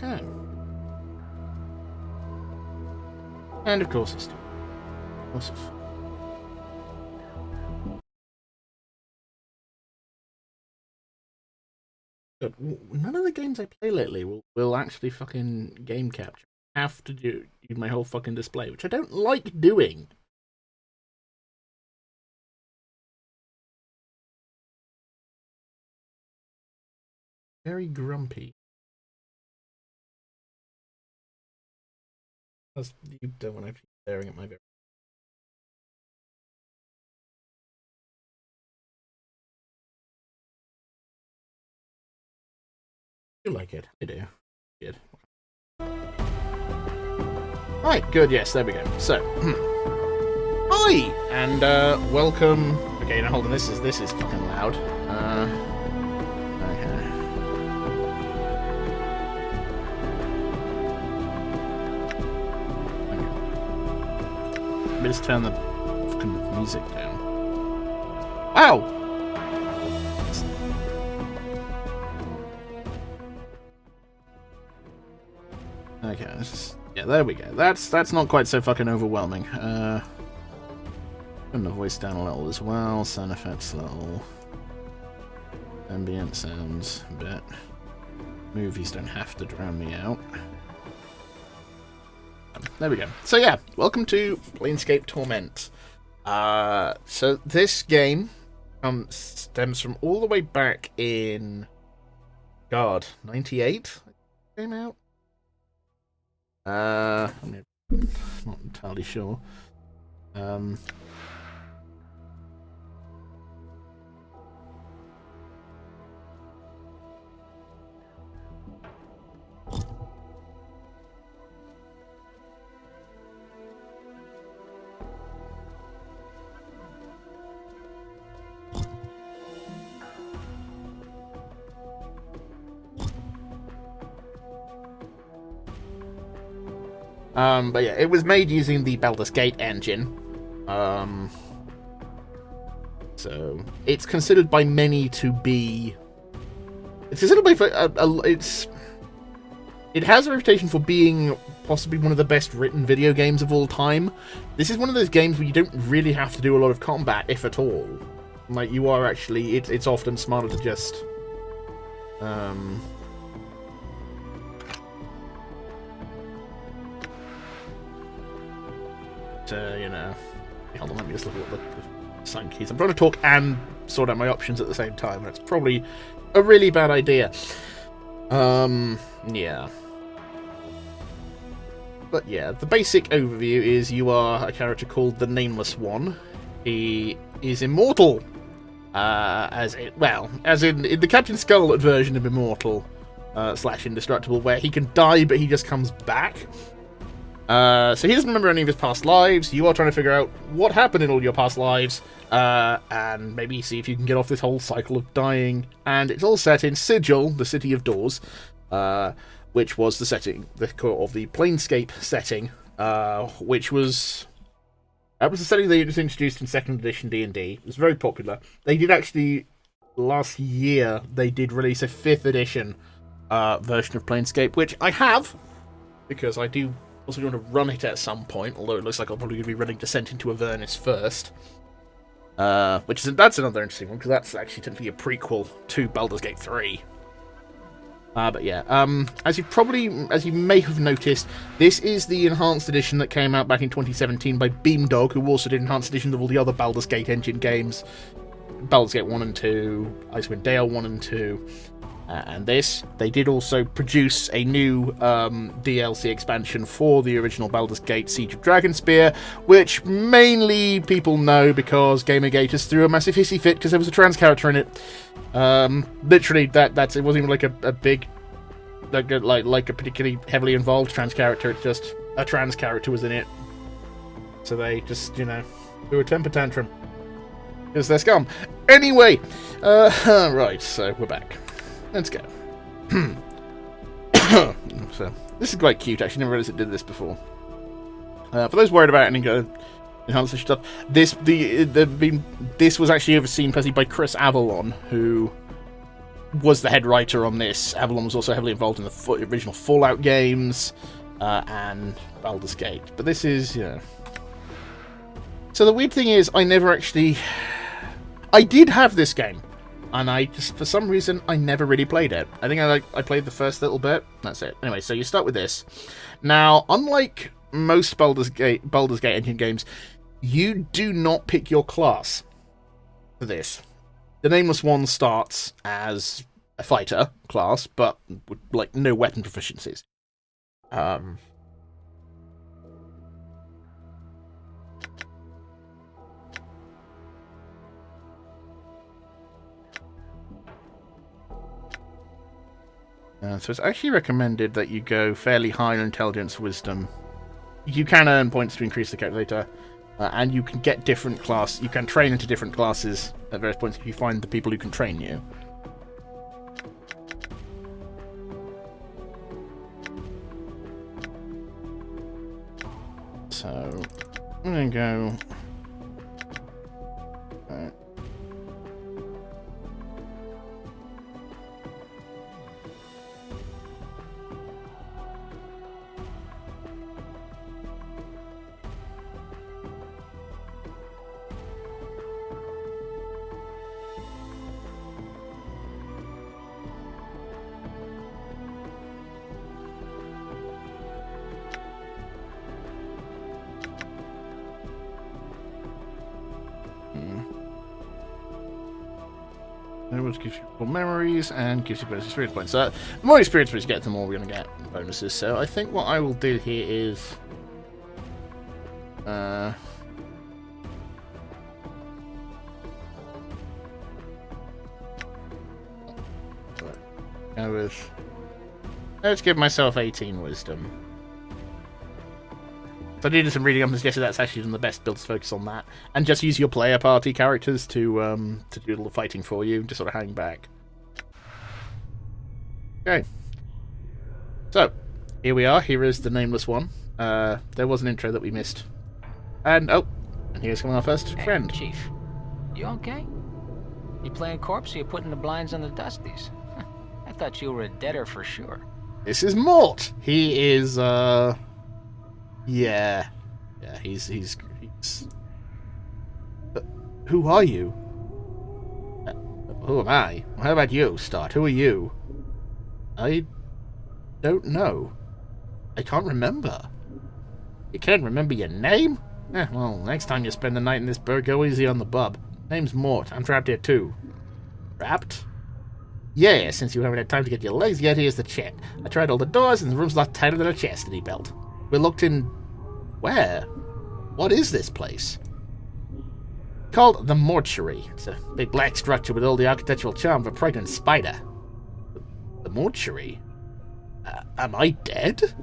Okay. And of course it's awesome. Good. None of the games I play lately will actually fucking game capture. I have to do my whole fucking display, which I don't like doing. Very grumpy. As you don't want to keep staring at my very. You like it? I do. Good. Right, good, yes, there we go. So, hi! And, welcome... Okay, now hold on, this is fucking loud. Okay. Let me just turn the fucking music down. Wow! Okay, yeah, there we go. That's not quite so fucking overwhelming. Turn the voice down a little as well. Sound effects a little. Ambient sounds a bit. Movies don't have to drown me out. There we go. So yeah, welcome to Planescape Torment. So this game stems from all the way back in... God, 98? Came out? I'm not entirely sure. But yeah, it was made using the Baldur's Gate engine. So it's considered by many to be. It's considered by it has a reputation for being possibly one of the best written video games of all time. This is one of those games where you don't really have to do a lot of combat, if at all. Like, you are actually, it's often smarter to just you know, hold on, let me just look at what the sign keys. I'm trying to talk and sort out my options at the same time. That's probably a really bad idea. Yeah. But yeah, the basic overview is you are a character called the Nameless One. He is immortal. As in the Captain Scarlet version of immortal / indestructible, where he can die but he just comes back. So he doesn't remember any of his past lives. You are trying to figure out what happened in all your past lives, and maybe see if you can get off this whole cycle of dying. And it's all set in Sigil, the City of Doors, which was the setting, the core of the Planescape setting, which was... That was the setting they just introduced in 2nd edition D&D. It was very popular. They did actually... Last year, they did release a 5th edition version of Planescape, which I have, because I do... also going to run it at some point, although it looks like I'm probably going to be running Descent into Avernus first. That's another interesting one, because that's actually technically a prequel to Baldur's Gate 3. But yeah, as you may have noticed, this is the enhanced edition that came out back in 2017 by Beamdog, who also did enhanced editions of all the other Baldur's Gate engine games. Baldur's Gate 1 and 2, Icewind Dale 1 and 2. And this, they did also produce a new DLC expansion for the original Baldur's Gate Siege of Dragonspear, which mainly people know because Gamergate has threw a massive hissy fit because there was a trans character in it. Literally, it wasn't even like a big like a particularly heavily involved trans character. It's just a trans character was in it, so they just do a temper tantrum because they're scum. Anyway, right, so we're back. Let's go. So this is quite cute. Actually, never realized it did this before. For those worried about any enhanced stuff, this was actually overseen personally by Chris Avalon, who was the head writer on this. Avalon was also heavily involved in the original Fallout games and Baldur's Gate. But this is, So the weird thing is, I did have this game, and I just, for some reason, I never really played it. I think I played the first little bit. That's it. Anyway, so you start with this. Now, unlike most Baldur's Gate engine games, you do not pick your class for this. The Nameless One starts as a fighter class, but with, like, no weapon proficiencies. So it's actually recommended that you go fairly high on intelligence, wisdom. You can earn points to increase the calculator, and you can get different class. You can train into different classes at various points if you find the people who can train you. So I'm gonna go. Which gives you more memories and gives you bonus experience points. So the more experience points you get, the more we're going to get bonuses. So I think what I will do here is go with, let's give myself 18 wisdom. So I did some reading up and suggested that's actually one of the best builds to focus on that. And just use your player party characters to do all the fighting for you, just sort of hang back. Okay. So, here we are. Here is the Nameless One. There was an intro that we missed. And here's coming our first friend. Chief, you okay? You playing corpse or you putting the blinds on the dusties? I thought you were a deader for sure. This is Mort. He is, Yeah, he's who are you? Who am I? How about you, Start? Who are you? I don't know. I can't remember. You can't remember your name? Well, next time you spend the night in this burg, go easy on the bub. Name's Mort. I'm trapped here too. Trapped? Yeah, since you haven't had time to get your legs yet, here's the chat. I tried all the doors and the room's locked tighter than a chastity belt. We looked in... Where? What is this place? Called the Mortuary. It's a big black structure with all the architectural charm of a pregnant spider. The Mortuary? Am I dead?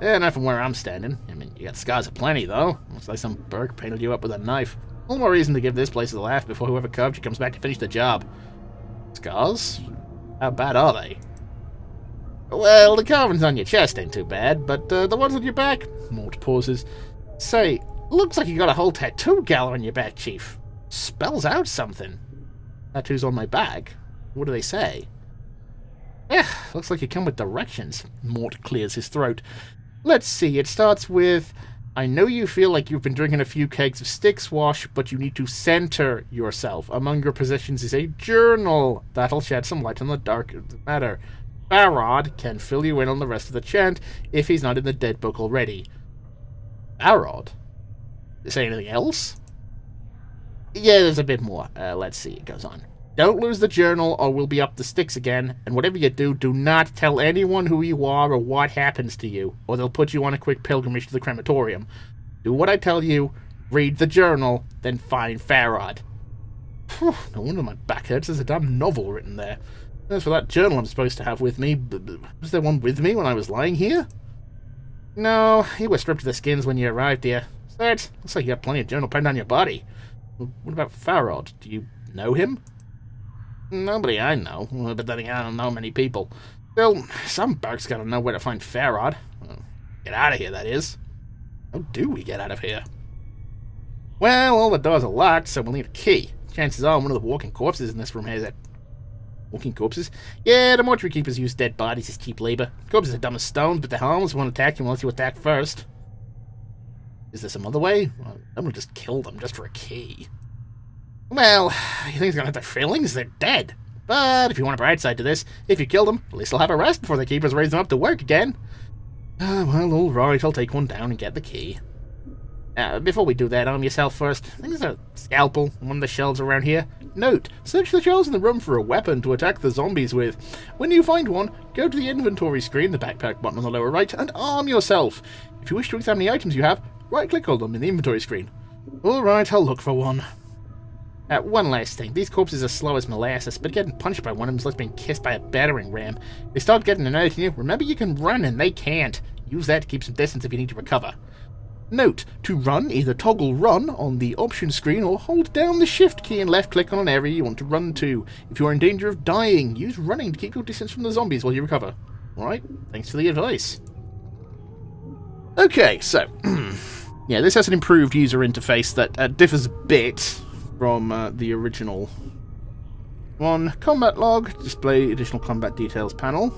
Yeah, not from where I'm standing. I mean, you got scars aplenty, though. Looks like some Burke painted you up with a knife. All more reason to give this place a laugh before whoever carved you comes back to finish the job. Scars? How bad are they? Well, the carvings on your chest ain't too bad, but the ones on your back? Mort pauses. Say, looks like you got a whole tattoo gallery on your back, Chief. Spells out something. Tattoos on my back? What do they say? Yeah, looks like you come with directions. Mort clears his throat. Let's see, it starts with, I know you feel like you've been drinking a few kegs of stick swash, but you need to center yourself. Among your possessions is a journal. That'll shed some light on the dark matter. Farad can fill you in on the rest of the chant if he's not in the dead book already. Farad? Say anything else? Yeah, there's a bit more. Let's see, it goes on. Don't lose the journal or we'll be up the sticks again, and whatever you do, do not tell anyone who you are or what happens to you, or they'll put you on a quick pilgrimage to the crematorium. Do what I tell you, read the journal, then find Farad. No wonder my back hurts, there's a damn novel written there. As for that journal I'm supposed to have with me, was there one with me when I was lying here? No, you were stripped to the skins when you arrived here. Besides, looks like you have plenty of journal printed on your body. What about Farod? Do you know him? Nobody I know, but then again, I don't know many people. Still, some bug's gotta know where to find Farod. Get out of here, that is. How do we get out of here? Well, all the doors are locked, so we'll need a key. Chances are one of the walking corpses in this room has it. Walking corpses? Yeah, the mortuary keepers use dead bodies as cheap labor. Corpses are dumb as stones, but the harmless won't attack you unless you attack first. Is there some other way? Well, I'm gonna just kill them just for a key. Well, you think they're gonna have their feelings? They're dead. But if you want a bright side to this, if you kill them, at least they'll have a rest before the keepers raise them up to work again. Well, alright, I'll take one down and get the key. Before we do that, arm yourself first. I think there's a scalpel on one of the shelves around here. Note, search the shelves in the room for a weapon to attack the zombies with. When you find one, go to the inventory screen, the backpack button on the lower right, and arm yourself. If you wish to examine the items you have, right-click on them in the inventory screen. Alright, I'll look for one. One last thing. These corpses are slow as molasses, but getting punched by one of them is like being kissed by a battering ram. They start getting annoyed in you. Remember, you can run and they can't. Use that to keep some distance if you need to recover. Note, to run, either toggle run on the option screen or hold down the shift key and left click on an area you want to run to. If you are in danger of dying, use running to keep your distance from the zombies while you recover. Alright, thanks for the advice. Okay, so, yeah, this has an improved user interface that differs a bit from the original one. Combat log, display additional combat details panel.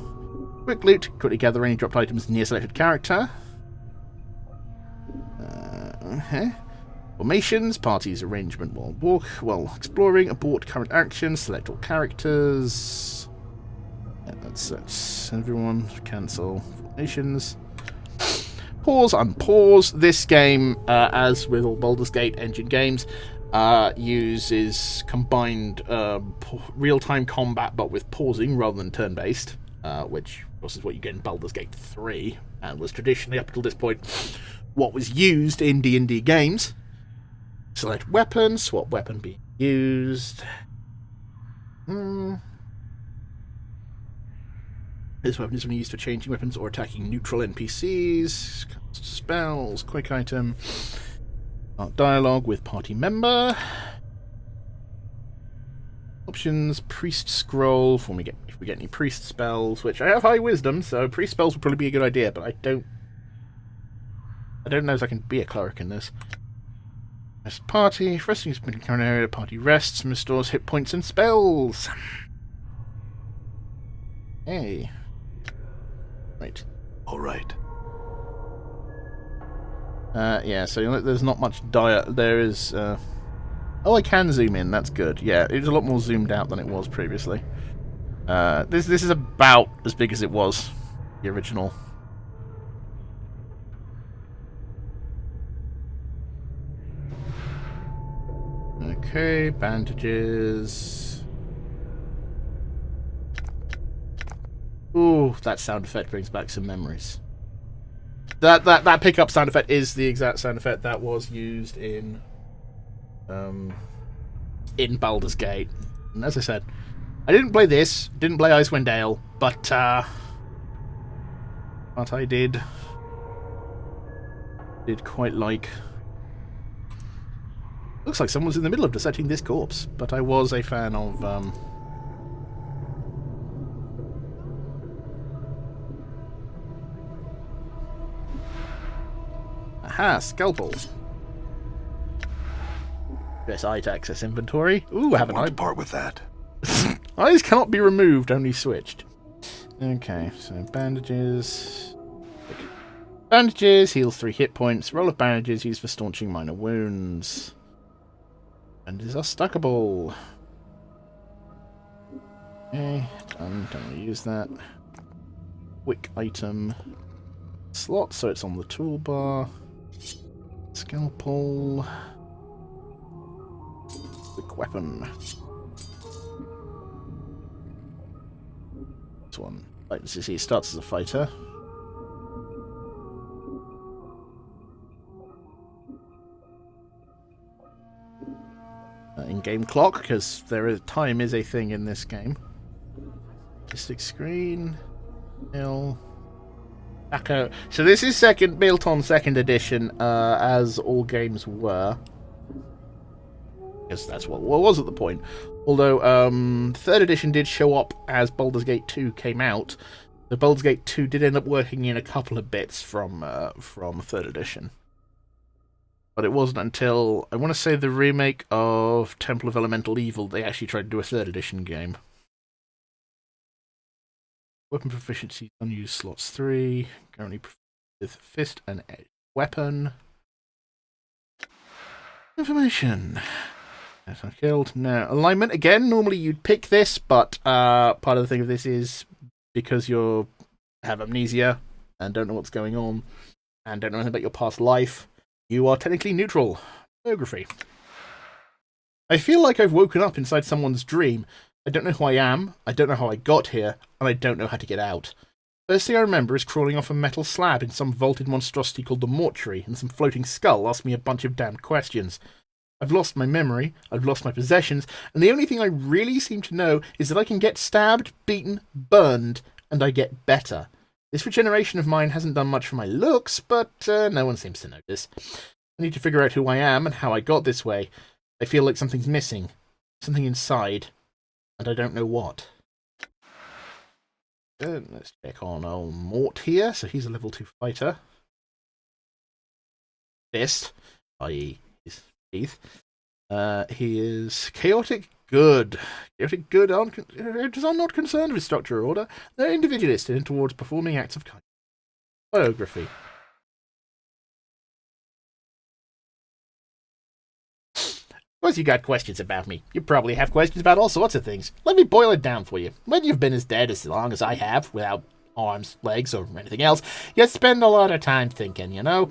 Quick loot, quickly gather any dropped items near selected character. Okay. Formations, parties, arrangement while walk, while exploring, abort current action, select all characters. Yeah, that's everyone. Cancel formations. Pause, unpause. This game, as with all Baldur's Gate engine games, uses combined real-time combat but with pausing rather than turn-based, which of course is what you get in Baldur's Gate 3, and was traditionally, up until this point, what was used in D&D games. Select weapon, swap weapon being used. This weapon is only used for changing weapons or attacking neutral NPCs. Cast spells, quick item. Dialogue with party member. Options, priest scroll, if we get any priest spells, which I have high wisdom, so priest spells would probably be a good idea, but I don't know if I can be a cleric in this. Rest party, first thing is in current area, party rests and restores hit points and spells. Hey. Right. Alright. Yeah, so there's not much diet. There is, oh, I can zoom in, that's good. Yeah, it's a lot more zoomed out than it was previously. This is about as big as it was, the original. Okay, bandages. Ooh, that sound effect brings back some memories. That pickup sound effect is the exact sound effect that was used in Baldur's Gate. And as I said, I didn't play this, didn't play Icewind Dale, but I did quite like. Looks like someone's in the middle of dissecting this corpse, but I was a fan of Aha, scalpel. Yes, eye to access inventory. Ooh, I have an eye. Part with that. Eyes cannot be removed, only switched. Okay, so bandages. Bandages heals 3 hit points. Roll of bandages used for staunching minor wounds. Bandages are stackable. Okay, done. Don't want to use that. Quick item slot, so it's on the toolbar. Scalpel. Quick weapon. This one. Right, as you see, it starts as a fighter. In-game clock, because time is a thing in this game. statistic screen. So this is built on second edition, as all games were. Because that's what was at the point. Although third edition did show up as Baldur's Gate 2 came out. The Baldur's Gate 2 did end up working in a couple of bits from third edition. But it wasn't until, I want to say, the remake of Temple of Elemental Evil they actually tried to do a third edition game. Weapon proficiency, unused slots 3. Currently with fist and edge weapon. Information. Yes, I killed. Now, alignment. Again, normally you'd pick this, but part of the thing of this is because you have amnesia and don't know what's going on and don't know anything about your past life, you are technically neutral. Biography. I feel like I've woken up inside someone's dream. I don't know who I am, I don't know how I got here, and I don't know how to get out. First thing I remember is crawling off a metal slab in some vaulted monstrosity called the mortuary, and some floating skull asked me a bunch of damned questions. I've lost my memory, I've lost my possessions, and the only thing I really seem to know is that I can get stabbed, beaten, burned, and I get better. This regeneration of mine hasn't done much for my looks, but no one seems to notice. I need to figure out who I am and how I got this way. I feel like something's missing. Something inside. And I don't know what. Let's check on old Mort here. So he's a level 2 fighter. Fist, i.e. his teeth. He is chaotic good. Chaotic good are not concerned with structure or order. They're individualist and towards performing acts of kindness. Biography. Of course you got questions about me. You probably have questions about all sorts of things. Let me boil it down for you. When you've been as dead as long as I have, without arms, legs, or anything else, you spend a lot of time thinking, you know?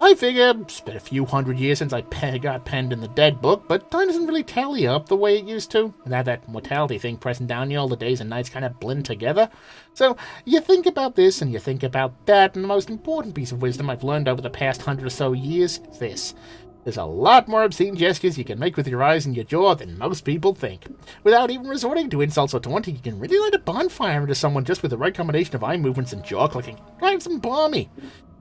I figure it's been a few hundred years since I got penned in the dead book, but time doesn't really tally up the way it used to. Without that mortality thing pressing down you, all the days and nights kind of blend together. So, you think about this and you think about that, and the most important piece of wisdom I've learned over the past 100 or so years is this. There's a lot more obscene gestures you can make with your eyes and your jaw than most people think. Without even resorting to insults or taunting, you can really light a bonfire into someone just with the right combination of eye movements and jaw clicking. Drive some balmy.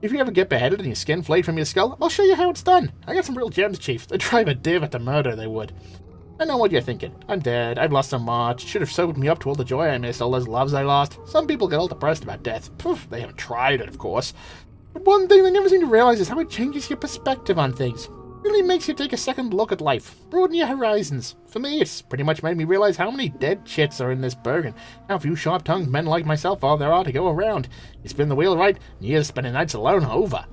If you ever get beheaded and your skin flayed from your skull, I'll show you how it's done. I got some real gems, Chief. They'd drive a div at the murder, they would. I know what you're thinking. I'm dead. I've lost so much. Should have sobered me up to all the joy I missed, all those loves I lost. Some people get all depressed about death. Poof, they haven't tried it, of course. But one thing they never seem to realize is how it changes your perspective on things. Really makes you take a second look at life, broaden your horizons. For me, it's pretty much made me realize how many dead chits are in this burg, and how few sharp-tongued men like myself there are to go around. You spin the wheel right, and you're spending nights alone over.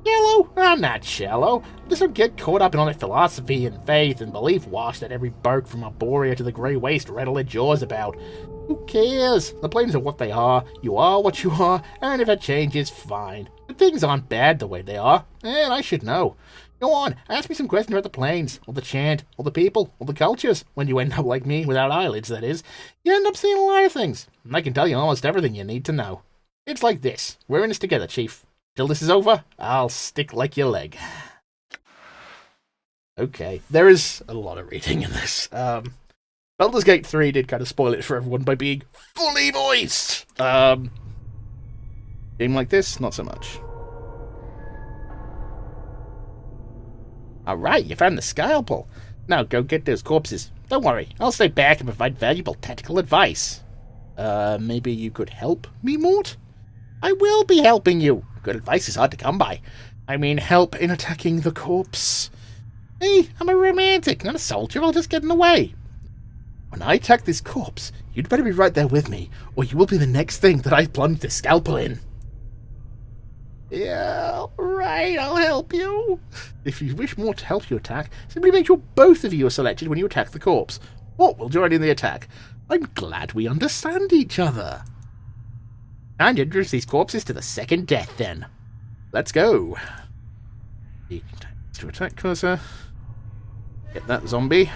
Shallow? I'm not shallow. Just don't get caught up in all that philosophy and faith and belief wash that every burg from Arborea to the Grey Waste rattle their jaws about. Who cares? The planes are what they are, you are what you are, and if it changes, fine. But things aren't bad the way they are, and I should know. Go on, ask me some questions about the planes, or the chant, or the people, or the cultures. When you end up like me, without eyelids, that is, you end up seeing a lot of things, and I can tell you almost everything you need to know. It's like this. We're in this together, Chief. Till this is over, I'll stick like your leg. Okay, there is a lot of reading in this. Baldur's Gate 3 did kind of spoil it for everyone by being fully voiced. Game like this, not so much. Alright, you found the scalpel. Now go get those corpses. Don't worry, I'll stay back and provide valuable tactical advice. Maybe you could help me, Mort? I will be helping you. Good advice is hard to come by. I mean, help in attacking the corpse. Hey, I'm a romantic, not a soldier. I'll just get in the way. When I attack this corpse, you'd better be right there with me, or you will be the next thing that I plunge the scalpel in. Yeah, right, I'll help you. If you wish more to help you attack, simply make sure both of you are selected when you attack the corpse. What will join in the attack? I'm glad we understand each other. Time to introduce these corpses to the second death, then. Let's go. To attack cursor. Get that zombie.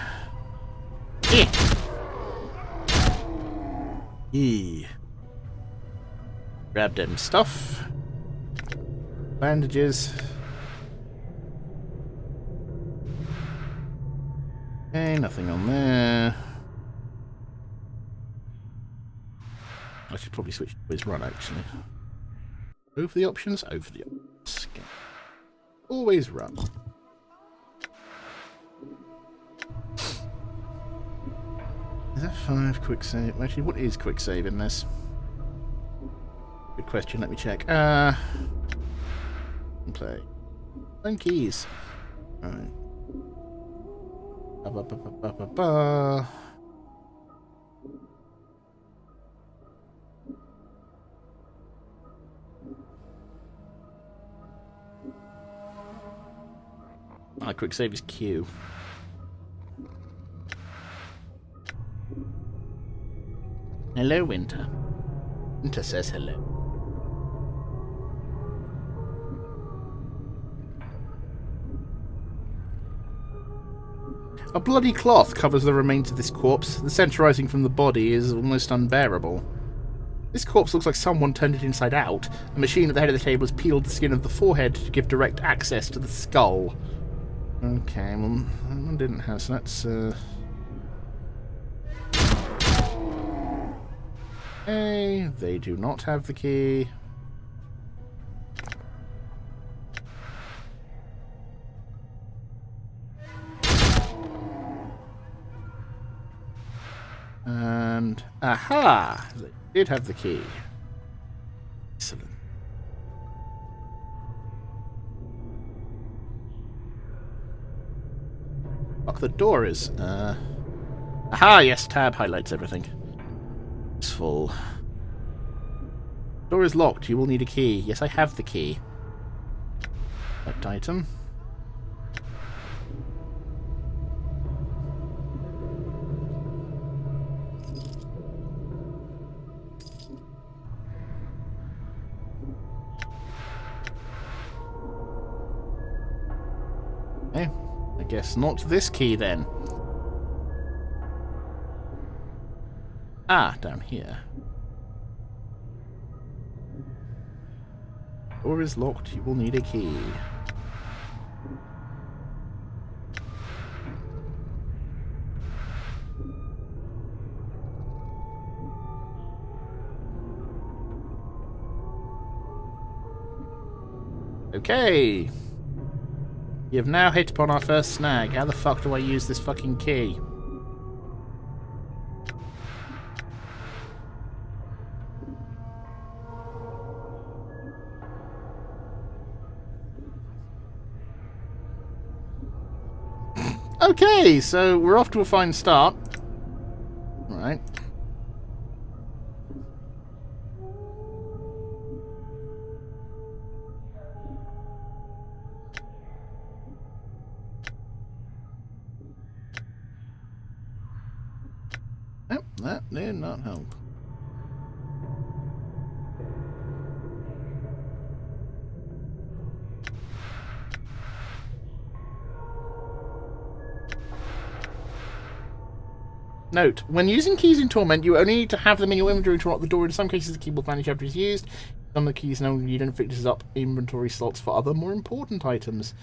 Yeah. Grab them stuff. Bandages. Okay, nothing on there. I should probably switch to always run, actually. Over the options, over the options. Always run. Is that 5 quick save? Actually, what is quick save in this? Good question, let me check. Play. 10 keys. Alright. Ba-ba-ba-ba-ba-ba. Quick save is Q. Hello, Winter. Winter says hello. A bloody cloth covers the remains of this corpse. The scent rising from the body is almost unbearable. This corpse looks like someone turned it inside out. A machine at the head of the table has peeled the skin of the forehead to give direct access to the skull. Okay, well, that one didn't have, so that's, Hey, they do not have the key. And, aha! They did have the key. Excellent. Lock the door is, aha, yes, tab highlights everything. It's full. Door is locked. You will need a key. Yes, I have the key. Select item. Okay. I guess not this key then. Ah, down here. Door is locked. You will need a key. Okay. You have now hit upon our first snag. How the fuck do I use this fucking key? Okay, so we're off to a fine start. Right. Nope, that did not help. Note, when using keys in Torment, you only need to have them in your inventory to unlock the door. In some cases, the key will vanish after it's used. Some of the keys now you don't fix up inventory slots for other, more important items.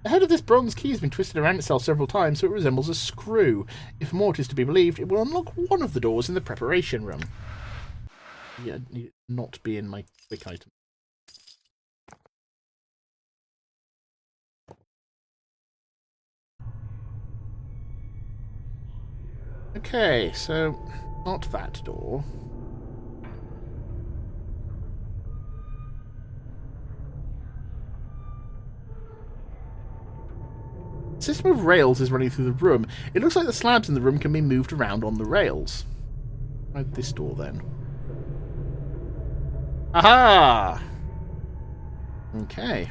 The head of this bronze key has been twisted around itself several times, so it resembles a screw. If more is to be believed, it will unlock one of the doors in the preparation room. Yeah, need not be in my quick item. Okay, so not that door. System of rails is running through the room. It looks like the slabs in the room can be moved around on the rails. Try this door then. Aha! Okay.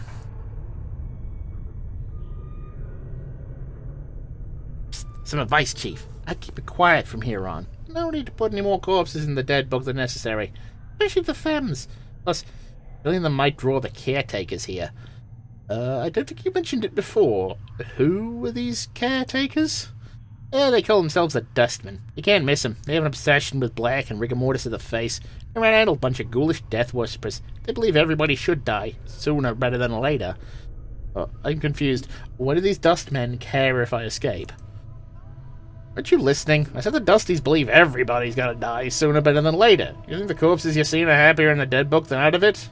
Psst, some advice, Chief. I'd keep it quiet from here on. No need to put any more corpses in the dead book than necessary. Especially the femmes. Plus, killing them might draw the caretakers here. I don't think you mentioned it before. Who were these caretakers? They call themselves the Dustmen. You can't miss them. They have an obsession with black and rigor mortis of the face. They're an idle bunch of ghoulish death worshippers. They believe everybody should die, sooner rather than later. I'm confused. Why do these Dustmen care if I escape? Aren't you listening? I said the Dusties believe everybody's gonna die sooner better than later. You think the corpses you're seeing are happier in the dead book than out of it?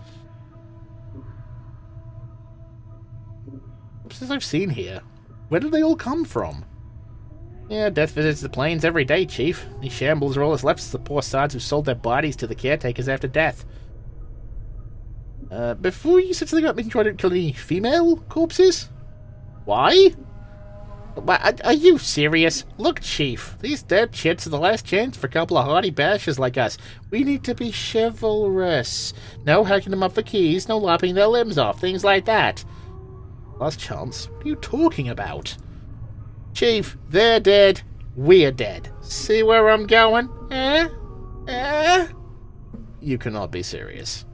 Corpses I've seen here. Where did they all come from? Yeah, death visits the plains every day, Chief. These shambles are all that's left of the poor sods who sold their bodies to the caretakers after death. Before you said something about making sure I don't kill any female corpses? Why? Are you serious? Look, Chief, these dead chits are the last chance for a couple of hardy bashers like us. We need to be chivalrous. No hacking them up for keys, no lopping their limbs off, things like that. Last chance? What are you talking about? Chief, they're dead, we're dead. See where I'm going? You cannot be serious.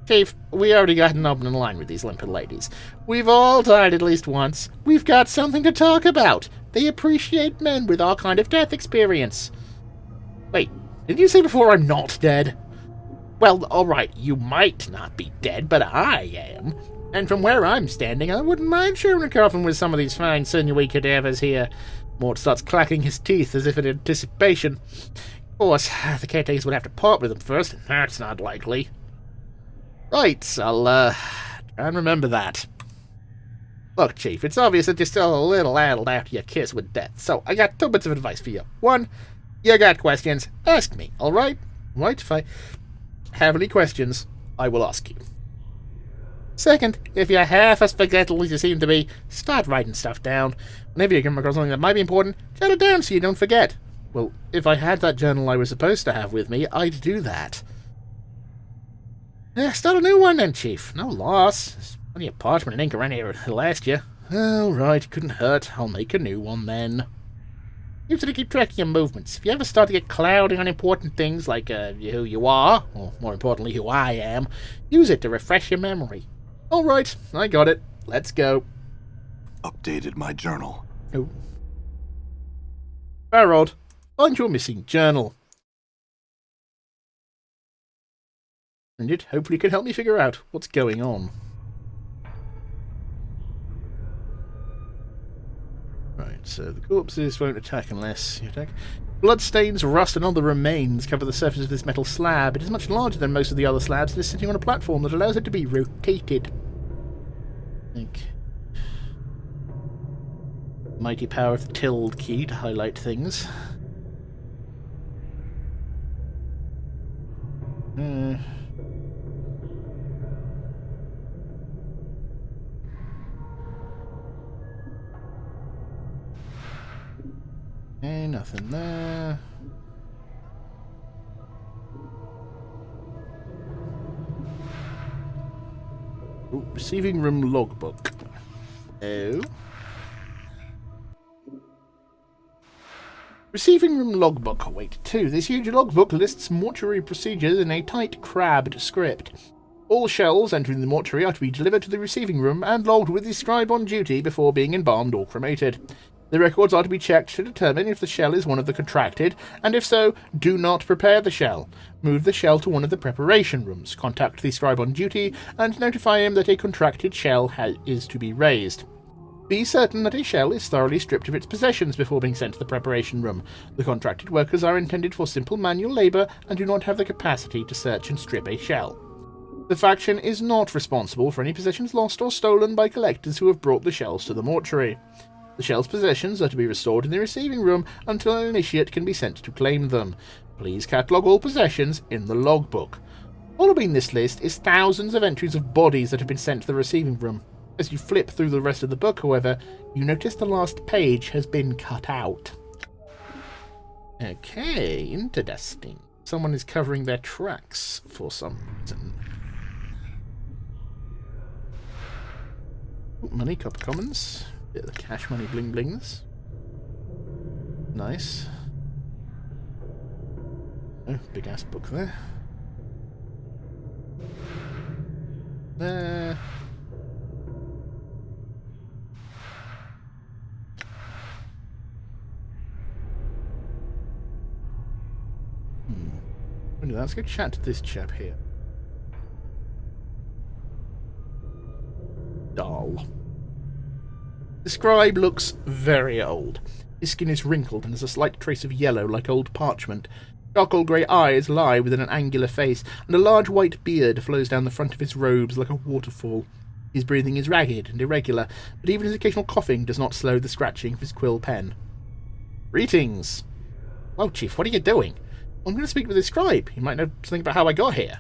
Chief, we already got an opening line with these limpid ladies. We've all died at least once. We've got something to talk about. They appreciate men with our kind of death experience. Wait, did you say before I'm not dead? Well, alright, you might not be dead, but I am. And from where I'm standing, I wouldn't mind sharing a coffin with some of these fine sinewy cadavers here. Mort starts clacking his teeth as if in anticipation. Of course, the caretakers would have to part with them first, and that's not likely. Right, I'll try and remember that. Look, Chief, it's obvious that you're still a little addled after your kiss with death, so I got 2 bits of advice for you. 1, you got questions, ask me, alright? Right, if I have any questions, I will ask you. 2nd, if you're half as forgetful as you seem to be, start writing stuff down. Whenever you come across something that might be important, jot it down so you don't forget. Well, if I had that journal I was supposed to have with me, I'd do that. Start a new one then, Chief. No loss. There's plenty of parchment and ink around here to last you. Oh, right, couldn't hurt. I'll make a new one then. Use it to keep track of your movements. If you ever start to get cloudy on important things like who you are, or more importantly, who I am, use it to refresh your memory. All right, I got it. Let's go. Updated my journal. Oh. Barrod, find your missing journal. And it hopefully can help me figure out what's going on. Right, so the corpses won't attack unless you attack. Bloodstains, rust, and other remains cover the surface of this metal slab. It is much larger than most of the other slabs and is sitting on a platform that allows it to be rotated. Okay. Mighty power of the tilde key to highlight things. Nothing there. Ooh, receiving room logbook. Oh. Receiving room logbook. Weight 2. This huge logbook lists mortuary procedures in a tight, crabbed script. All shells entering the mortuary are to be delivered to the receiving room and logged with the scribe on duty before being embalmed or cremated. The records are to be checked to determine if the shell is one of the contracted, and if so, do not prepare the shell. Move the shell to one of the preparation rooms, contact the scribe on duty, and notify him that a contracted shell is to be raised. Be certain that a shell is thoroughly stripped of its possessions before being sent to the preparation room. The contracted workers are intended for simple manual labour and do not have the capacity to search and strip a shell. The faction is not responsible for any possessions lost or stolen by collectors who have brought the shells to the mortuary. The shell's possessions are to be restored in the receiving room until an initiate can be sent to claim them. Please catalogue all possessions in the logbook. Following this list is thousands of entries of bodies that have been sent to the receiving room. As you flip through the rest of the book, however, you notice the last page has been cut out. Okay, interesting. Someone is covering their tracks for some reason. Ooh, money, copper commons. Bit of the cash money bling blings. Nice. Oh, big ass book there. There. Let's go chat to this chap here. Dull. The scribe looks very old. His skin is wrinkled and has a slight trace of yellow like old parchment. Charcoal grey eyes lie within an angular face, and a large white beard flows down the front of his robes like a waterfall. His breathing is ragged and irregular, but even his occasional coughing does not slow the scratching of his quill pen. Greetings. Well, Chief, what are you doing? I'm going to speak with the scribe. He might know something about how I got here.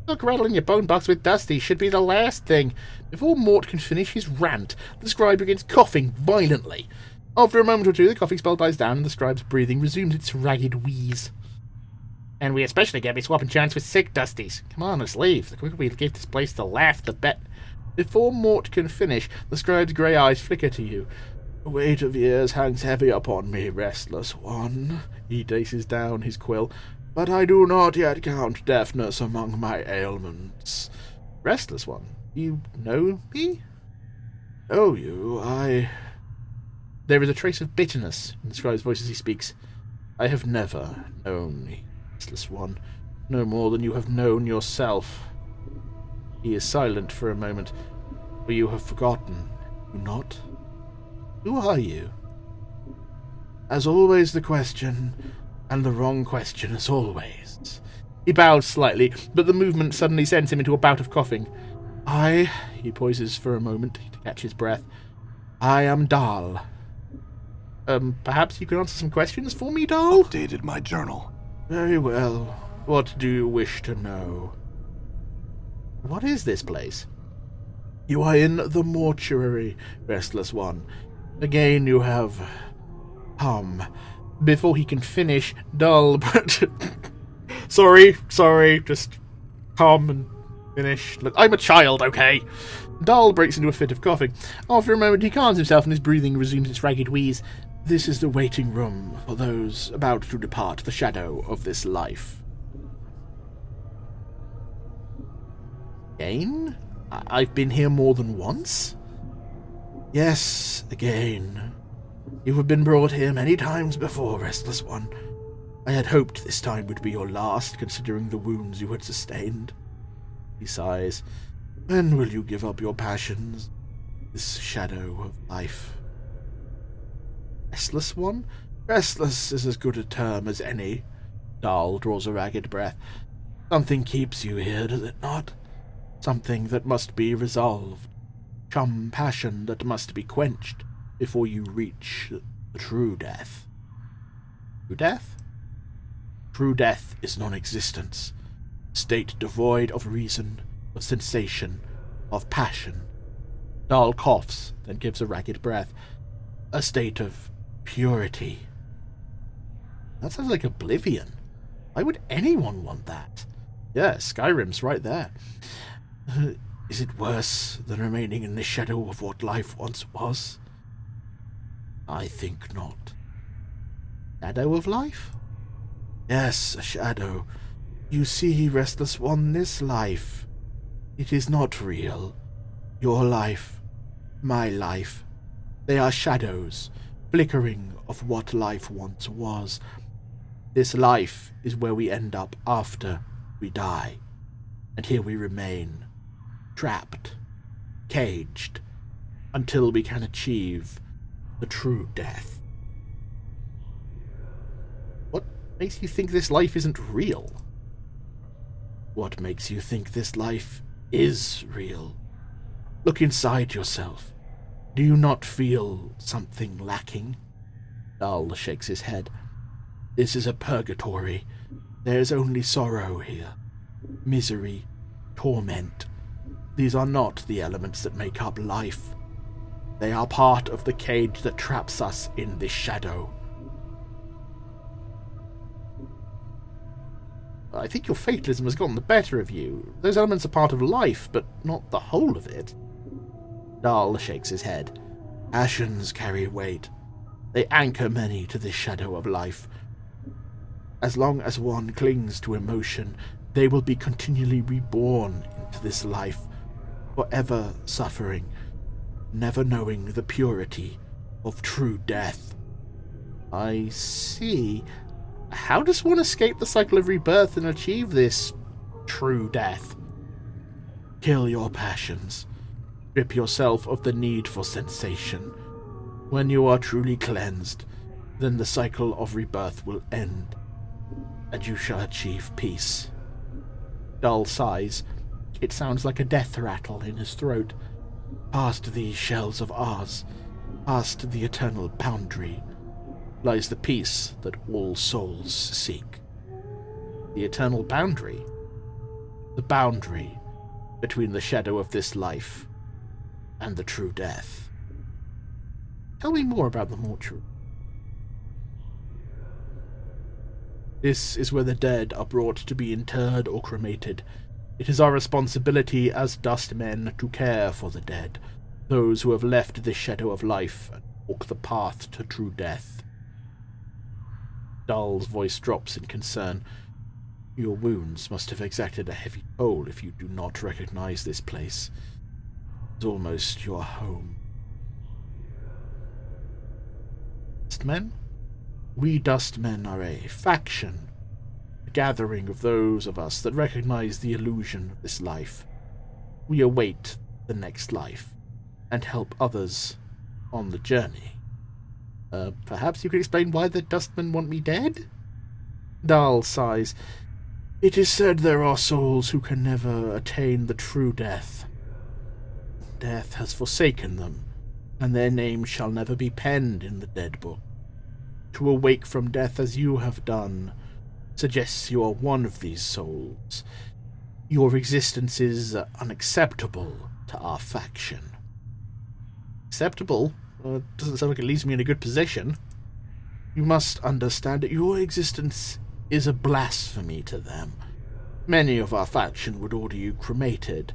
Look, rattling your bone box with Dusty should be the last thing. Before Mort can finish his rant, the scribe begins coughing violently. After a moment or two, the coughing spell dies down and the scribe's breathing resumes its ragged wheeze. And we especially get to be swapping chance with sick Dusties. Come on, let's leave. The quicker we give this place the laugh, the bet. Before Mort can finish, the scribe's grey eyes flicker to you. The weight of years hangs heavy upon me, restless one. He daces down his quill. But I do not yet count deafness among my ailments. Restless one, you know me? Know you, There is a trace of bitterness in the scribe's voice as he speaks. I have never known me, restless one, no more than you have known yourself. He is silent for a moment, for you have forgotten, you not? Who are you? As always the question, and the wrong question as always. He bows slightly, but the movement suddenly sends him into a bout of coughing. He pauses for a moment to catch his breath. I am Dal. Perhaps you could answer some questions for me, Dal? Updated my journal. Very well. What do you wish to know? What is this place? You are in the mortuary, restless one. Again you have Before he can finish, Dal... Sorry, just calm and finish. Look, I'm a child, okay? Dal breaks into a fit of coughing. After a moment he calms himself and his breathing resumes its ragged wheeze. This is the waiting room for those about to depart the shadow of this life. Again? I've been here more than once? Yes, again. You have been brought here many times before, restless one. I had hoped this time would be your last, considering the wounds you had sustained. He sighs. When will you give up your passions? This shadow of life. Restless one? Restless is as good a term as any. Dal draws a ragged breath. Something keeps you here, does it not? Something that must be resolved. Some passion that must be quenched before you reach the true death. True death? True death is non-existence. State devoid of reason, of sensation, of passion. Dal coughs, then gives a ragged breath. A state of purity. That sounds like Oblivion. Why would anyone want that? Yeah, Skyrim's right there. Is it worse than remaining in the shadow of what life once was? I think not. Shadow of life? Yes, a shadow. You see, restless one, this life. It is not real. Your life, my life. They are shadows, flickering of what life once was. This life is where we end up after we die. And here we remain, trapped, caged, until we can achieve the true death. What makes you think this life isn't real? What makes you think this life is real? Look inside yourself. Do you not feel something lacking? Dal shakes his head. This is a purgatory. There is only sorrow here. Misery, torment. These are not the elements that make up life. They are part of the cage that traps us in this shadow. I think your fatalism has gotten the better of you. Those elements are part of life, but not the whole of it. Dal shakes his head. Passions carry weight. They anchor many to this shadow of life. As long as one clings to emotion, they will be continually reborn into this life, forever suffering, never knowing the purity of true death. I see. How does one escape the cycle of rebirth and achieve this true death? Kill your passions. Strip yourself of the need for sensation. When you are truly cleansed, then the cycle of rebirth will end, and you shall achieve peace. Dull sighs. It sounds like a death rattle in his throat. Past these shells of ours, past the eternal boundary, lies the peace that all souls seek. The eternal boundary? The boundary between the shadow of this life and the true death. Tell me more about the mortuary. This is where the dead are brought to be interred or cremated. It is our responsibility as dustmen to care for the dead, those who have left this shadow of life and walk the path to true death. Dahl's voice drops in concern. Your wounds must have exacted a heavy toll if you do not recognize this place. It's almost your home. Dustmen? We dustmen are a faction, a gathering of those of us that recognize the illusion of this life. We await the next life and help others on the journey. Perhaps you could explain why the dustmen want me dead? Dahl sighs. It is said there are souls who can never attain the true death. Death has forsaken them, and their names shall never be penned in the dead book. To awake from death as you have done suggests you are one of these souls. Your existence is unacceptable to our faction. Acceptable? Doesn't sound like it leaves me in a good position. You must understand that your existence is a blasphemy to them. Many of our faction would order you cremated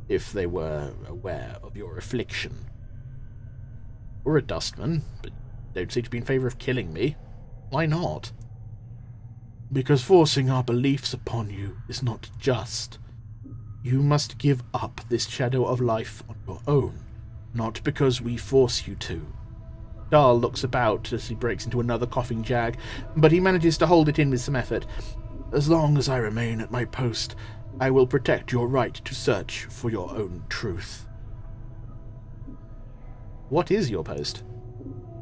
if they were aware of your affliction. We're a dustman, but don't seem to be in favour of killing me. Why not? Because forcing our beliefs upon you is not just. You must give up this shadow of life on your own, not because we force you to. Dahl looks about as he breaks into another coughing jag, but he manages to hold it in with some effort. As long as I remain at my post, I will protect your right to search for your own truth. What is your post?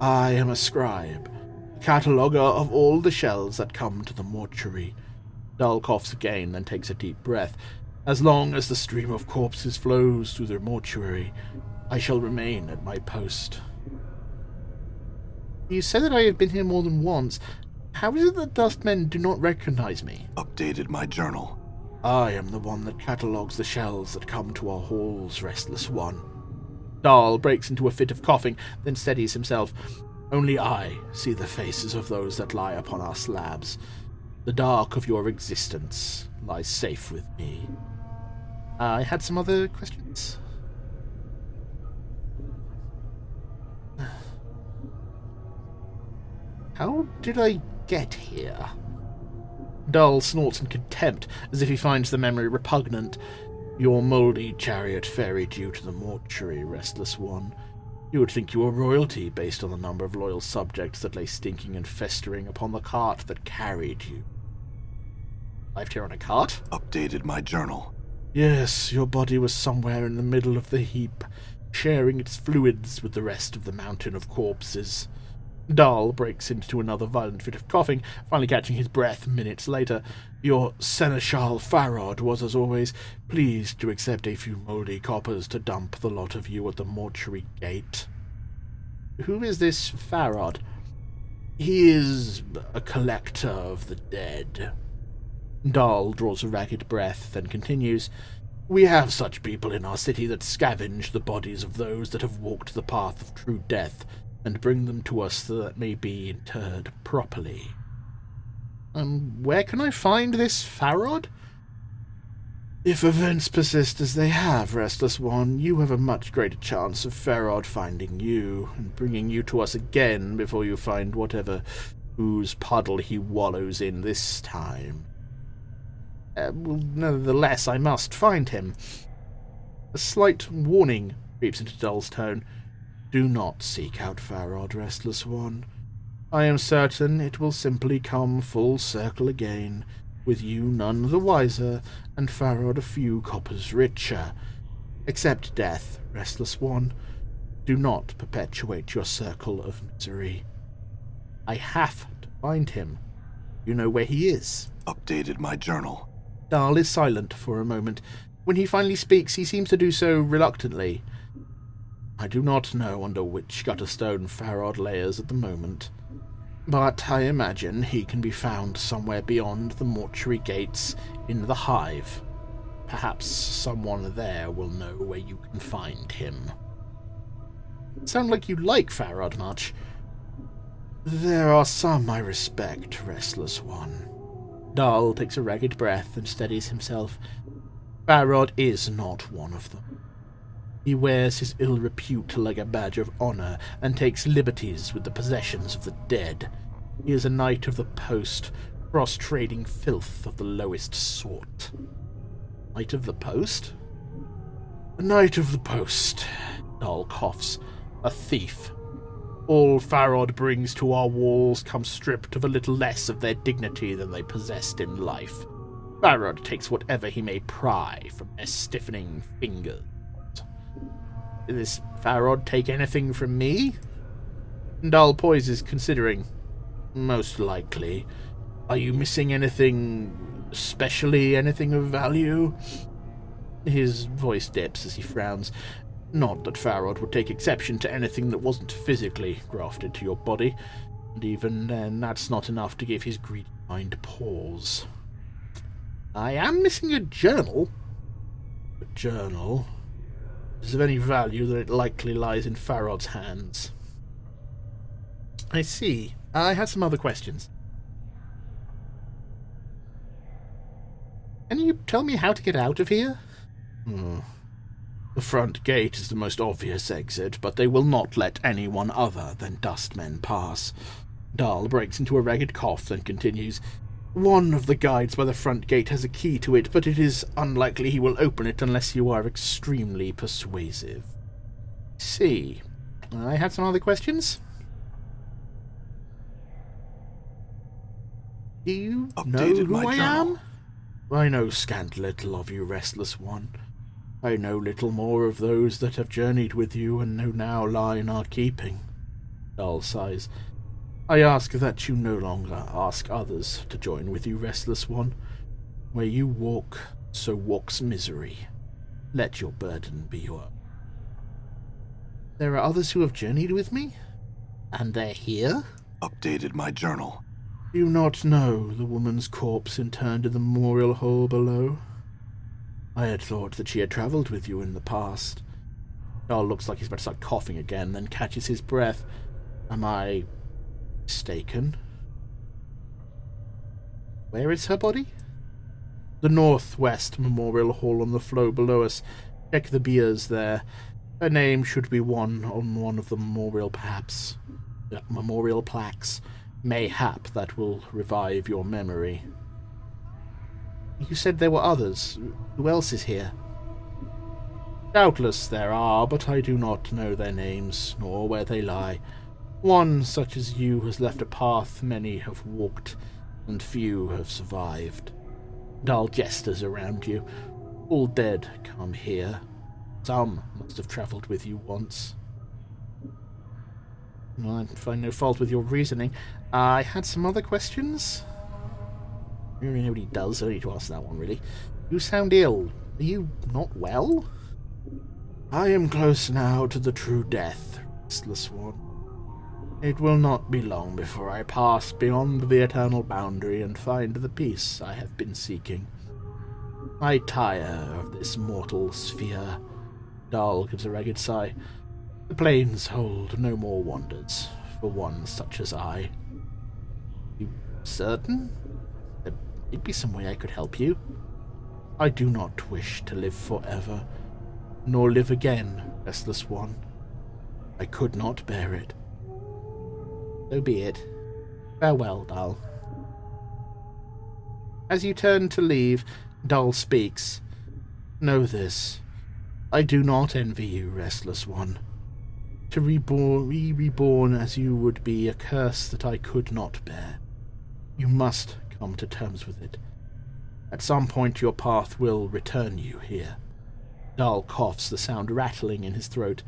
I am a scribe, a cataloguer of all the shells that come to the mortuary. Dahl coughs again, then takes a deep breath. As long as the stream of corpses flows through the mortuary, I shall remain at my post. You said that I have been here more than once. How is it that dustmen do not recognize me? Updated my journal. I am the one that catalogues the shells that come to our halls, Restless One. Dahl breaks into a fit of coughing, then steadies himself. Only I see the faces of those that lie upon our slabs. The dark of your existence lies safe with me. I had some other questions. How did I get here? Dahl snorts in contempt, as if he finds the memory repugnant. Your mouldy chariot ferried you to the mortuary, Restless One. You would think you were royalty based on the number of loyal subjects that lay stinking and festering upon the cart that carried you. Arrived here on a cart? Updated my journal. Yes, your body was somewhere in the middle of the heap, sharing its fluids with the rest of the mountain of corpses. Dahl breaks into another violent fit of coughing, finally catching his breath minutes later. Your Seneschal Farod was, as always, pleased to accept a few mouldy coppers to dump the lot of you at the mortuary gate. Who is this Farod? He is a collector of the dead. Dahl draws a ragged breath, then continues. We have such people in our city that scavenge the bodies of those that have walked the path of true death, and bring them to us so that may be interred properly. Where can I find this Farod? If events persist as they have, Restless One, you have a much greater chance of Farod finding you, and bringing you to us again before you find whatever ooze puddle he wallows in this time. Nevertheless, I must find him. A slight warning creeps into Dahl's tone. Do not seek out Farod, Restless One. I am certain it will simply come full circle again, with you none the wiser, and Farod a few coppers richer. Accept death, Restless One. Do not perpetuate your circle of misery. I have to find him. You know where he is. Updated my journal. Dahl is silent for a moment. When he finally speaks, he seems to do so reluctantly. I do not know under which gutterstone Farod layers at the moment, but I imagine he can be found somewhere beyond the mortuary gates in the hive. Perhaps someone there will know where you can find him. Sound like you like Farod much. There are some I respect, Restless One. Dahl takes a ragged breath and steadies himself. Farod is not one of them. He wears his ill repute like a badge of honor and takes liberties with the possessions of the dead. He is a knight of the post, cross-trading filth of the lowest sort. Knight of the post? A knight of the post, Dahl coughs. A thief. All Farod brings to our walls comes stripped of a little less of their dignity than they possessed in life. Farod takes whatever he may pry from their stiffening fingers. Did this Farod take anything from me? Dahl poises, considering. Most likely. Are you missing anything, especially anything of value? His voice dips as he frowns. Not that Farod would take exception to anything that wasn't physically grafted to your body, and even then that's not enough to give his greedy mind pause. I am missing a journal. A journal? Is of any value that it likely lies in Farod's hands? I see. I had some other questions. Can you tell me how to get out of here? The front gate is the most obvious exit, but they will not let anyone other than dustmen pass. Dahl breaks into a ragged cough, then continues. One of the guides by the front gate has a key to it, but it is unlikely he will open it unless you are extremely persuasive. See. I had some other questions. Do you know who I am? I know scant little of you, Restless One. I know little more of those that have journeyed with you and who now lie in our keeping. Dahl sighs. I ask that you no longer ask others to join with you, Restless One. Where you walk, so walks misery. Let your burden be your own. There are others who have journeyed with me? And they're here? Updated my journal. Do you not know the woman's corpse interned in the memorial hole below? I had thought that she had travelled with you in the past. Dahl looks like he's about to start coughing again, then catches his breath. Am I mistaken? Where is her body? The northwest memorial hall on the floor below us. Check the biers there. Her name should be on one of the memorial plaques. Mayhap that will revive your memory. You said there were others. Who else is here? Doubtless there are, but I do not know their names, nor where they lie. One such as you has left a path many have walked, and few have survived. Dull jesters around you, all dead, come here. Some must have travelled with you once. Well, I find no fault with your reasoning. I had some other questions. Nobody does, I don't need to ask that one, really. You sound ill. Are you not well? I am close now to the true death, Restless One. It will not be long before I pass beyond the eternal boundary and find the peace I have been seeking. I tire of this mortal sphere. Dahl gives a ragged sigh. The plains hold no more wonders for one such as I. You certain? There may be some way I could help you. I do not wish to live forever, nor live again, Restless One. I could not bear it. So be it. Farewell, Dahl. As you turn to leave, Dahl speaks. Know this. I do not envy you, Restless One. To be reborn as you would be a curse that I could not bear. You must come to terms with it. At some point your path will return you here. Dahl coughs, the sound rattling in his throat.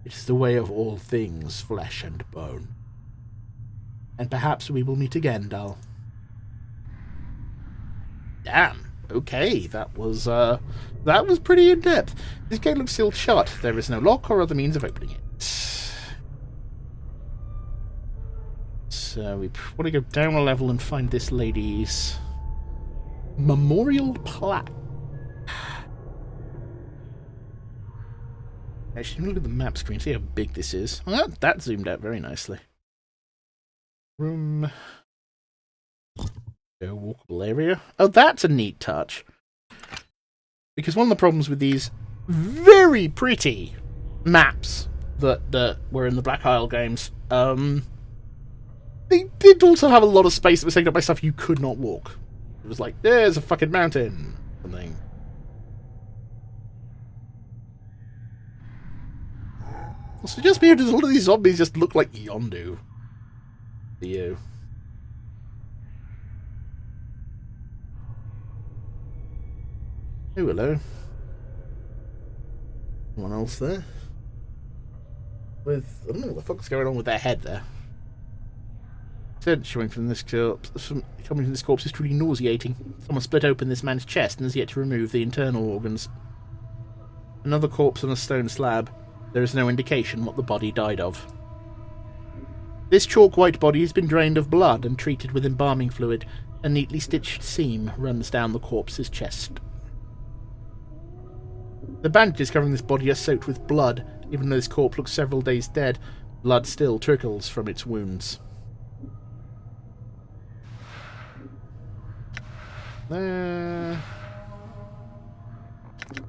It is the way of all things, flesh and bone. And perhaps we will meet again, Dal. Damn. Okay, that was pretty in-depth. This gate looks sealed shut. There is no lock or other means of opening it. So we want to go down a level and find this lady's memorial plaque. Actually, look at the map screen, see how big this is. Oh, that zoomed out very nicely. Room. Go walkable area. Oh, that's a neat touch. Because one of the problems with these very pretty maps that were in the Black Isle games, they did also have a lot of space that was taken up by stuff you could not walk. It was like, there's a fucking mountain. Something. So just weird, a lot of these zombies just look like Yondu. To you. Oh, hello. Anyone else there? I don't know what the fuck's going on with their head there. Coming from this corpse is truly nauseating. Someone split open this man's chest and has yet to remove the internal organs. Another corpse on a stone slab. There is no indication what the body died of. This chalk-white body has been drained of blood and treated with embalming fluid. A neatly stitched seam runs down the corpse's chest. The bandages covering this body are soaked with blood. Even though this corpse looks several days dead, blood still trickles from its wounds. There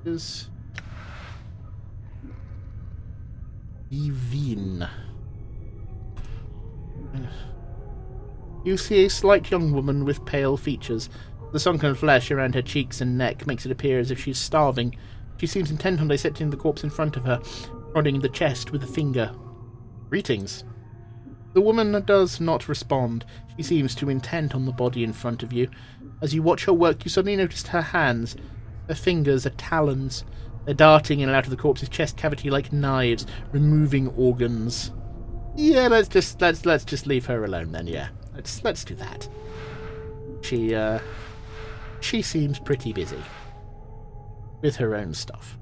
is Evine. You see a slight young woman with pale features. The sunken flesh around her cheeks and neck makes it appear as if she's starving. She seems intent on dissecting the corpse in front of her, prodding the chest with a finger. Greetings. The woman does not respond. She seems too intent on the body in front of you. As you watch her work, you suddenly notice her hands. Her fingers are talons. They're darting in and out of the corpse's chest cavity like knives, removing organs. Yeah, let's just leave her alone then. Yeah, let's do that. She seems pretty busy with her own stuff.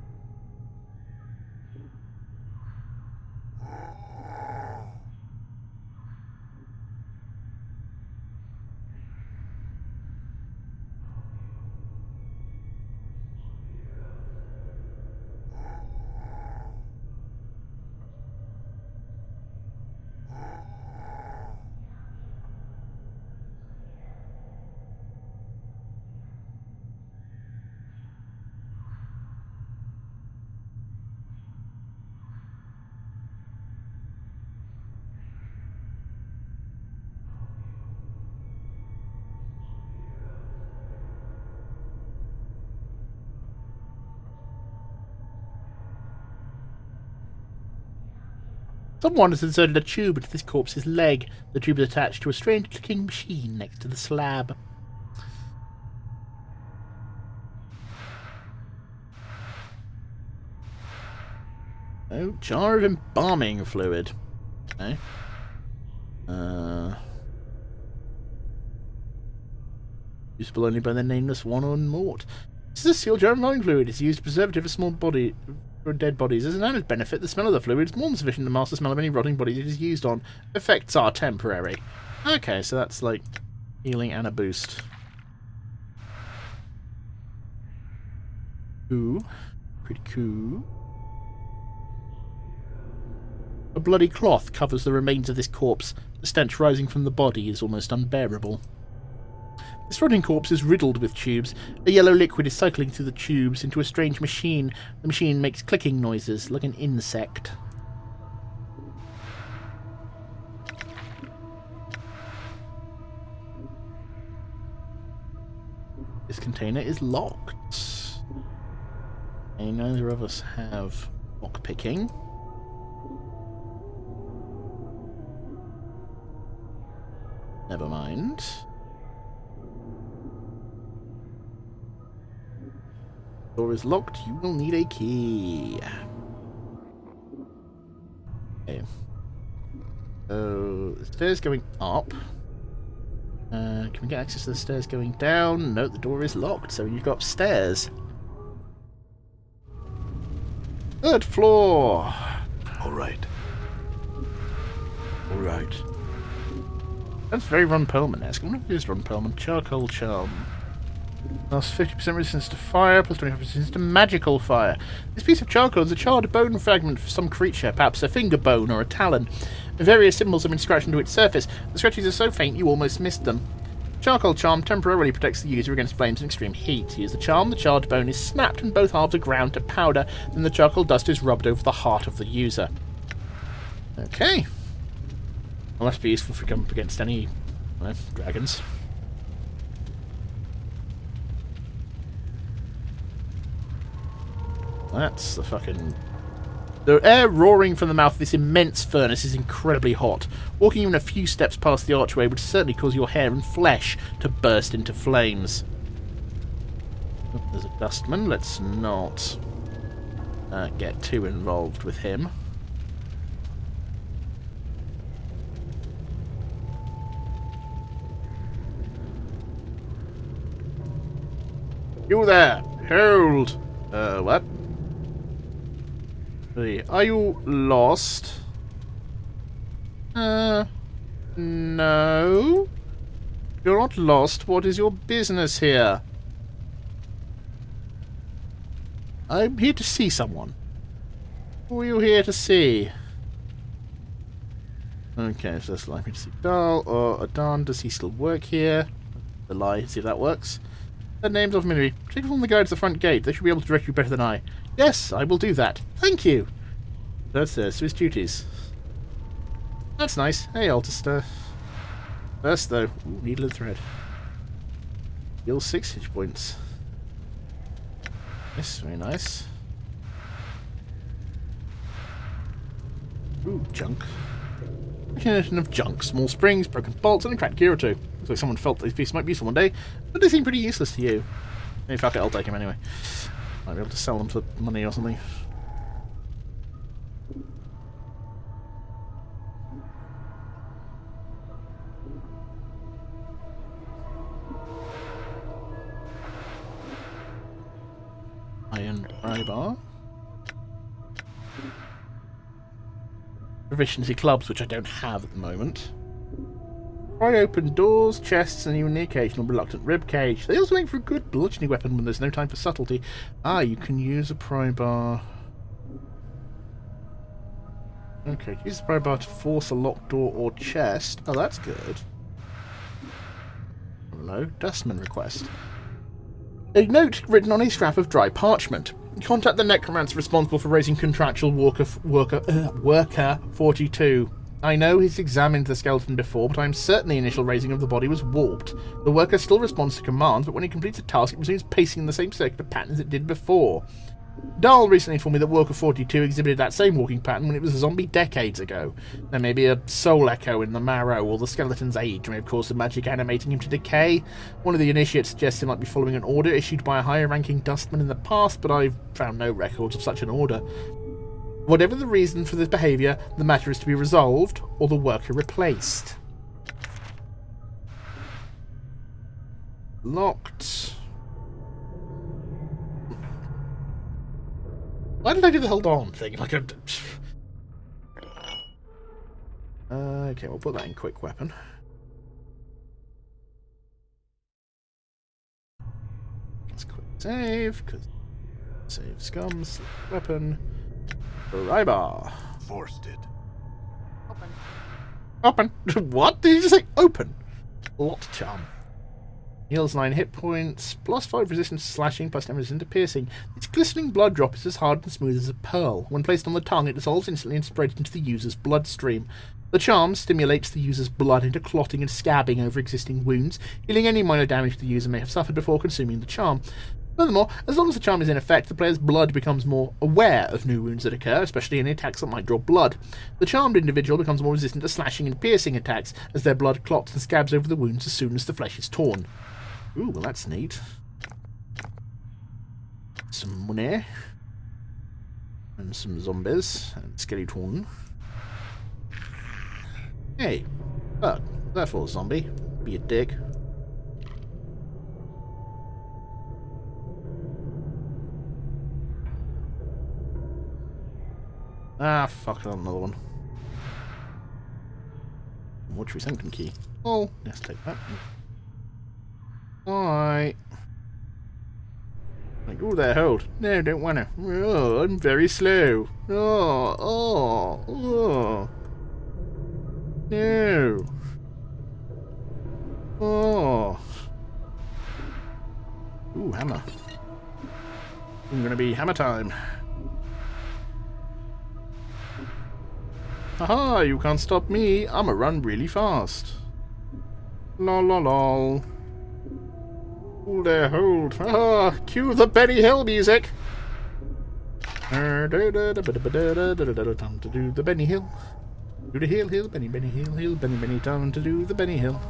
Someone has inserted a tube into this corpse's leg. The tube is attached to a strange-looking machine next to the slab. Oh, jar of embalming fluid. Okay. Usable only by the nameless one on Mort. This is a sealed jar of embalming fluid. It's used to preservative of small body for dead bodies. As an added benefit, the smell of the fluid is more than sufficient to mask the smell of any rotting bodies it is used on. Effects are temporary. Okay, so that's like healing and a boost. Ooh, pretty cool. A bloody cloth covers the remains of this corpse. The stench rising from the body is almost unbearable. This rotting corpse is riddled with tubes. A yellow liquid is cycling through the tubes into a strange machine. The machine makes clicking noises like an insect. This container is locked. And neither of us have lockpicking. Never mind. Door is locked. You will need a key. Okay. So, the stairs going up. Can we get access to the stairs going down? No, the door is locked, so you go upstairs. 3rd floor. All right. Alright. That's very Ron Perlman-esque. I wonder if it is Ron Perlman. Charcoal Charm. Plus 50% resistance to fire, plus 25% resistance to magical fire. This piece of charcoal is a charred bone fragment for some creature, perhaps a finger bone or a talon. Various symbols have been scratched into its surface. The scratches are so faint you almost missed them. Charcoal Charm temporarily protects the user against flames and extreme heat. Use the charm, the charred bone is snapped and both halves are ground to powder, then the charcoal dust is rubbed over the heart of the user. Okay. Well, that's be useful if we come up against any dragons. That's the fucking... The air roaring from the mouth of this immense furnace is incredibly hot. Walking even a few steps past the archway would certainly cause your hair and flesh to burst into flames. Oh, there's a dustman. Let's not get too involved with him. You there! Hold! What? Are you lost? No. You're not lost. What is your business here? I'm here to see someone. Who are you here to see? Okay, so that's likely to see Dahl or Adan. Does he still work here? The lie, see if that works. Their names are familiar. Take from the guide to the front gate. They should be able to direct you better than I. Yes, I will do that. Thank you. That's his duties. That's nice. Hey, Altister. First, though, ooh, needle and thread. Heal 6 hit points. Yes, very nice. Ooh, junk. Accumulation of junk. Small springs, broken bolts, and a cracked gear or two. Looks like someone felt these pieces might be useful one day, but they seem pretty useless to you. Hey, fuck it, I'll take them anyway. Might be able to sell them for money or something. Iron pry bar. Proficiency clubs, which I don't have at the moment. Pry open doors, chests, and even the occasional reluctant rib cage. They also make for a good bludgeoning weapon when there's no time for subtlety. Ah, you can use a pry bar. Okay, use the pry bar to force a locked door or chest. Oh, that's good. Hello, Dustman request. A note written on a scrap of dry parchment. Contact the necromancer responsible for raising contractual worker 42. I know he's examined the skeleton before, but I am certain the initial raising of the body was warped. The worker still responds to commands, but when he completes a task, it resumes pacing in the same circular pattern as it did before. Dahl recently informed me that Worker 42 exhibited that same walking pattern when it was a zombie decades ago. There may be a soul echo in the marrow, or the skeleton's age may have caused the magic animating him to decay. One of the initiates suggests he might be following an order issued by a higher-ranking dustman in the past, but I've found no records of such an order. Whatever the reason for this behaviour, the matter is to be resolved, or the worker replaced. Locked. Why did I do the hold on thing? Like a... okay, we'll put that in quick weapon. Let's quick save, because save scums, weapon, Rybar. Forced it. Open. What? Did you just say open? Lot charm. Heals 9 hit points, plus 5 resistance to slashing, plus 10 resistance to piercing. Its glistening blood drop is as hard and smooth as a pearl. When placed on the tongue, it dissolves instantly and spreads into the user's bloodstream. The charm stimulates the user's blood into clotting and scabbing over existing wounds, healing any minor damage the user may have suffered before consuming the charm. Furthermore, as long as the charm is in effect, the player's blood becomes more aware of new wounds that occur, especially any attacks that might draw blood. The charmed individual becomes more resistant to slashing and piercing attacks, as their blood clots and scabs over the wounds as soon as the flesh is torn. Ooh, well that's neat. Some money. And some zombies. And skeleton. Hey, fuck. Therefore, zombie. Be a dick. Ah, fuck, another one. Mortuary sanctum key. Oh, let's take that. Alright. Like, oh, there, hold. No, don't wanna. Oh, I'm very slow. Oh. No. Oh. Ooh, hammer. I'm gonna be hammer time. Haha, you can't stop me. I'ma run really fast. Lol lol lol. Hold there, hold. Ah, cue the Benny Hill music. Time to do the Benny Hill. Do the hill, Benny Hill, Benny, time to do the Benny Hill.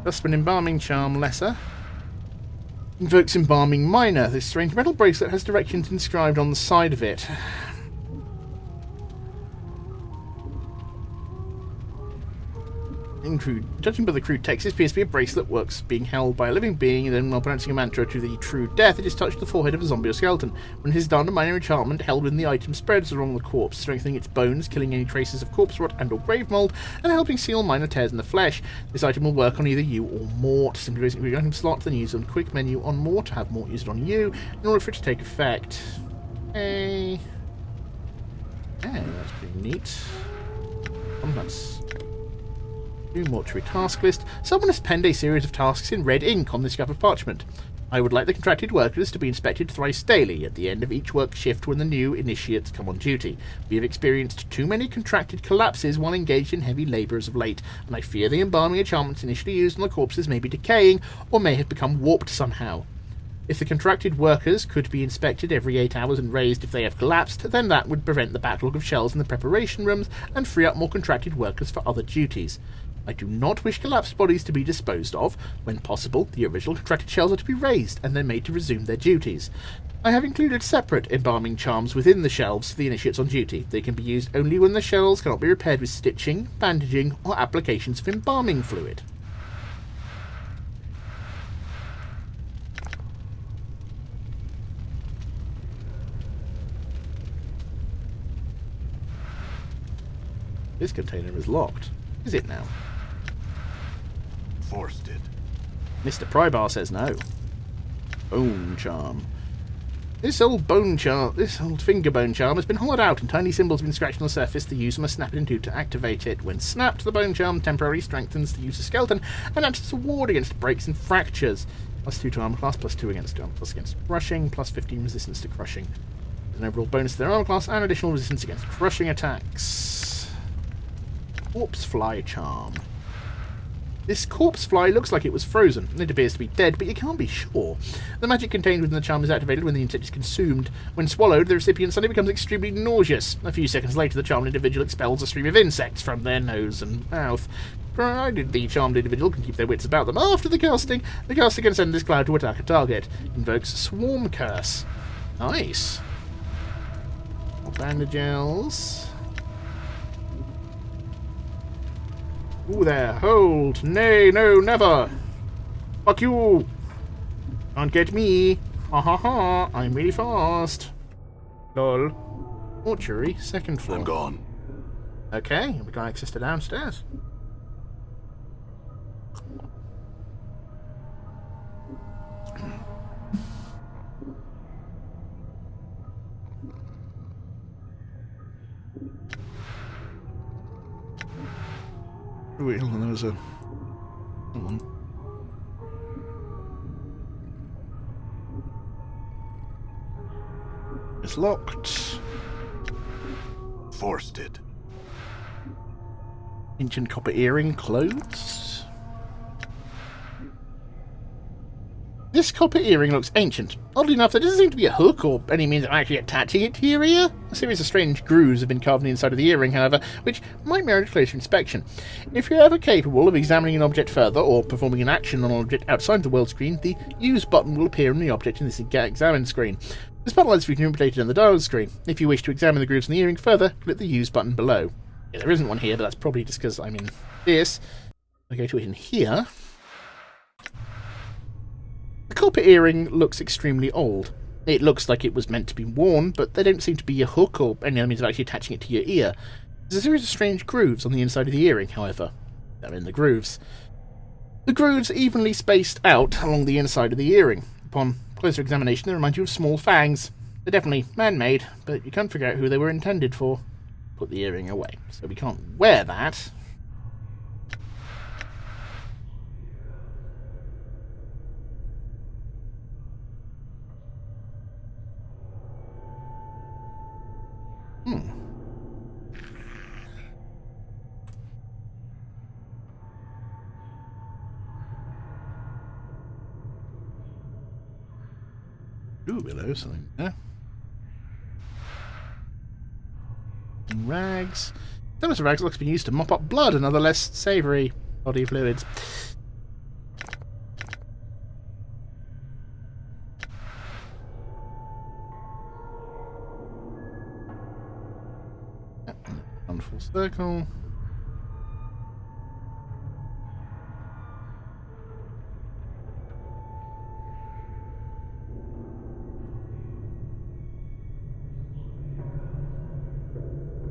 Just an embalming charm lesser. Invokes embalming minor. This strange metal bracelet has directions inscribed on the side of it. Judging by the crude text, this appears to be a bracelet works being held by a living being, and then while pronouncing a mantra to the true death, it is touched the forehead of a zombie or skeleton. When it is done, a minor enchantment held within the item spreads along the corpse, strengthening its bones, killing any traces of corpse rot and or grave mold, and helping seal minor tears in the flesh. This item will work on either you or Mort. Simply raising the item slot, then use on the quick menu on Mort to have Mort used on you, in order for it to take effect. Hey. Yeah, that's pretty neat. That's new mortuary task list. Someone has penned a series of tasks in red ink on this scrap of parchment. I would like the contracted workers to be inspected thrice daily at the end of each work shift when the new initiates come on duty. We have experienced too many contracted collapses while engaged in heavy labour as of late, and I fear the embalming enchantments initially used on the corpses may be decaying or may have become warped somehow. If the contracted workers could be inspected every 8 hours and raised if they have collapsed, then that would prevent the backlog of shells in the preparation rooms and free up more contracted workers for other duties. I do not wish collapsed bodies to be disposed of. When possible, the original contracted shells are to be raised and then made to resume their duties. I have included separate embalming charms within the shelves for the initiates on duty. They can be used only when the shells cannot be repaired with stitching, bandaging, or applications of embalming fluid. This container is locked. Is it now? Forced it. Mr. Prybar says no. Bone charm. This old finger bone charm has been hollowed out and tiny symbols have been scratched on the surface. The user must snap it into to activate it. When snapped, the bone charm temporarily strengthens the user's skeleton and acts as a ward against breaks and fractures. +2 to armor class, +2 against armor class against crushing, +15 resistance to crushing. There's an overall bonus to their armor class and additional resistance against crushing attacks. Corpse fly charm. This corpse fly looks like it was frozen. It appears to be dead, but you can't be sure. The magic contained within the charm is activated when the insect is consumed. When swallowed, the recipient suddenly becomes extremely nauseous. A few seconds later, the charmed individual expels a stream of insects from their nose and mouth. Provided the charmed individual can keep their wits about them after the caster can send this cloud to attack a target. Invokes Swarm Curse. Nice. More bandages. Ooh there, hold! Nay, no, never! Fuck you! Can't get me! Ha ha ha! I'm really fast! Lol. Mortuary, second floor. I'm gone. Okay, we got access to downstairs. Wait, hold on, there was a... Hold on. It's locked. Forced it. Ancient copper earring closed. This copper earring looks ancient. Oddly enough, there doesn't seem to be a hook or any means of actually attaching it to your ear. A series of strange grooves have been carved on the inside of the earring, however, which might merit closer inspection. If you're ever capable of examining an object further or performing an action on an object outside the world screen, the Use button will appear on the object in this examine screen. This button allows you to manipulate it on the dial screen. If you wish to examine the grooves in the earring further, click the Use button below. Yeah, there isn't one here, but that's probably just because I'm in this. I go to it in here. The culprit earring looks extremely old. It looks like it was meant to be worn, but there don't seem to be a hook or any other means of actually attaching it to your ear. There's a series of strange grooves on the inside of the earring, however. They're in the grooves. The grooves are evenly spaced out along the inside of the earring. Upon closer examination, they remind you of small fangs. They're definitely man-made, but you can't figure out who they were intended for. Put the earring away, so we can't wear that. Ooh, hello, something there. And rags. Thermos of rags looks to be used to mop up blood and other less savoury body fluids. On full circle.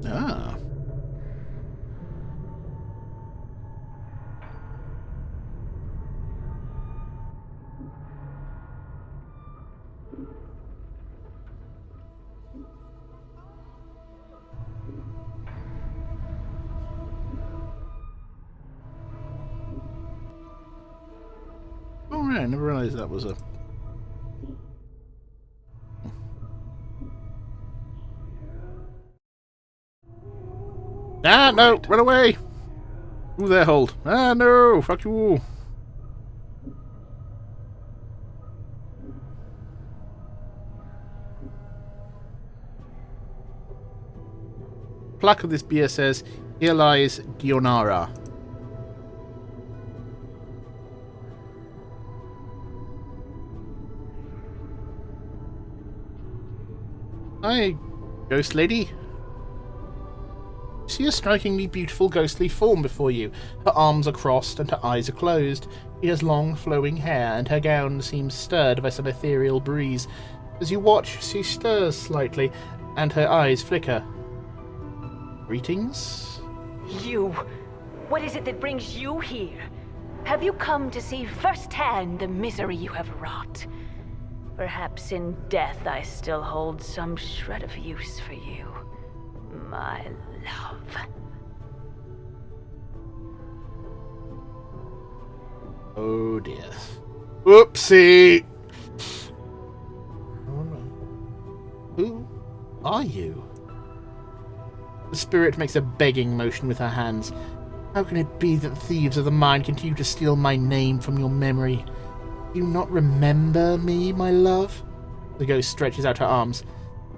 Ah. Oh, right, I never realised that was a... Ah, no! Run away! Ooh, there, hold. Ah, no! Fuck you! Plaque of this beer says, "Here lies Dionara." Hi, ghost lady. You see a strikingly beautiful ghostly form before you. Her arms are crossed and her eyes are closed. She has long flowing hair and her gown seems stirred by some ethereal breeze. As you watch, she stirs slightly and her eyes flicker. Greetings? You. What is it that brings you here? Have you come to see firsthand the misery you have wrought? Perhaps in death I still hold some shred of use for you, my love. Oh dear. Whoopsie! Who are you? The spirit makes a begging motion with her hands. How can it be that thieves of the mind continue to steal my name from your memory? Do you not remember me, my love? The ghost stretches out her arms.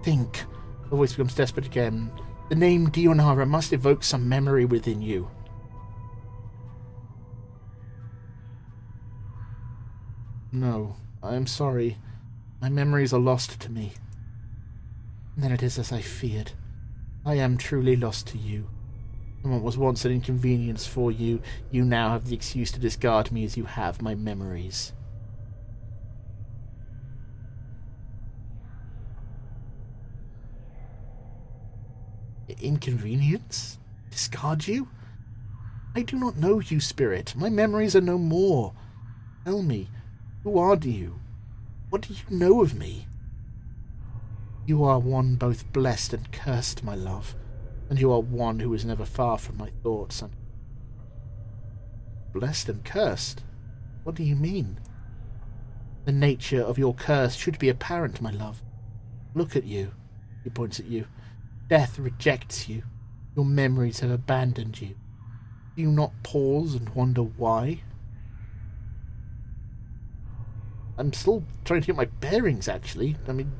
Think. Her voice becomes desperate again. The name Dionara must evoke some memory within you. No, I am sorry. My memories are lost to me. And then it is as I feared. I am truly lost to you. And what was once an inconvenience for you, you now have the excuse to discard me as you have my memories. Inconvenience? Discard you? I do not know you, spirit. My memories are no more. Tell me, who are you? What do you know of me? You are one both blessed and cursed, my love, and you are one who is never far from my thoughts. And blessed and cursed? What do you mean? The nature of your curse should be apparent, my love. Look at you. He points at you. Death rejects you. Your memories have abandoned you. Do you not pause and wonder why? I'm still trying to get my bearings, actually. I mean,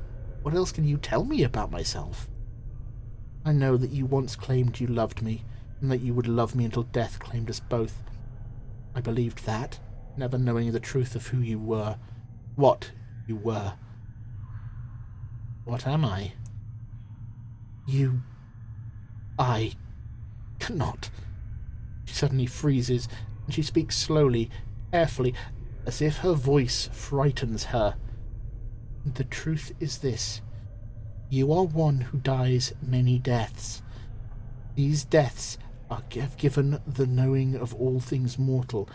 what else can you tell me about myself? I know that you once claimed you loved me, and that you would love me until death claimed us both. I believed that, never knowing the truth of who you were, what you were. What am I? I cannot. She suddenly freezes, and she speaks slowly, carefully, as if her voice frightens her. The truth is this. You are one who dies many deaths. These deaths have given the knowing of all things mortal,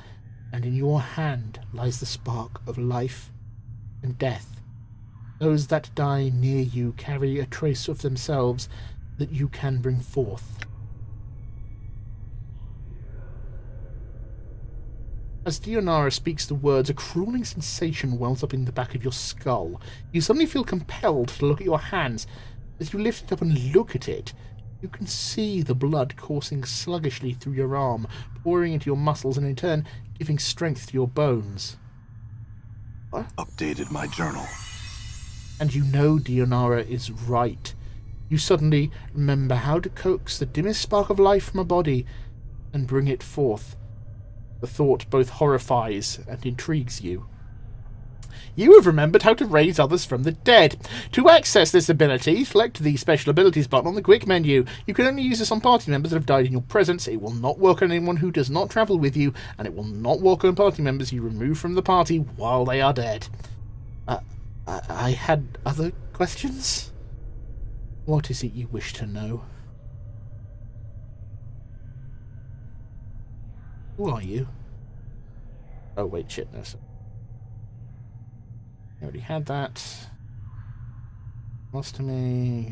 and in your hand lies the spark of life and death. Those that die near you carry a trace of themselves that you can bring forth. As Dionara speaks the words, a crawling sensation wells up in the back of your skull. You suddenly feel compelled to look at your hands. As you lift it up and look at it, you can see the blood coursing sluggishly through your arm, pouring into your muscles and in turn giving strength to your bones. What? Updated my journal. And you know Dionara is right. You suddenly remember how to coax the dimmest spark of life from a body and bring it forth. The thought both horrifies and intrigues you. You have remembered how to raise others from the dead. To access this ability, select the Special Abilities button on the quick menu. You can only use this on party members that have died in your presence. It will not work on anyone who does not travel with you, and it will not work on party members you remove from the party while they are dead. I had other questions? What is it you wish to know? Who are you? Oh, wait, shit, no. I already had that. Lost to me.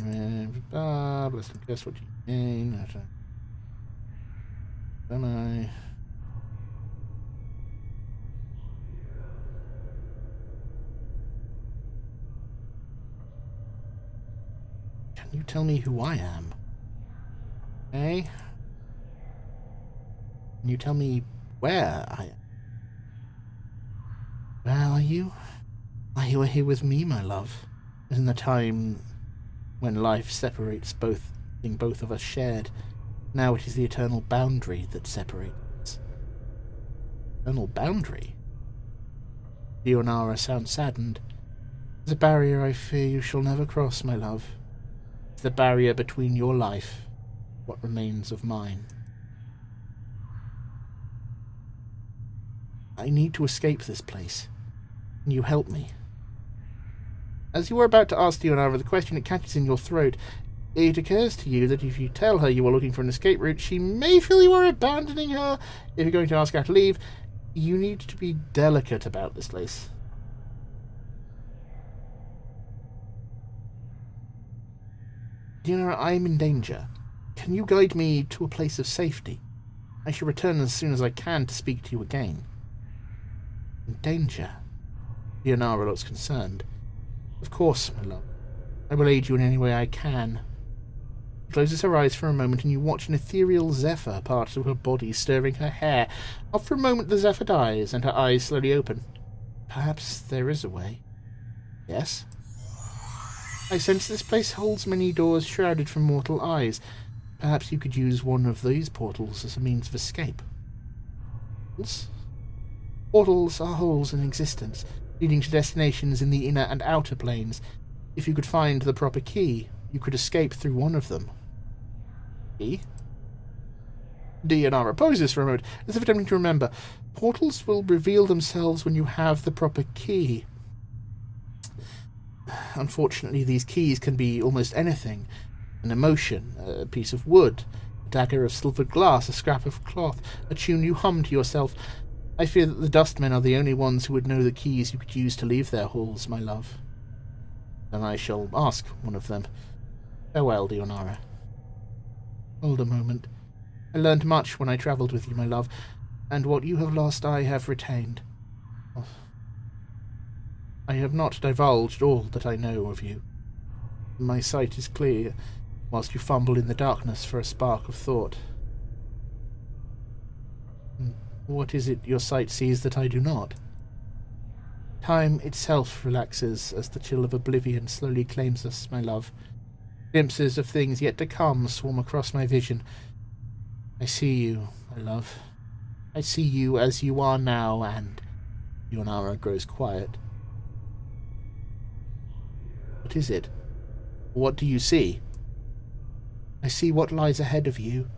Blessed and guess what you mean. Am I? Can you tell me who I am? Okay. Can you tell me where I am? Where are you? You are here with me, my love. In the time when life separates both of us shared. Now it is the eternal boundary that separates us. Eternal boundary? Dionara sounds saddened. There's a barrier I fear you shall never cross, my love. It's the barrier between your life, what remains of mine. I need to escape this place. Can you help me? As you are about to ask Dionara the question, it catches in your throat. It occurs to you that if you tell her you are looking for an escape route, she may feel you are abandoning her. If you're going to ask her to leave, you need to be delicate about this place. Dionara, I am in danger. Can you guide me to a place of safety? I shall return as soon as I can to speak to you again. In danger? Dionara looks concerned. Of course, my love. I will aid you in any way I can. She closes her eyes for a moment and you watch an ethereal zephyr part through her body, stirring her hair. After a moment the zephyr dies and her eyes slowly open. Perhaps there is a way. Yes? I sense this place holds many doors shrouded from mortal eyes. Perhaps you could use one of these portals as a means of escape. Portals? Portals are holes in existence, leading to destinations in the inner and outer planes. If you could find the proper key, you could escape through one of them. Key? Dionara poses for a moment, as if attempting to remember. Portals will reveal themselves when you have the proper key. Unfortunately, these keys can be almost anything. An emotion, a piece of wood, a dagger of silvered glass, a scrap of cloth, a tune you hum to yourself. I fear that the dustmen are the only ones who would know the keys you could use to leave their halls, my love. Then I shall ask one of them. Farewell, Dionara. Hold a moment. I learned much when I travelled with you, my love, and what you have lost I have retained. I have not divulged all that I know of you. My sight is clear, whilst you fumble in the darkness for a spark of thought. What is it your sight sees that I do not? Time itself relaxes as the chill of oblivion slowly claims us, my love. Glimpses of things yet to come swarm across my vision. I see you, my love. I see you as you are now, and Dionara grows quiet. What is it? What do you see? I see what lies ahead of you.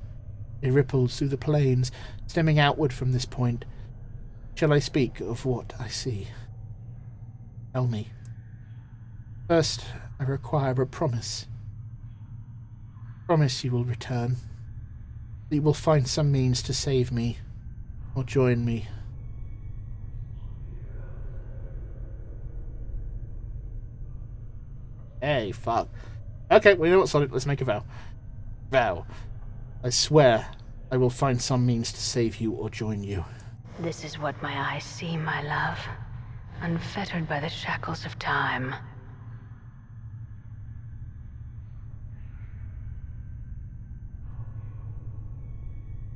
It ripples through the plains, stemming outward from this point. Shall I speak of what I see? Tell me. First, I require a promise. Promise you will return. That you will find some means to save me, or join me. Hey, fuck. Okay, well, you know what, Solid? Let's make a vow. Vow. I swear I will find some means to save you or join you. This is what my eyes see, my love. Unfettered by the shackles of time.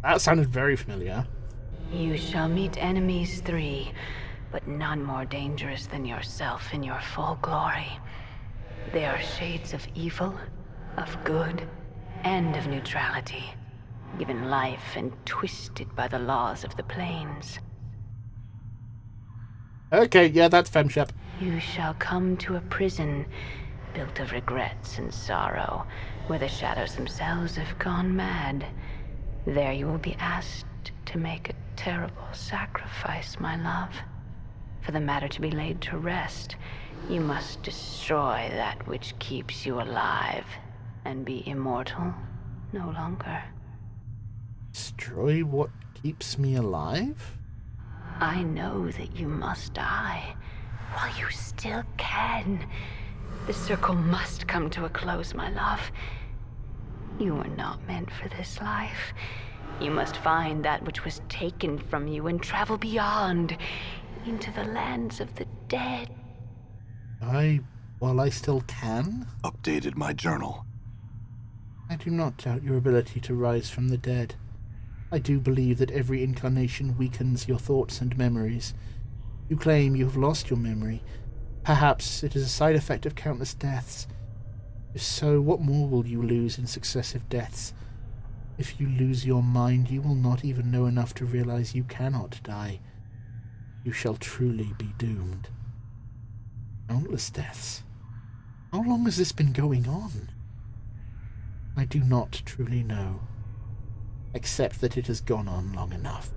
That sounded very familiar. You shall meet enemies 3, but none more dangerous than yourself in your full glory. They are shades of evil, of good, and of neutrality, given life and twisted by the laws of the plains. Okay, yeah, that's Femshep. You shall come to a prison built of regrets and sorrow, where the shadows themselves have gone mad. There you will be asked to make a terrible sacrifice, my love. For the matter to be laid to rest, you must destroy that which keeps you alive, and be immortal no longer. Destroy what keeps me alive? I know that you must die, while you still can. The circle must come to a close, my love. You were not meant for this life. You must find that which was taken from you and travel beyond, into the lands of the dead. While I still can? Updated my journal. I do not doubt your ability to rise from the dead. I do believe that every incarnation weakens your thoughts and memories. You claim you have lost your memory. Perhaps it is a side effect of countless deaths. If so, what more will you lose in successive deaths? If you lose your mind, you will not even know enough to realize you cannot die. You shall truly be doomed. Countless deaths. How long has this been going on? I do not truly know, except that it has gone on long enough.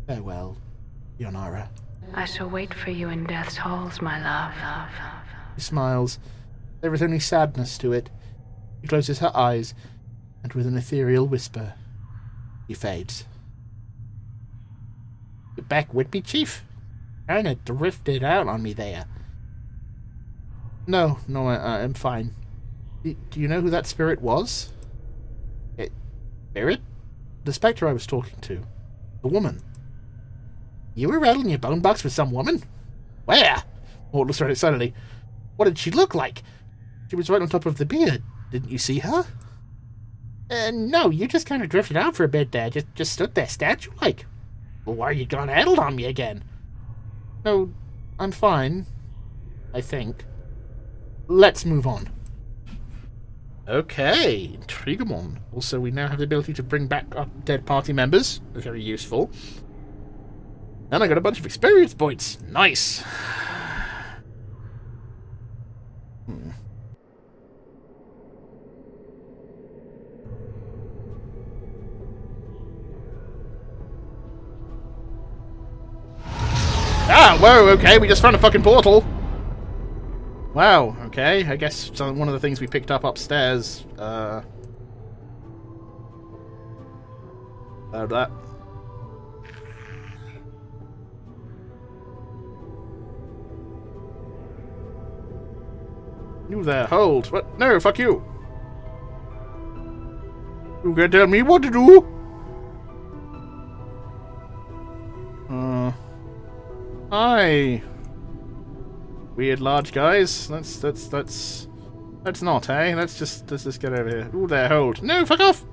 Farewell, Yonara. I shall wait for you in death's halls, my love. She smiles. There is only sadness to it. She closes her eyes, and with an ethereal whisper, she fades. Get back with me, Chief? Kinda drifted out on me there. No, I'm fine. Do you know who that spirit was? Spirit? The spectre I was talking to. The woman. You were rattling your bone box with some woman? Where? Mortal started suddenly. What did she look like? She was right on top of the beard. Didn't you see her? No, you just kind of drifted out for a bit there. Just stood there statue-like. Well, why are you gone addled on me again? No, I'm fine. I think. Let's move on. Okay, Intriguemon. Also, we now have the ability to bring back our dead party members. Very useful. And I got a bunch of experience points. Nice. Ah, whoa, okay, we just found a fucking portal. Wow, okay, I guess one of the things we picked up upstairs, about that. You there, hold. What? No, fuck you. You gonna tell me what to do? Hi. Weird large guys. Let's not, eh? Let's just get over here. Ooh, there, hold. No, fuck off!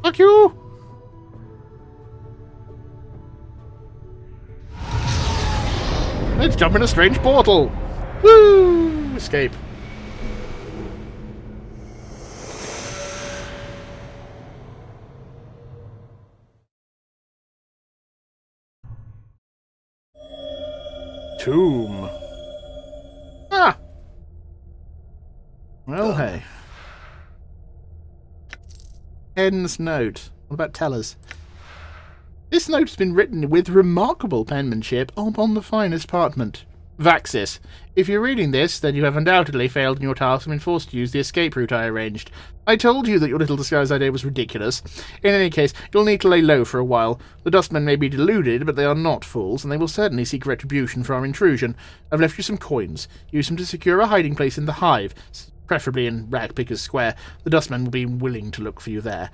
Fuck you! Let's jump in a strange portal! Woo! Escape. Tomb. Ah! Well, hey. Pen's note. What about tellers? This note has been written with remarkable penmanship upon the finest parchment. Vaxis. If you're reading this, then you have undoubtedly failed in your task and been forced to use the escape route I arranged. I told you that your little disguise idea was ridiculous. In any case, you'll need to lay low for a while. The dustmen may be deluded, but they are not fools, and they will certainly seek retribution for our intrusion. I've left you some coins. Use them to secure a hiding place in the hive, preferably in Ragpicker's Square. The dustmen will be willing to look for you there.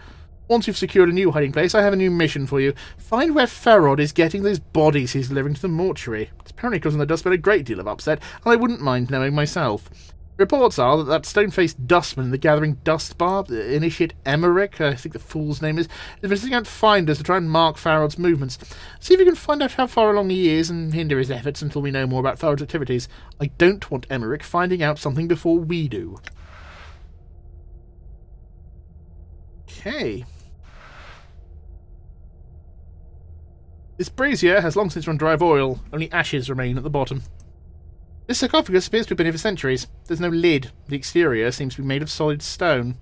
Once you've secured a new hiding place, I have a new mission for you. Find where Farod is getting those bodies he's delivering to the mortuary. It's apparently causing the dustmen a great deal of upset, and I wouldn't mind knowing myself. Reports are that stone-faced dustman in the Gathering Dust Bar, Initiate Emmerich, I think the fool's name is visiting out finders to try and mark Farod's movements. See if you can find out how far along he is and hinder his efforts until we know more about Farod's activities. I don't want Emmerich finding out something before we do. Okay. This brazier has long since run dry of oil. Only ashes remain at the bottom. This sarcophagus appears to have been here for centuries. There's no lid. The exterior seems to be made of solid stone.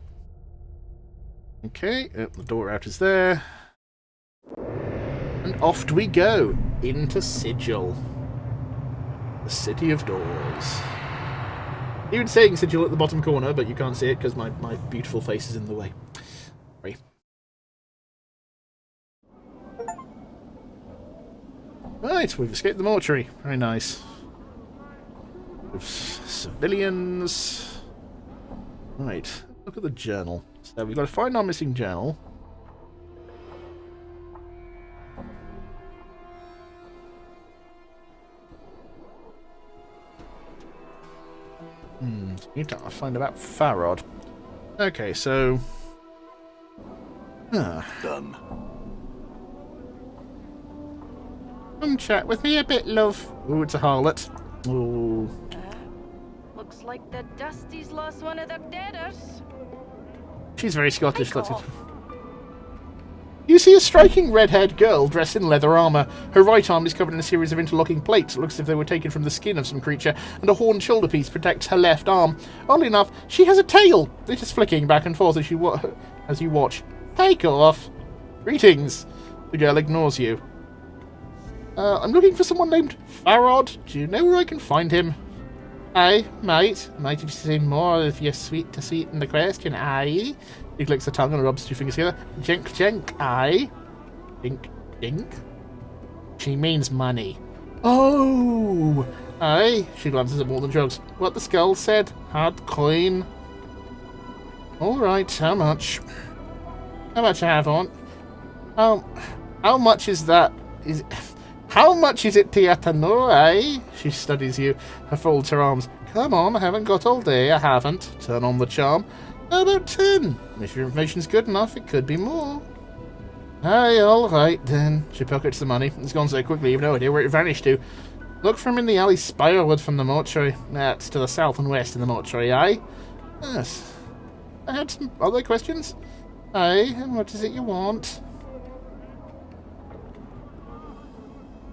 Okay, the door out is there. And off we go into Sigil. The City of Doors. Even saying Sigil at the bottom corner, but you can't see it because my beautiful face is in the way. Sorry. Right, we've escaped the mortuary. Very nice. With civilians. Right, look at the journal. So we've got to find our missing journal. Need to find about Farod. Okay, so... Done. Come chat with me a bit, love. Ooh, it's a harlot. Ooh. Looks like the Dusty's lost one of the deaders. She's very Scottish, looks it. You see a striking red-haired girl dressed in leather armour. Her right arm is covered in a series of interlocking plates. It looks as if they were taken from the skin of some creature, and a horned shoulder piece protects her left arm. Oddly enough, she has a tail. It is flicking back and forth as you watch. Take off. Greetings. The girl ignores you. I'm looking for someone named Farod. Do you know where I can find him? Aye, mate. Might have seen more if you're sweet to sweeten the question, aye. He clicks the tongue and rubs two fingers together. Jink, jink, aye. Dink, dink. She means money. Oh! Aye. She glances at more than drugs. What the skull said? Hard coin. Alright, how much? How much I have on? How much is that? How much is it to you to know, eh? She studies you. Her folds her arms. Come on, I haven't got all day, I haven't. Turn on the charm. How about 10? If your information's good enough, it could be more. Aye, alright then. She pockets the money. It's gone so quickly, you've no idea where it vanished to. Look for him in the alley Spirewood from the mortuary. That's to the south and west in the mortuary, aye? Yes. I had some other questions. Aye, and what is it you want?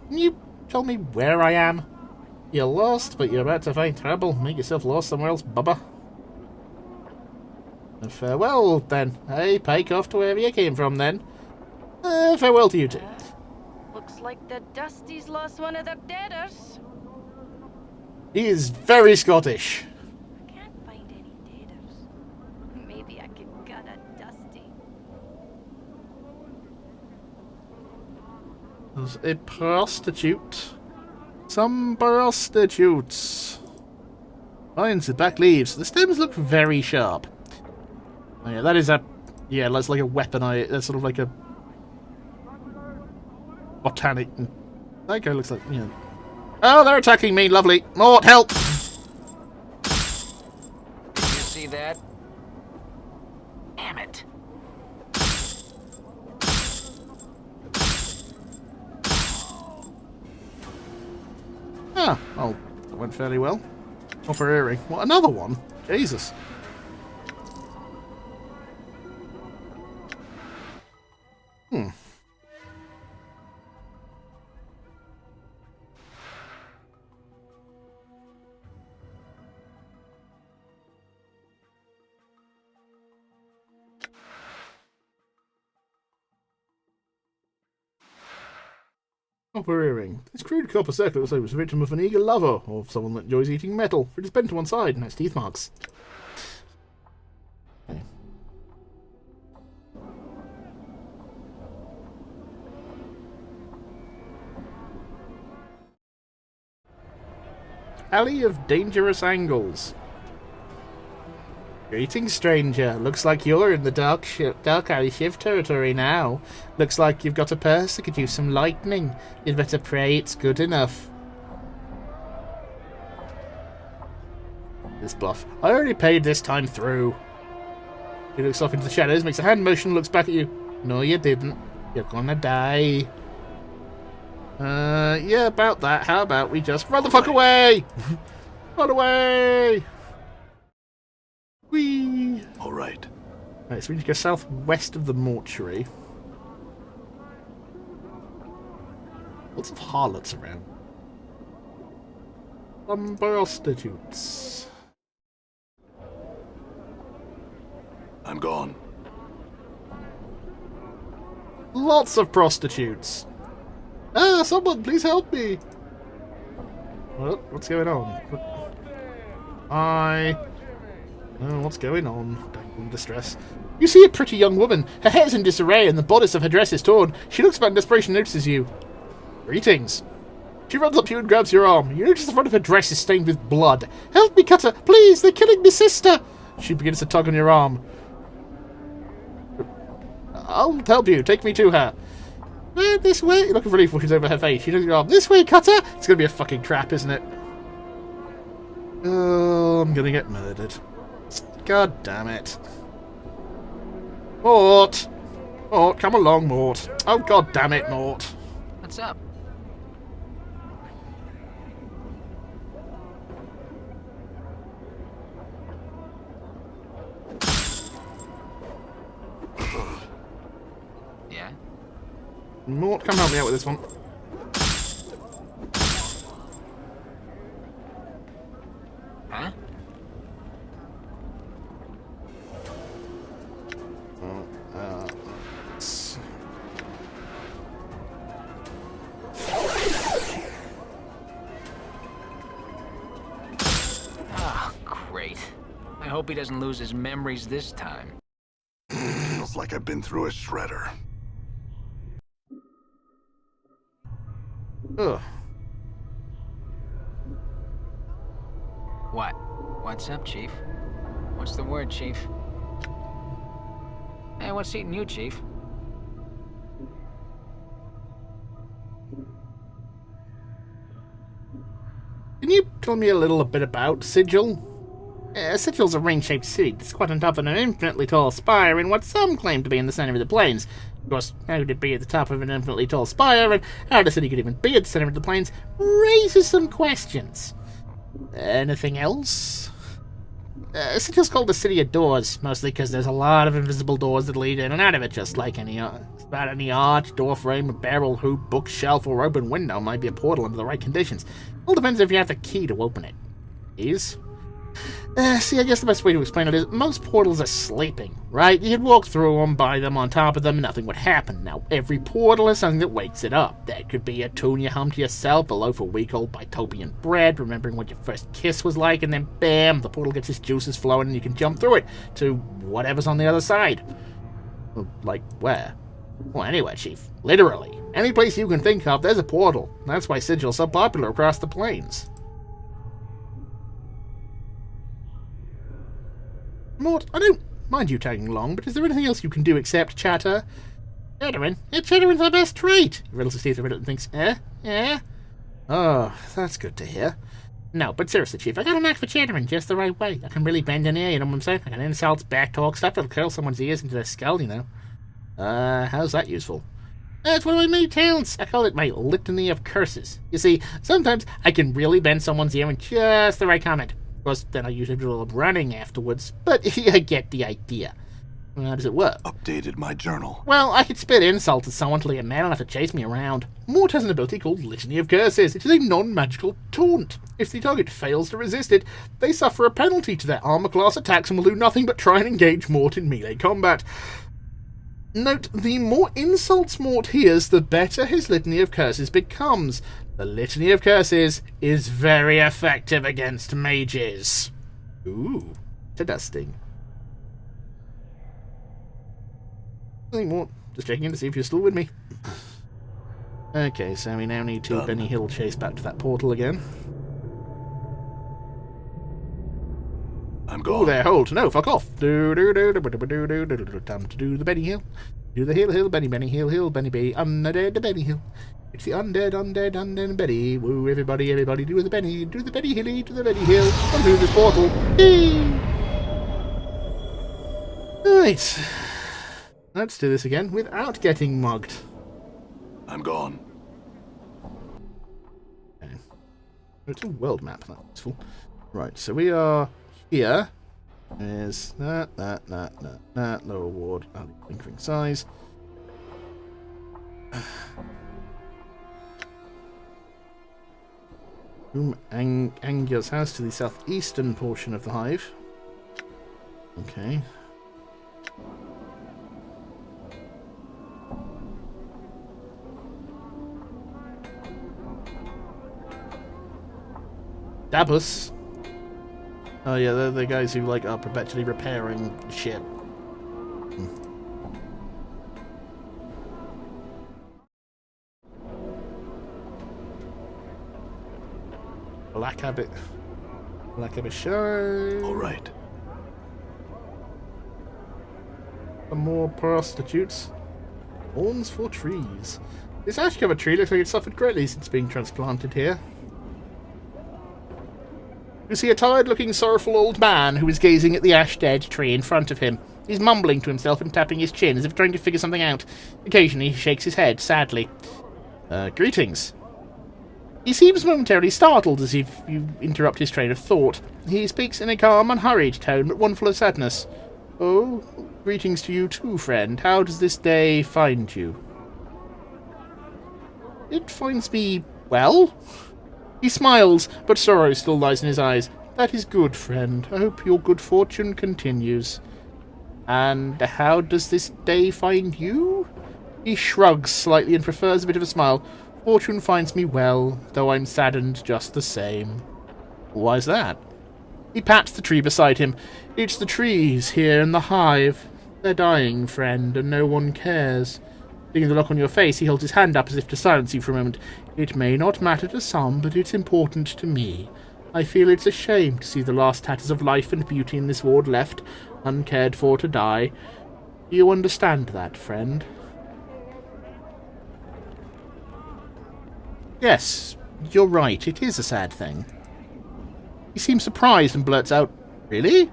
Can you tell me where I am? You're lost, but you're about to find trouble. Make yourself lost somewhere else, bubba. And farewell, then. Hey, pike off to wherever you came from, then. Farewell to you too. Looks like the Dusty's lost one of the deaders. He is very Scottish. I can't find any deaders. Maybe I could gut a Dusty. There's a prostitute. Some prostitutes. Finds the back leaves. The stems look very sharp. Oh yeah, that is a... Yeah, that's like a weapon. That's sort of like a... botanic... That guy looks like... Yeah. Oh, they're attacking me. Lovely. Mort, help! You see that? Damn it. Ah, well, that went fairly well. Copper earring. What, another one? Jesus. Copper earring. This crude copper circlet was the victim of an eager lover, or of someone that enjoys eating metal, for it is bent to one side and has teeth marks. Okay. Alley of Dangerous Angles. Greetings, stranger. Looks like you're in the dark alley shift territory now. Looks like you've got a purse that could use some lightning. You'd better pray it's good enough. This bluff. I already paid this time through. He looks off into the shadows, makes a hand motion, looks back at you. No, you didn't. You're gonna die. Yeah, about that. How about we just run the fuck away? Run away! Whee! All right. Right, so we need to go southwest of the mortuary. Lots of harlots around. Some prostitutes. I'm gone. Lots of prostitutes. Ah, someone, please help me. What? What's going on? Oh, what's going on? In distress. You see a pretty young woman. Her hair's in disarray and the bodice of her dress is torn. She looks about in desperation and notices you. Greetings. She runs up to you and grabs your arm. You notice the front of her dress is stained with blood. Help me, Cutter! Please, they're killing me sister! She begins to tug on your arm. I'll help you. Take me to her. This way. You look of relief pushes over her face. She tugs your arm. This way, Cutter! It's gonna be a fucking trap, isn't it? Oh, I'm gonna get murdered. God damn it. Mort! Mort, come along, Mort. Oh, god damn it, Mort. What's up? Yeah? Mort, come help me out with this one. Huh? Great. I hope he doesn't lose his memories this time. Feels like I've been through a shredder. Ugh. What? What's up, Chief? What's the word, Chief? Hey, what's eating you, Chief? Can you tell me a little bit about Sigil? Sigil's a ring-shaped city that's quite on top of an infinitely tall spire in what some claim to be in the center of the plains. Of course, how could it be at the top of an infinitely tall spire, and how the city could even be at the center of the plains, raises some questions. Anything else? Sigil's called the City of Doors, mostly because there's a lot of invisible doors that lead in and out of it, just like any arch, door frame, barrel, hoop, bookshelf, or open window might be a portal under the right conditions. All depends if you have the key to open it. Keys? See, I guess the best way to explain it is most portals are sleeping, right? You'd walk through them, by them, on top of them, and nothing would happen. Now, every portal is something that wakes it up. That could be a tune you hum to yourself, a loaf of week-old Bitopian bread, remembering what your first kiss was like, and then bam, the portal gets its juices flowing and you can jump through it to whatever's on the other side. Like, where? Well, anywhere, Chief. Literally. Any place you can think of, there's a portal. That's why Sigil's so popular across the plains. Mort, I don't mind you tagging along, but is there anything else you can do except chatter? Chattering? Yeah, chattering's my best trait. He riddles his teeth a bit and thinks, Yeah? Oh, that's good to hear. No, but seriously, Chief, I got a knack for chattering just the right way. I can really bend an ear, you know what I'm saying? I can insults, backtalk, stuff that'll curl someone's ears into their skull, you know. How's that useful? It's one of my many talents. I call it my litany of curses. You see, sometimes I can really bend someone's ear in just the right comment. Of course, then I usually do a little running afterwards, but you get the idea. How does it work? Updated my journal. Well, I could spit insults at someone till they get mad enough to chase me around. Mort has an ability called Litany of Curses. It is a non-magical taunt. If the target fails to resist it, they suffer a penalty to their armor class attacks and will do nothing but try and engage Mort in melee combat. Note, the more insults Mort hears, the better his litany of curses becomes. The litany of curses is very effective against mages. Ooh, interesting. Nothing more. Just checking in to see if you're still with me. Okay, so we now need to Benny Hill chase back to that portal again. I'm Oh, gone. there, hold. No, fuck off. Time to do the Benny Hill. Do the hill, Benny Hill, Benny B. Undead Benny Hill. It's the undead Benny. Woo, everybody, do the Benny Hilly, do the Benny Hill. Come through this portal. Yay! Right. Let's do this again without getting mugged. I'm gone. Okay. It's a world map, that's useful. Right, so we are here. There's that, lower ward, increasing size. Angier's house to the southeastern portion of the hive. Okay. Dabus. Oh yeah, they're the guys who like are perpetually repairing shit. Black Abbot show. All right. Some more prostitutes. Horns for trees. This ash covered tree looks like it's suffered greatly since being transplanted here. You see a tired-looking, sorrowful old man who is gazing at the ash-dead tree in front of him. He's mumbling to himself and tapping his chin as if trying to figure something out. Occasionally he shakes his head, sadly. Greetings. He seems momentarily startled as if you interrupt his train of thought. He speaks in a calm, unhurried tone, but one full of sadness. Oh, greetings to you too, friend. How does this day find you? It finds me well. He smiles, but sorrow still lies in his eyes. That is good, friend. I hope your good fortune continues. And how does this day find you? He shrugs slightly and prefers a bit of a smile. Fortune finds me well, though I'm saddened just the same. Why's that? He pats the tree beside him. It's the trees here in the hive. They're dying, friend, and no one cares. Seeing the look on your face, he holds his hand up as if to silence you for a moment. It may not matter to some, but it's important to me. I feel it's a shame to see the last tatters of life and beauty in this ward left, uncared for to die. Do you understand that, friend? Yes, you're right. It is a sad thing. He seems surprised and blurts out, Really?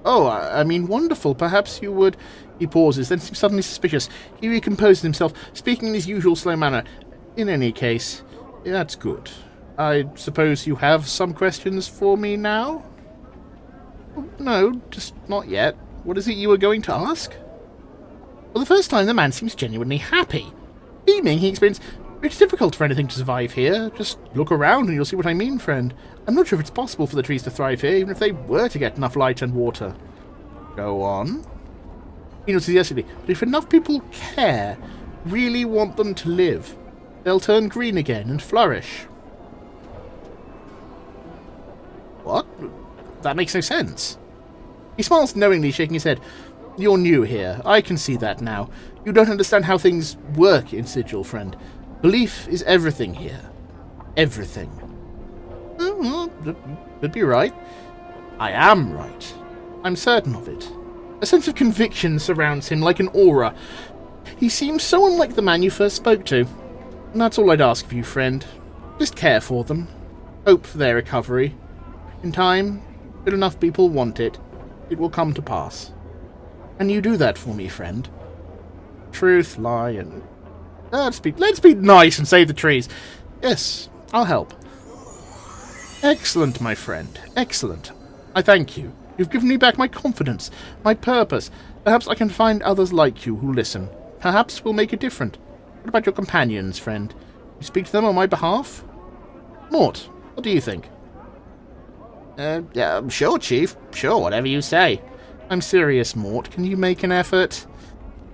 Oh, I mean, wonderful. Perhaps you would... He pauses, then seems suddenly suspicious. He recomposes himself, speaking in his usual slow manner. In any case, that's good. I suppose you have some questions for me now? No, just not yet. What is it you were going to ask? For the first time, the man seems genuinely happy. Beaming, he explains, it's difficult for anything to survive here. Just look around and you'll see what I mean, friend. I'm not sure if it's possible for the trees to thrive here, even if they were to get enough light and water. Go on. He nods enthusiastically, but if enough people care, really want them to live, they'll turn green again and flourish. What? That makes no sense. He smiles knowingly, shaking his head. You're new here. I can see that now. You don't understand how things work in Sigil, friend. Belief is everything here. Everything. Could be right. I am right. I'm certain of it. A sense of conviction surrounds him like an aura. He seems so unlike the man you first spoke to. And that's all I'd ask of you, friend. Just care for them. Hope for their recovery. In time, if enough people want it, it will come to pass. Can you do that for me, friend? Truth, lie, and... Let's be nice and save the trees. Yes, I'll help. Excellent, my friend. Excellent. I thank you. You've given me back my confidence, my purpose. Perhaps I can find others like you who listen. Perhaps we'll make it different. What about your companions, friend? You speak to them on my behalf? Mort, what do you think? Yeah, sure, Chief. Sure, whatever you say. I'm serious, Mort. Can you make an effort?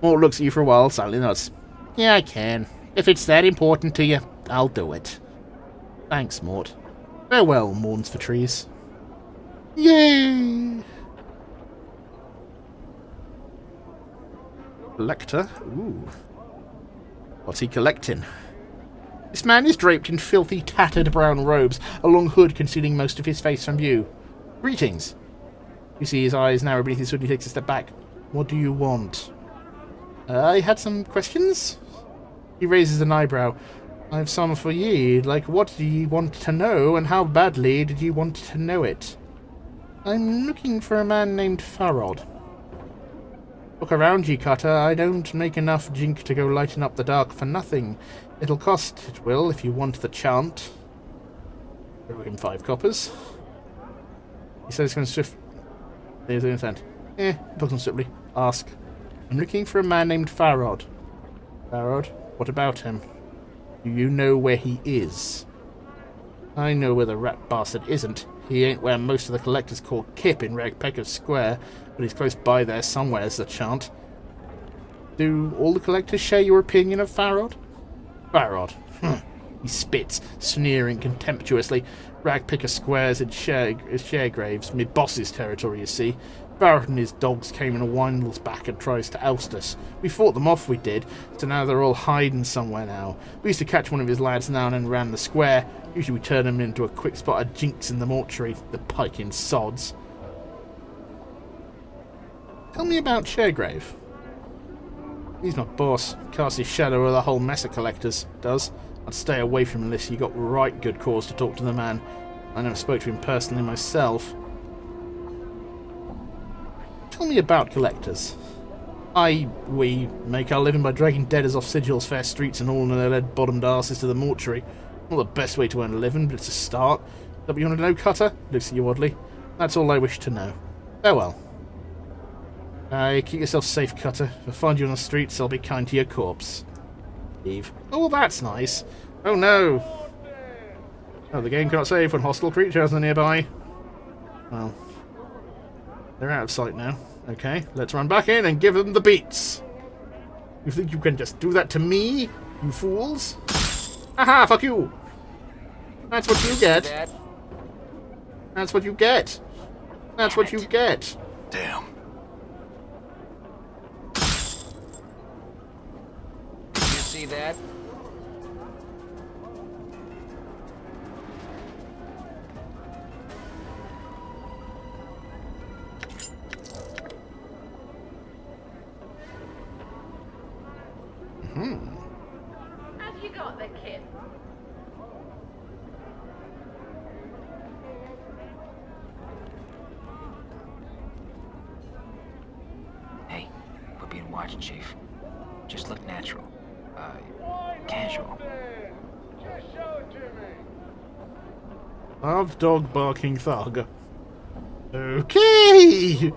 Mort looks at you for a while, silently nods. Yeah, I can. If it's that important to you, I'll do it. Thanks, Mort. Farewell, Mourns for Trees. Yay! Collector? Ooh. What's he collecting? This man is draped in filthy, tattered brown robes, a long hood concealing most of his face from view. Greetings. You see his eyes narrow beneath his hood. He takes a step back. What do you want? I had some questions? He raises an eyebrow. I have some for ye. Like, what do ye want to know, and how badly did ye want to know it? I'm looking for a man named Farod. Look around ye, Cutter. I don't make enough jink to go lighten up the dark for nothing. It'll cost, it will, if you want the chant. Throw him 5 coppers. He says he's going to swift... There's the intent. Talks on swiftly. Ask. I'm looking for a man named Farod. Farod? What about him? Do you know where he is? I know where the rat bastard isn't. He ain't where most of the collectors call Kip in Ragpecker Square, but he's close by there somewhere, as the chant. Do all the collectors share your opinion of Farod? Farod. He spits, sneering contemptuously. Ragpicker Square's in Sharegraves, mid-boss's territory, you see. Farod and his dogs came and windles back and tries to oust us. We fought them off, we did, so now they're all hiding somewhere now. We used to catch one of his lads now and then round the square. Usually we turn him into a quick spot of jinx in the mortuary, the piking sods. Tell me about Sharegrave. He's my boss. Casts his shadow over the whole mess of collectors. Does. I'd stay away from him unless you got right good cause to talk to the man. I never spoke to him personally myself. Tell me about collectors. We make our living by dragging deaders off Sigil's fair streets and hauling their lead-bottomed asses to the mortuary. Not the best way to earn a living, but it's a start. Is that what you want to know, Cutter? Looks at you oddly. That's all I wish to know. Farewell. Keep yourself safe, Cutter. If I find you on the streets, I'll be kind to your corpse. Eve. Oh, that's nice. Oh, no. Oh, the game cannot save when hostile creatures are nearby. Well, they're out of sight now. Okay, let's run back in and give them the beats. You think you can just do that to me, you fools? Aha, fuck you. That's what you get. That's what you get. That's what you get. Damn. See that? Have you got the kit? Hey, we're being watched, Chief. Just look natural. Casual. Just show it to me. Half dog barking thug. Okay!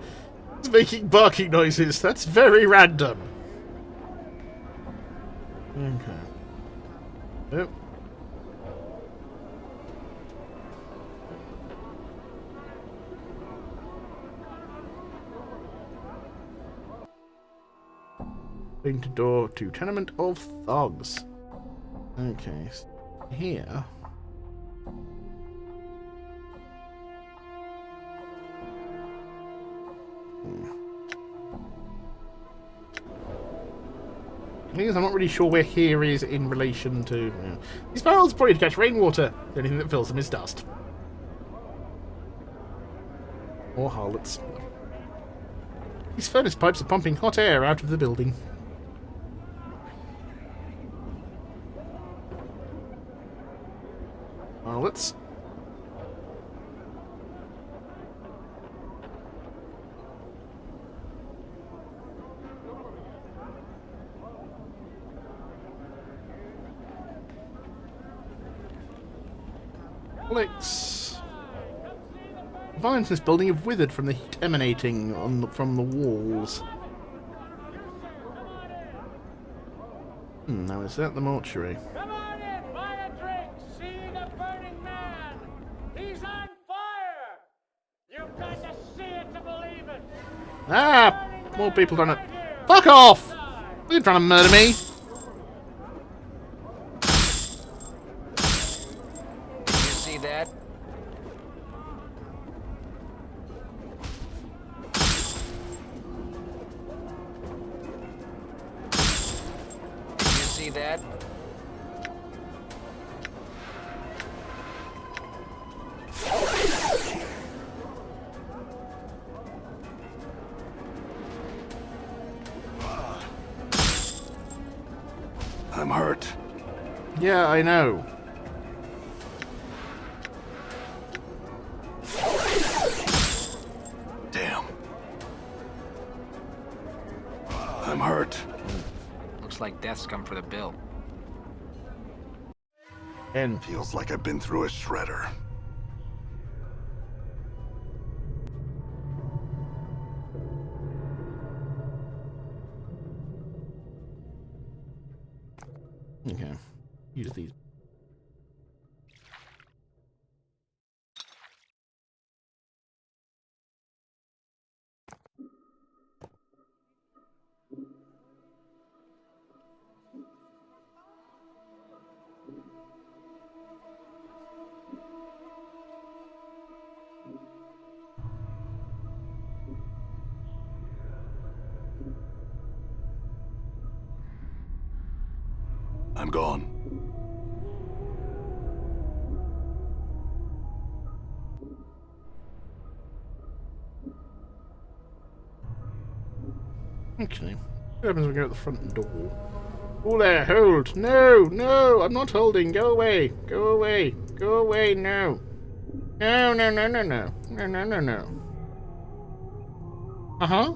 It's making barking noises. That's very random. Okay. Yep. Painted door to Tenement of Thugs. Okay, so here. Because I'm not really sure where here is in relation to... These barrels probably to catch rainwater. The only thing that fills them is dust. Or harlots. These furnace pipes are pumping hot air out of the building. Harlots. Alex. The vines in this building have withered from the heat emanating from the walls. Now is that the mortuary? Come on in, buy a drink. See the burning man. He's on fire. You've got to see it to believe it. Ah! More people done it. Fuck off! Are you trying to murder me? You see that? You see that? I'm hurt. Yeah, I know. Damn. I'm hurt. Looks like death's come for the bill. And Feels like I've been through a shredder. okay, use these. I'm gone. Okay. What happens when we go out the front door? Oh there, hold! No, no, I'm not holding. Go away. Go away. Go away, no. No, no, no, no, no. No, no, no, no. Uh-huh.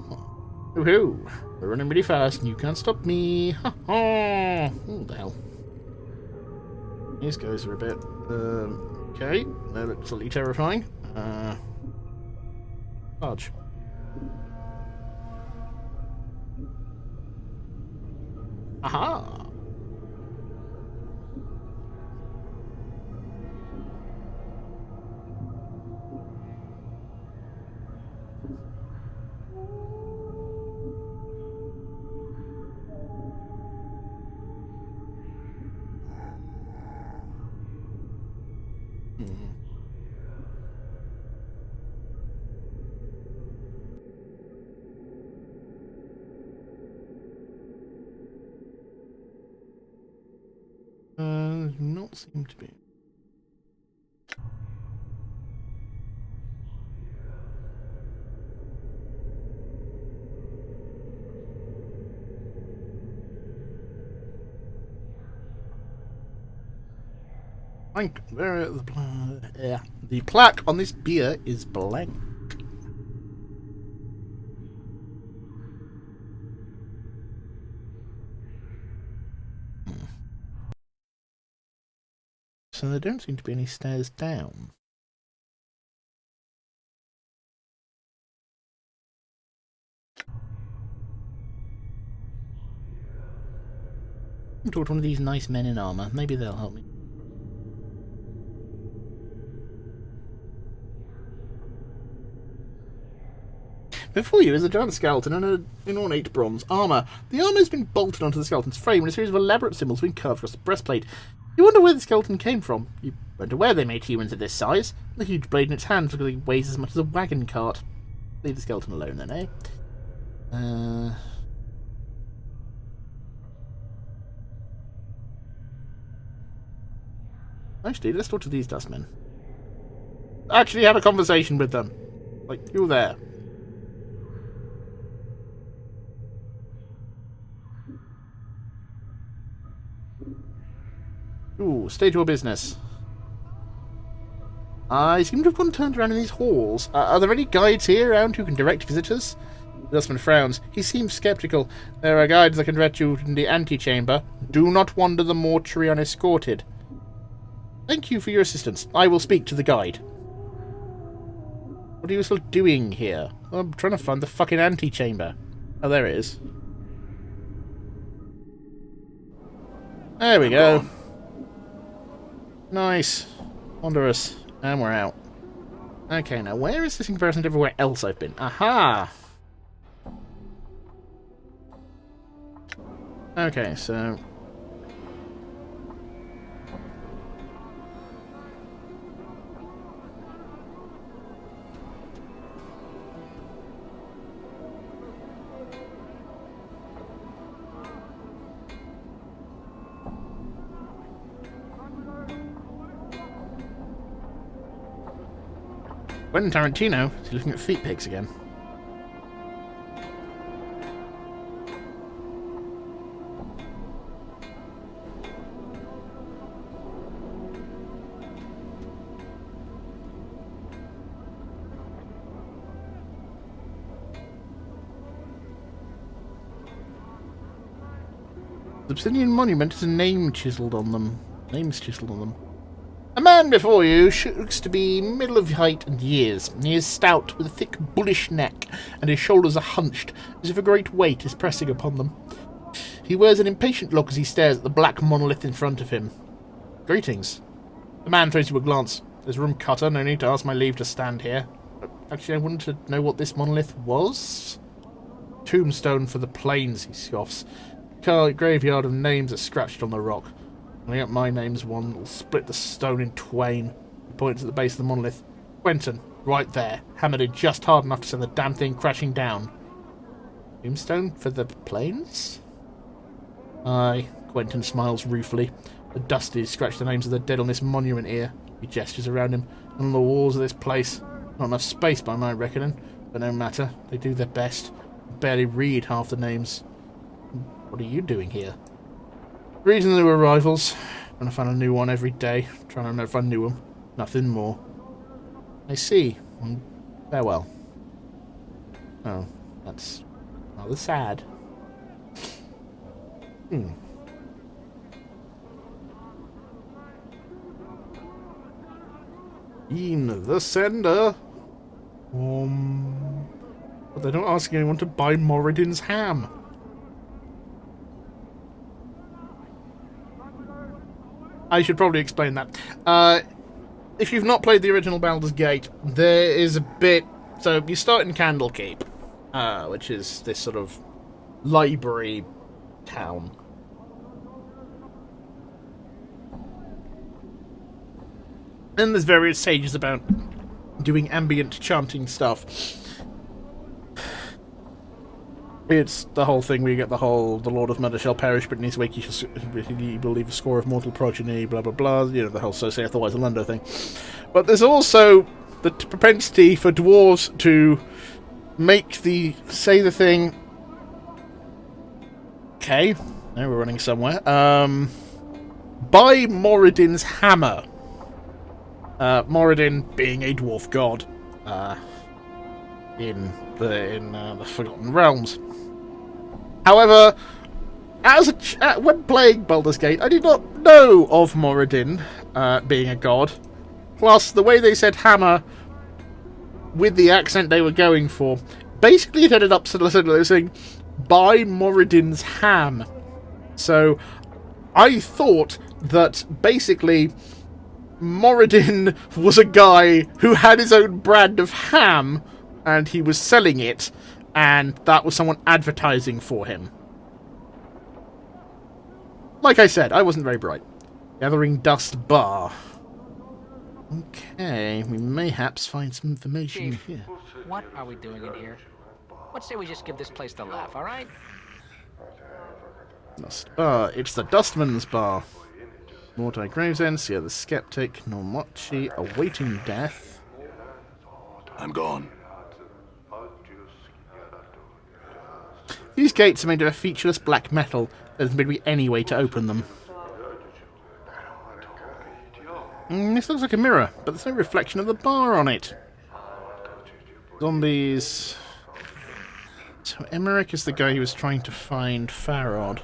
Woohoo. We're running really fast and you can't stop me. Ha ha. Oh, the hell. These guys are a bit... okay. They look slightly terrifying. Large. Aha! Not seem to be. Blank. The plaque on this beer is blank. So there don't seem to be any stairs down. I'll talk to one of these nice men in armour. Maybe they'll help me. Before you is a giant skeleton and an ornate bronze armour. The armour has been bolted onto the skeleton's frame and a series of elaborate symbols have been carved across the breastplate. You wonder where the skeleton came from. You weren't aware they made humans of this size. The huge blade in its hand looks like it weighs as much as a wagon cart. Leave the skeleton alone then, eh? Actually, let's talk to these dustmen. Actually have a conversation with them. Like, you there. Ooh, state your business. I seem to have gone turned around in these halls. Are there any guides here around who can direct visitors? The dustman frowns. He seems skeptical. There are guides that can direct you in the antechamber. Do not wander the mortuary unescorted. Thank you for your assistance. I will speak to the guide. What are you still doing here? Well, I'm trying to find the fucking antechamber. Oh, there it is. There we go. Nice. Wondrous. And we're out. Okay, now where is this in comparison to everywhere else I've been? Aha! Okay, so... Quentin Tarantino is looking at feet pics again. The Obsidian Monument has a name chiseled on them. Names chiseled on them. A man before you looks to be middle of height and years. He is stout, with a thick, bullish neck, and his shoulders are hunched, as if a great weight is pressing upon them. He wears an impatient look as he stares at the black monolith in front of him. Greetings. The man throws you a glance. There's room, cutter. No need to ask my leave to stand here. Actually, I wanted to know what this monolith was. Tombstone for the plains, he scoffs. Graveyard of names are scratched on the rock. Only up my name's one will split the stone in twain. He points at the base of the monolith. Quentin, right there, hammered it just hard enough to send the damn thing crashing down. Tombstone for the plains? Aye, Quentin smiles ruefully. The dusties scratch the names of the dead on this monument here. He gestures around him. On the walls of this place. Not enough space by my reckoning, but no matter. They do their best. I barely read half the names. What are you doing here? Reason they were rivals. Trying to find a new one every day. Trying to remember if I knew him. Nothing more. I see. Farewell. Oh, that's rather sad. In the sender. But they're not asking anyone to buy Moradin's ham. I should probably explain that. If you've not played the original Baldur's Gate, there is a bit... So, you start in Candlekeep, which is this sort of library town. And there's various sages about doing ambient chanting stuff. It's the whole thing where you get the Lord of Murder shall perish, but in his wake he will leave a score of mortal progeny, blah blah blah, you know, the whole so saith the wise Orlando thing. But there's also the propensity for dwarves to say the thing. Okay, now we're running somewhere. Buy Moradin's hammer. Moradin being a dwarf god in the Forgotten Realms. However, when playing Baldur's Gate, I did not know of Moradin being a god. Plus, the way they said hammer, with the accent they were going for, basically it ended up saying, buy Moradin's ham. So, I thought that basically Moradin was a guy who had his own brand of ham, and he was selling it, and that was someone advertising for him. Like I said, I wasn't very bright. Gathering Dust Bar. Okay, we mayhaps find some information Chief, here. what are we doing in here? Let's say we just give this place the laugh, alright? Dust Bar. It's the Dustman's Bar. Mordai Gravesend, Seer the Skeptic, Normochi, awaiting death. I'm gone. These gates are made of a featureless black metal. There doesn't be any way to open them. This looks like a mirror, but there's no reflection of the bar on it. Zombies. So Emmerich is the guy who was trying to find Farod.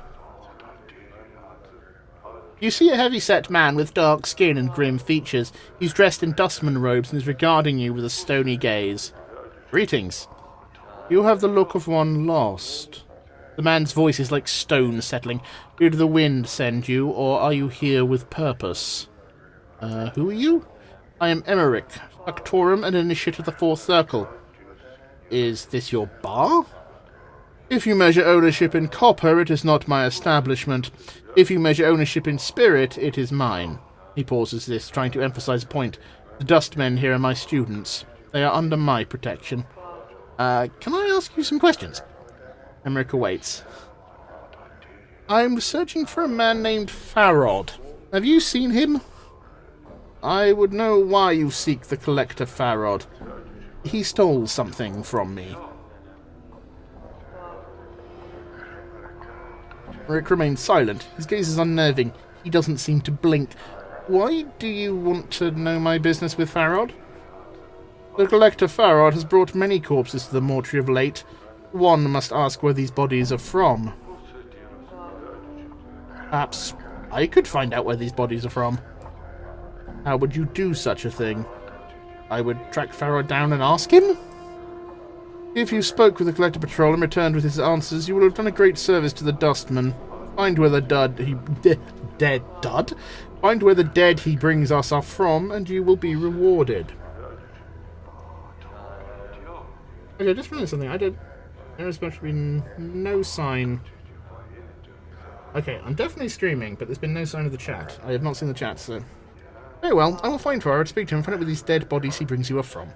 You see a heavy-set man with dark skin and grim features. He's dressed in dustman robes and is regarding you with a stony gaze. Greetings. You have the look of one lost. The man's voice is like stone settling. Did the wind send you, or are you here with purpose? Who are you? I am Emmerich, Factorum and Initiate of the Fourth Circle. Is this your bar? If you measure ownership in copper, it is not my establishment. If you measure ownership in spirit, it is mine. He pauses this, trying to emphasize a point. The dustmen here are my students. They are under my protection. Can I ask you some questions? Emmerich awaits. I'm searching for a man named Farod. Have you seen him? I would know why you seek the Collector Farod. He stole something from me. Rick remains silent. His gaze is unnerving. He doesn't seem to blink. Why do you want to know my business with Farod? The Collector Farod has brought many corpses to the mortuary of late. One must ask where these bodies are from. Perhaps I could find out where these bodies are from. How would you do such a thing? I would track Farod down and ask him? If you spoke with the Collector Patrol and returned with his answers, you would have done a great service to the Dustman. Find where the Find where the dead he brings us are from, and you will be rewarded. Okay, I just realized something. There has been no sign. Okay, I'm definitely streaming, but there's been no sign of the chat. I have not seen the chat, so... Very well, I will find Farod, speak to him, find out where these dead bodies he brings you are from.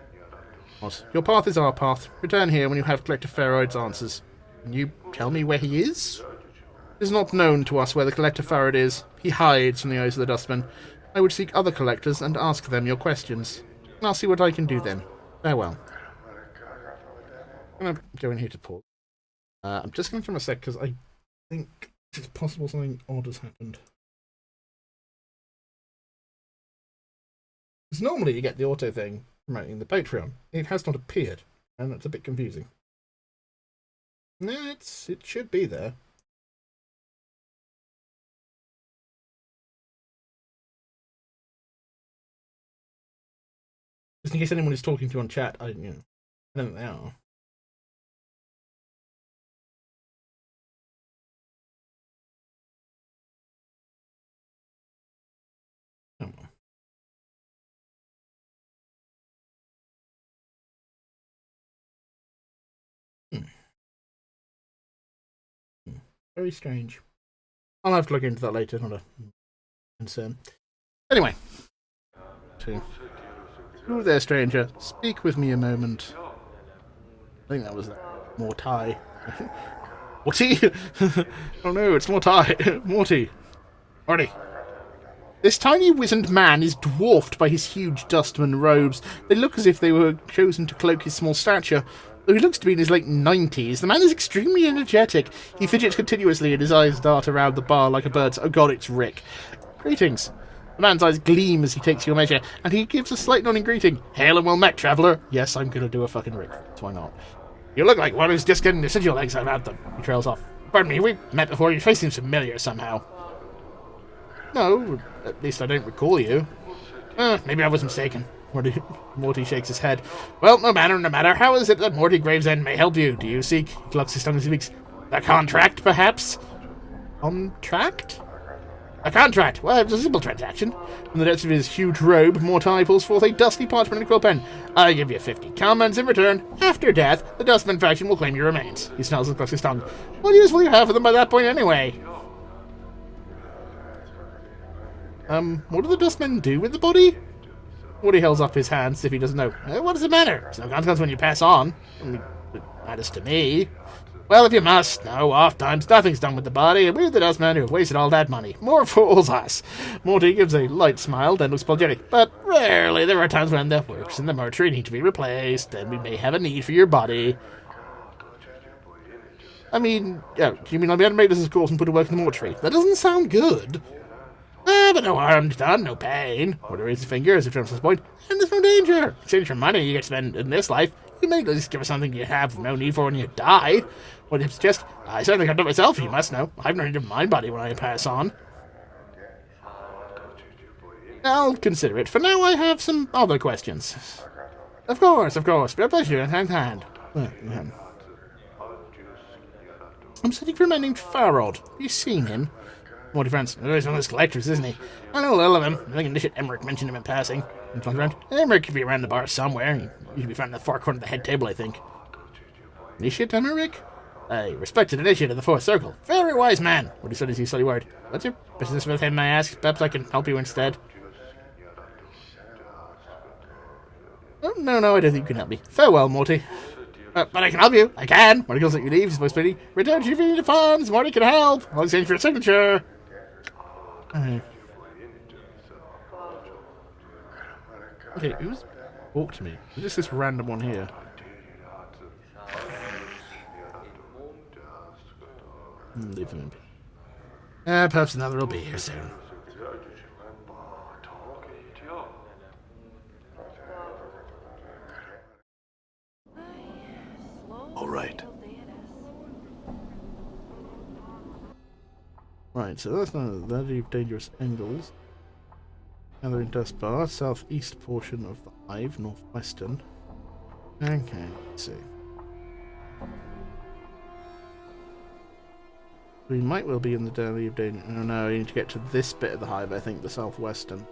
Your path is our path. Return here when you have Collector Farod's answers. Can you tell me where he is? It is not known to us where the Collector Farod is. He hides from the eyes of the Dustman. I would seek other collectors and ask them your questions. I'll see what I can do then. Farewell. I'm going to go in here to pause. I'm just going to turn a sec because I think it's possible something odd has happened. Because normally you get the auto thing promoting the Patreon. It has not appeared, and that's a bit confusing. No, it should be there. Just in case anyone is talking to you on chat, I don't think they are. Come on. Very strange. I'll have to look into that later, not a concern. Anyway. Who there, stranger? Speak with me a moment. I think that was Mortai. Morty? Oh no, it's Mortai. Morty. Morty. This tiny wizened man is dwarfed by his huge dustman robes. They look as if they were chosen to cloak his small stature. Though he looks to be in his late 90s, the man is extremely energetic. He fidgets continuously and his eyes dart around the bar like a bird's. Oh god, it's Rick. Greetings. The man's eyes gleam as he takes your measure, and he gives a slight nodding greeting. Hail and well met, traveller. Yes, I'm going to do a fucking Rick. So why not? You look like one who's just getting the sigil legs about them. He trails off. Pardon me, we've met before. Your face seems familiar somehow. No, at least I don't recall you. Maybe I was mistaken. Morty shakes his head. Well, no matter. How is it that Morty Gravesend may help you? Do you seek? He clucks his tongue as he speaks. A contract, perhaps? Contract? A contract. Well, it's a simple transaction. From the depths of his huge robe, Mortai pulls forth a dusty parchment and quill pen. I give you 50 commons in return. After death, the Dustman faction will claim your remains. He smells and clucks his tongue. What use will you have for them by that point anyway? What do the Dustmen do with the body? Morty holds up his hands as if he doesn't know. What does it matter? It's no consequence when you pass on. I mean, it matters to me. Well, if you must, no, oft-times nothing's done with the body, and we're the Dustmen who have wasted all that money. More fools us. Morty gives a light smile, then looks apologetic. But rarely there are times when the works in the mortuary need to be replaced, and we may have a need for your body. I mean, do you mean I'll be able to make this course and put to work in the mortuary? That doesn't sound good. But no harm's done, no pain. Morty raises his finger as if to his point. And there's no danger. In exchange for money you get to spend in this life, you may at least give us something you have no need for when you die. What if it's just, I certainly can't do it myself, you must know. I've no need of my body when I pass on. I'll consider it. For now, I have some other questions. Of course. Be a pleasure, hand in hand. I'm searching for a man named Farod. Have you seen him? Morty frowns. Oh, he's one of those collectors, isn't he? I know a little of him. I think Initiate Emmerich mentioned him in passing. He turns around. Emmerich could be around the bar somewhere. He should be found in the far corner of the head table, I think. Initiate Emmerich? A respected initiate of the Fourth Circle. Very wise man. What he said is he slightly worried. What's your business with him, may I ask? Perhaps I can help you instead. Oh, no, I don't think you can help me. Farewell, Morty. But I can help you. I can. When he goes let you leave, he's supposed to be return to your feet funds. Morty can help. I'll exchange for a signature. Okay, who's walked to me? Is just this random one here? Leave him in peace. Perhaps another will be here soon. All right. Right, so that's none of that. Leave dangerous angles. Gathering dust bar, southeast portion of the hive, northwestern. Okay, let's see. We might well be in the Delhi of Danger. Oh no, we need to get to this bit of the hive, I think, the southwestern.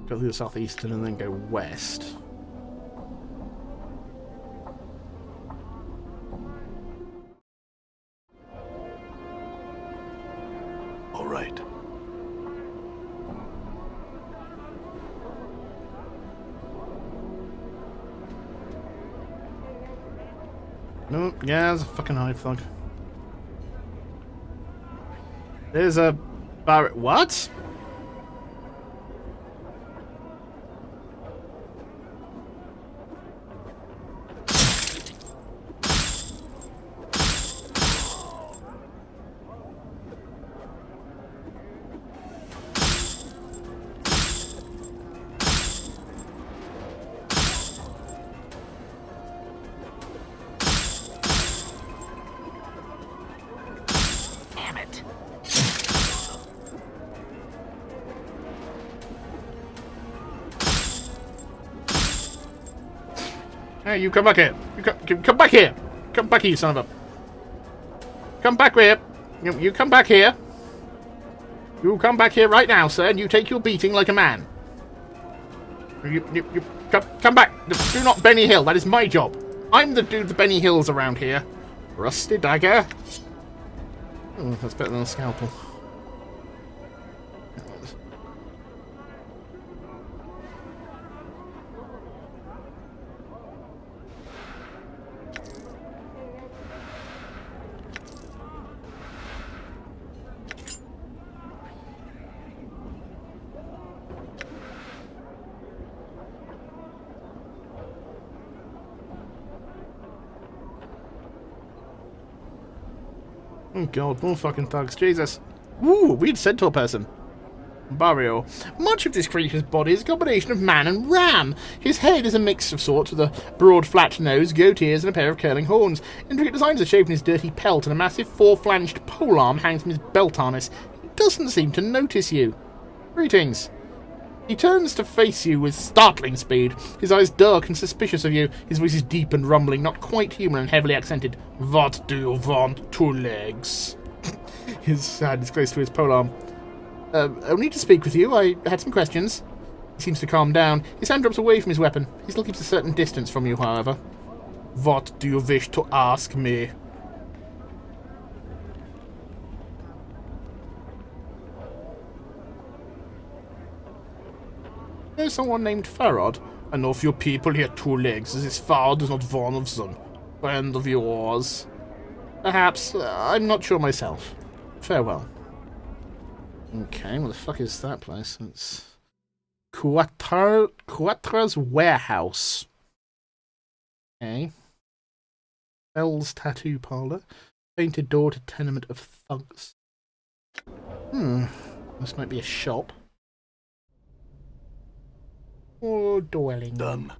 Go through the southeastern and then go west. All right. No, yeah, there's a fucking hive thug. There's a Barrett. What? Hey, you come back here. You come back here. Come back here, you son of a... Come back here. You come back here. You come back here right now, sir, and you take your beating like a man. You come back. Do not Benny Hill. That is my job. I'm the dude the Benny Hills around here. Rusty dagger. Oh, that's better than a scalpel. Oh god, more fucking thugs, Jesus. Ooh, a weird centaur person. Barrio. Much of this creature's body is a combination of man and ram. His head is a mix of sorts with a broad flat nose, goat ears, and a pair of curling horns. Intricate designs are shaped in his dirty pelt, and a massive four-flanged polearm hangs from his belt harness. He doesn't seem to notice you. Greetings. He turns to face you with startling speed, his eyes dark and suspicious of you. His voice is deep and rumbling, not quite human and heavily accented. What do you want, two legs? His hand is close to his polearm. Only to speak with you. I had some questions. He seems to calm down. His hand drops away from his weapon. He still keeps a certain distance from you, however. What do you wish to ask me? There's someone named Farad. I know a few people here, two legs. This Farad is not one of them. Friend of yours. Perhaps. I'm not sure myself. Farewell. Okay, what the fuck is that place? It's Quattra's Warehouse. Okay. Bell's Tattoo Parlor. Painted door to tenement of thugs. This might be a shop. Or dwelling. Done.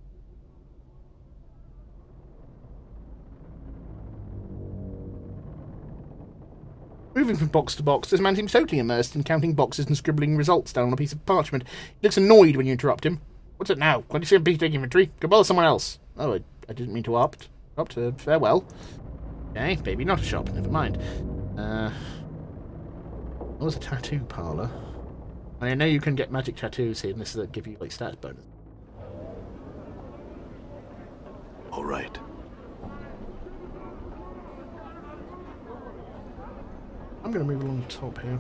Moving from box to box, this man seems totally immersed in counting boxes and scribbling results down on a piece of parchment. He looks annoyed when you interrupt him. What's it now? Can't you see I'm taking inventory? Go bother someone else. Oh, I didn't mean to opt. Farewell. Okay, maybe not a shop. Never mind. What was a tattoo parlor? I know you can get magic tattoos here, and this will give you like stats bonus. All right. I'm going to move along the top here.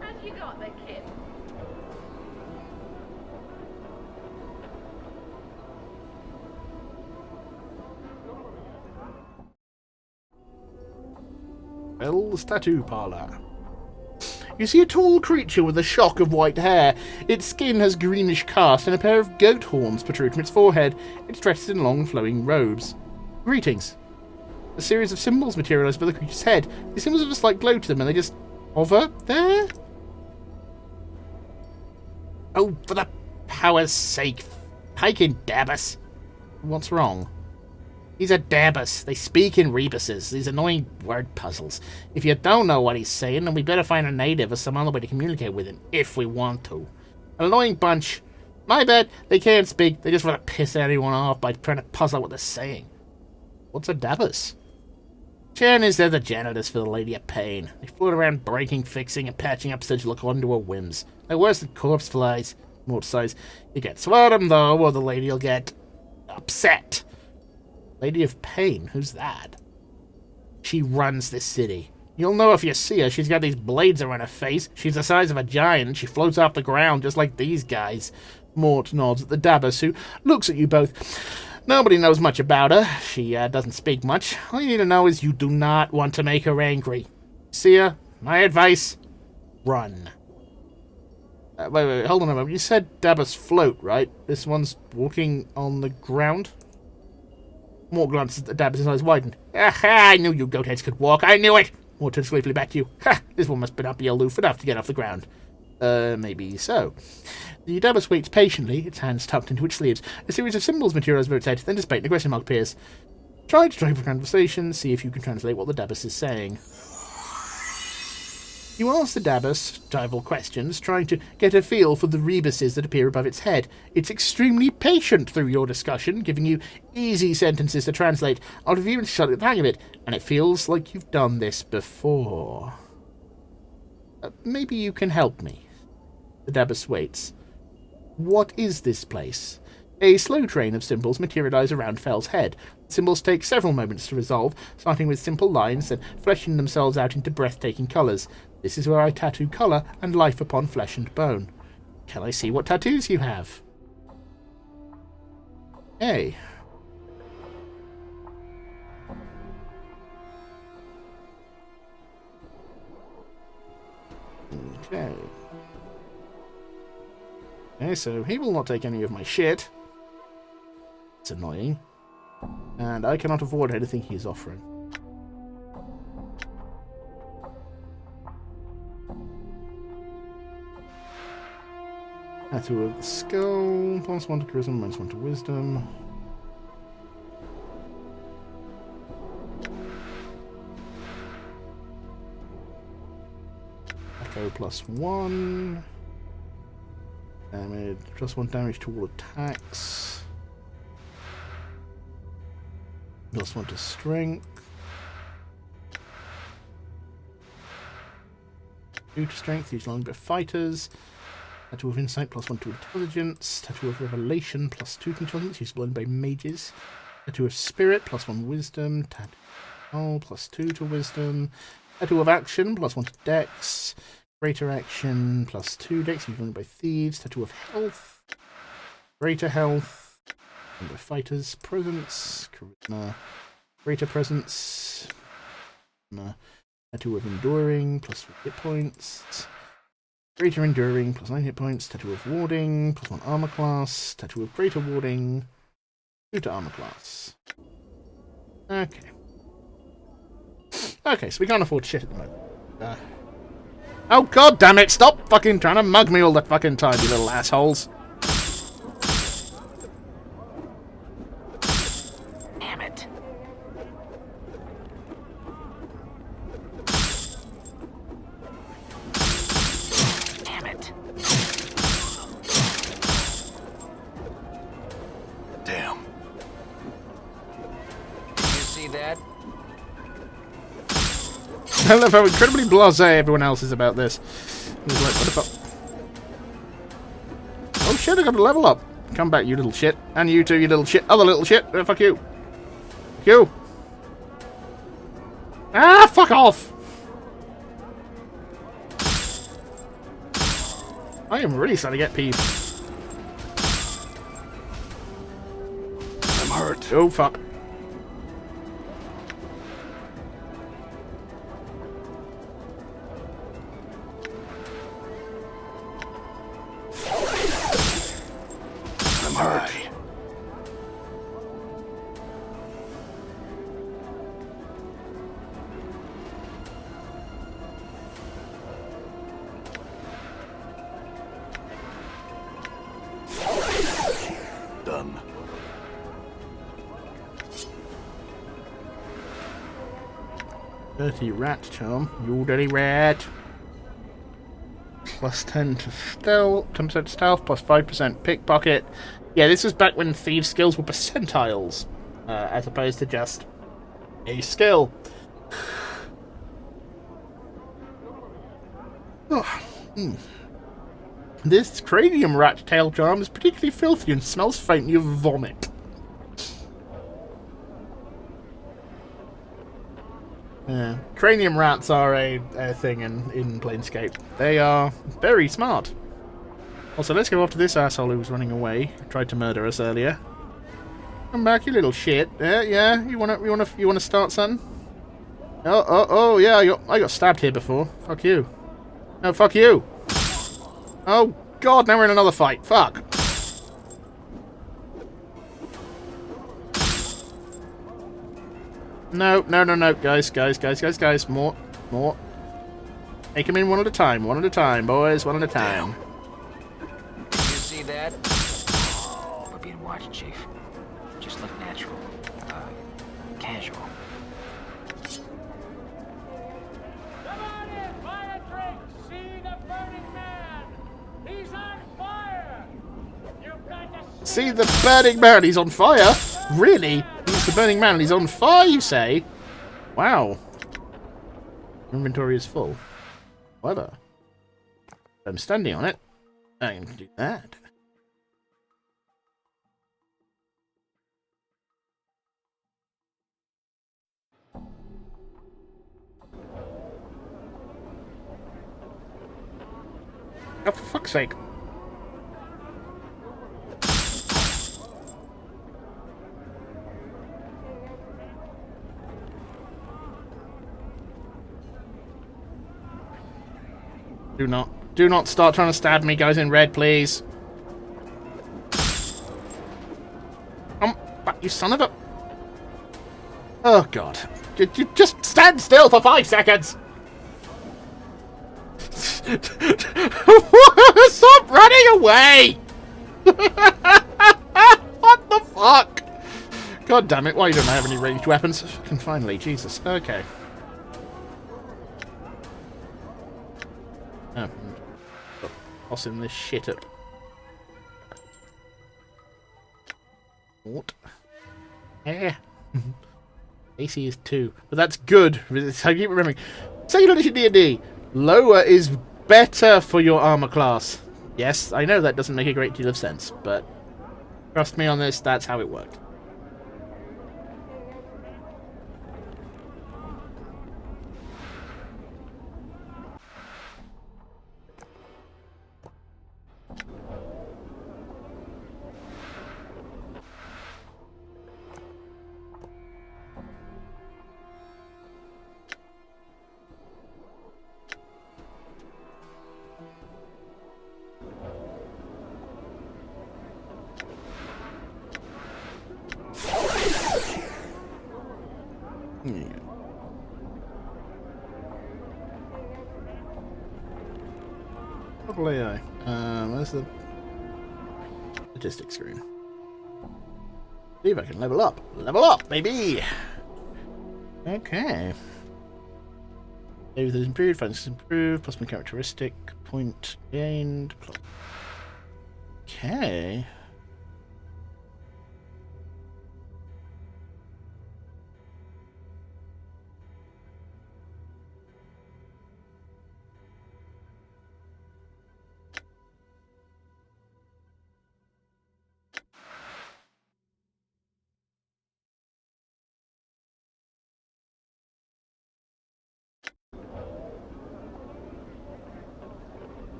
Have you got the kid? Bell's Tattoo Parlor. You see a tall creature with a shock of white hair. Its skin has greenish cast and a pair of goat horns protrude from its forehead. It's dressed in long flowing robes. Greetings. A series of symbols materialize over the creature's head. These symbols have a slight glow to them and they just hover there? Oh, for the power's sake. Hiking Dabus. What's wrong? These are Dabus. They speak in rebuses. These annoying word puzzles. If you don't know what he's saying, then we better find a native or some other way to communicate with him, if we want to. An annoying bunch. My bad, they can't speak. They just want to piss anyone off by trying to puzzle out what they're saying. What's a Dabus? Chances they're the janitors for the Lady of Pain. They float around breaking, fixing, and patching up surgical according to her whims. They're worse than corpse flies. More size. You get swatted though, or the lady'll get upset. Lady of Pain? Who's that? She runs this city. You'll know if you see her. She's got these blades around her face. She's the size of a giant, and she floats off the ground just like these guys. Mort nods at the Dabus, who looks at you both. Nobody knows much about her. She doesn't speak much. All you need to know is you do not want to make her angry. See her? My advice? Run. Wait, hold on a moment. You said Dabus float, right? This one's walking on the ground? Mort glances at the Dabus, his eyes widen. Aha! I knew you goatheads could walk. I knew it! Mort turns gleefully back to you. Ha! This one must not be aloof enough to get off the ground. Maybe so. The Dabus waits patiently, its hands tucked into its sleeves. A series of symbols materialize over its head, then dissipate and a question mark appears. Try to strike up a conversation, see if you can translate what the Dabus is saying. You ask the Dabus several questions, trying to get a feel for the rebuses that appear above its head. It's extremely patient through your discussion, giving you easy sentences to translate out of even shutting the hang of it, and it feels like you've done this before. Maybe you can help me. The Dabus waits. What is this place? A slow train of symbols materialize around Fell's head. Symbols take several moments to resolve, starting with simple lines, then fleshing themselves out into breathtaking colours. This is where I tattoo colour and life upon flesh and bone. Can I see what tattoos you have? Hey. Okay. Okay, so he will not take any of my shit. It's annoying. And I cannot afford anything he's offering. Tattoo of the skull. Plus 1 to charisma, minus 1 to wisdom. Echo plus 1. Damage. Plus 1 damage to all attacks. Plus 1 to strength. 2 to strength, use long bit fighters. Tattoo of insight, plus 1 to intelligence. Tattoo of revelation, plus 2 to intelligence, used only by mages. Tattoo of spirit, plus 1 wisdom. Tattoo of plus 2 to wisdom. Tattoo of action, plus 1 to dex. Greater action, plus 2 dex, used only by thieves. Tattoo of health. Greater health. By fighters. Presence. Charisma. Greater presence. Tattoo of enduring, plus 4 hit points. Greater enduring, plus 9 hit points. Tattoo of warding, plus 1 armor class. Tattoo of greater warding, 2 to armor class. Okay. Okay, so we can't afford shit at the moment. Oh god damn it! Stop fucking trying to mug me all the fucking time, you little assholes. Damn it. Damn it. Damn. You see that? I love how incredibly blasé everyone else is about this. He's like, what the fuck? Oh shit, I got to level up. Come back, you little shit. And you too, you little shit. Other little shit. Fuck you. Fuck you. Ah, fuck off! I am really starting to get peeved. I'm hurt. Oh, fuck. I'm hurt. Done. Dirty rat charm. You dirty rat. Plus 10 to stealth, 10% stealth, plus 5% pickpocket. Yeah, this was back when thieves' skills were percentiles, as opposed to just a skill. Oh, This cranium rat tail charm is particularly filthy and smells faintly of vomit. Yeah. Cranium rats are a thing in Planescape. They are very smart. Also, let's go after this asshole who was running away. Tried to murder us earlier. Come back, you little shit. Yeah. You wanna start, son? Oh, yeah. I got stabbed here before. Fuck you. No, fuck you. Oh God, now we're in another fight. Fuck. No, guys. More. Take him in one at a time, boys, one at a time. You see that? We're being watched, Chief. Just look natural. Casual. Come on in, buy a drink. See the burning man. He's on fire. You've got to See the burning man, he's on fire? Really? He's the burning man, he's on fire, you say? Wow. Inventory is full. However, I'm standing on it. I can do that. Oh, for fuck's sake. Do not start trying to stab me, guys in red, please. But you son of a... Oh, God. Just stand still for 5 seconds! Stop running away! What the fuck? God damn it, why don't I have any ranged weapons? Fucking finally, Jesus. Okay. Oh. Tossing this shit up. What? Yeah. AC is 2. But that's good. I keep remembering. Second edition D&D. Lower is better for your armor class. Yes, I know that doesn't make a great deal of sense, but trust me on this, that's how it worked. Double AI. Where's the statistics screen? See if I can level up. Level up, baby! Okay. Save is improved, finance is improved, plus my characteristic, point gained. Plus... Okay.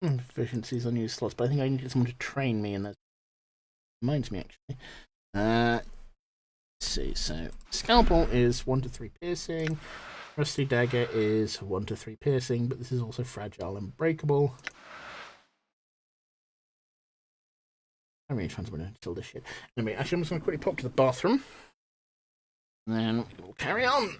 Efficiencies on unused slots, but I think I need to get someone to train me, and that reminds me actually. Let's see, so Scalpel is 1 to 3 piercing, Rusty Dagger is 1 to 3 piercing, but this is also fragile and breakable. I really fancy going to kill this shit. Anyway, actually, I'm just going to quickly pop to the bathroom, and then we'll carry on.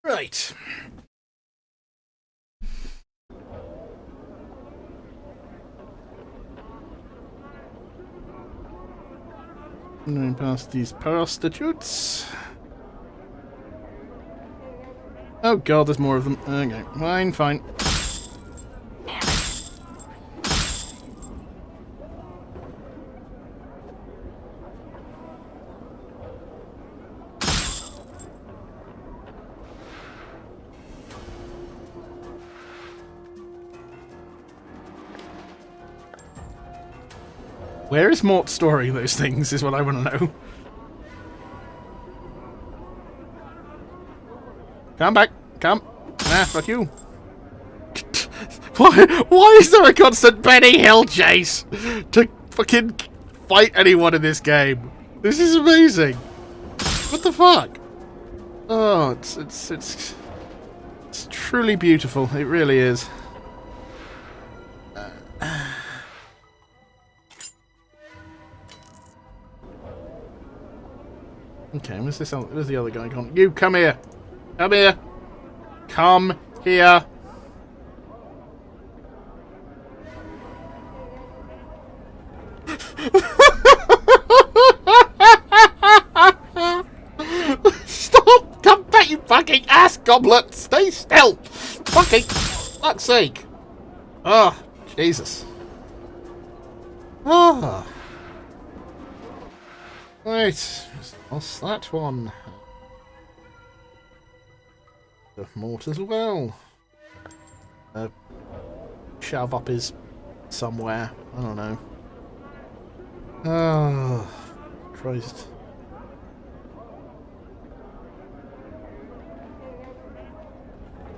Right. Going past these prostitutes. Oh god, there's more of them. Okay, fine. Where is Mort storing those things is what I want to know. Come back. Come. Ah, fuck you. Why is there a constant Benny Hill chase to fucking fight anyone in this game? This is amazing. What the fuck? Oh, it's truly beautiful. It really is. Okay, where's the other guy gone? You, come here! Come here! Come here! Stop! Come back, you fucking ass goblet! Stay still! Fucking fuck's sake! Oh, Jesus. Oh. Right. What's that one? The Mort as well. Shove up is somewhere. I don't know. Oh, Christ.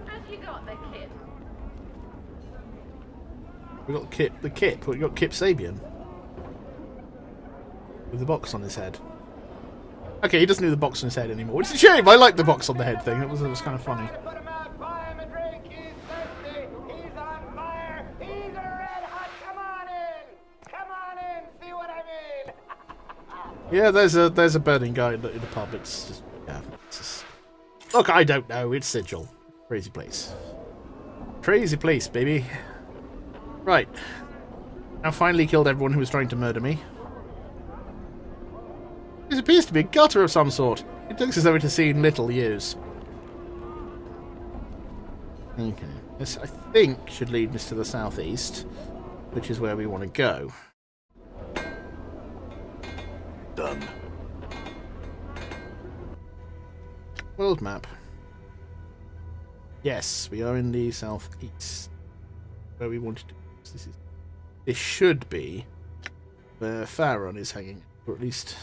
Have you got the kit? We got Kip, the Kip. We got Kip Sabian with the box on his head. Okay, he doesn't do the box on his head anymore. It's a shame. I like the box on the head thing. It was kind of funny. Put him out, buy him a drink. He's thirsty. He's on fire. He's a red hot. Come on in. Come on in. See what I mean? Yeah, there's a burning guy in the pub. It's just, yeah. It's just... Look, I don't know. It's Sigil. Crazy place. Crazy place, baby. Right. Now finally killed everyone who was trying to murder me. This appears to be a gutter of some sort. It looks as though it has seen little use. Okay. This, I think, should lead us to the southeast, which is where we want to go. Done. World map. Yes, we are in the southeast, where we wanted to. This should be where Pharaon is hanging, or at least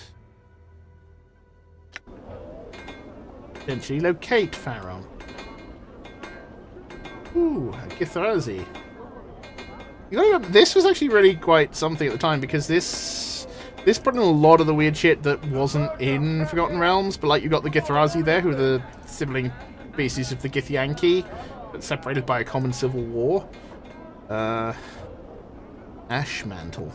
potentially locate Pharaon. Ooh, a Githrazi. You gotta remember, this was actually really quite something at the time, because this put in a lot of the weird shit that wasn't in Forgotten Realms, but like you got the Githrazi there, who are the sibling species of the Githyanki, but separated by a common civil war. Ashmantle.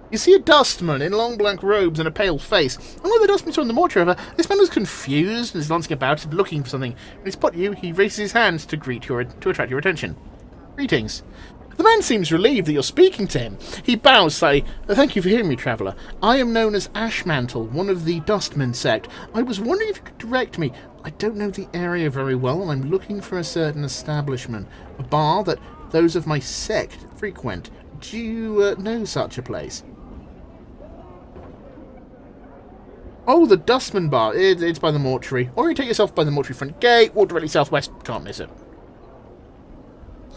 You see a dustman in long black robes and a pale face. Unlike the dustman saw in the mortuary, however, this man is confused and is glancing about, looking for something. When he spots you, he raises his hands to attract your attention. Greetings. The man seems relieved that you're speaking to him. He bows slightly. Thank you for hearing me, traveller. I am known as Ashmantle, one of the Dustman sect. I was wondering if you could direct me. I don't know the area very well, and I'm looking for a certain establishment. A bar that those of my sect frequent. Do you know such a place? Oh, the Dustman Bar. It's by the mortuary. Orientate yourself by the mortuary front gate. Walk directly southwest. Can't miss it.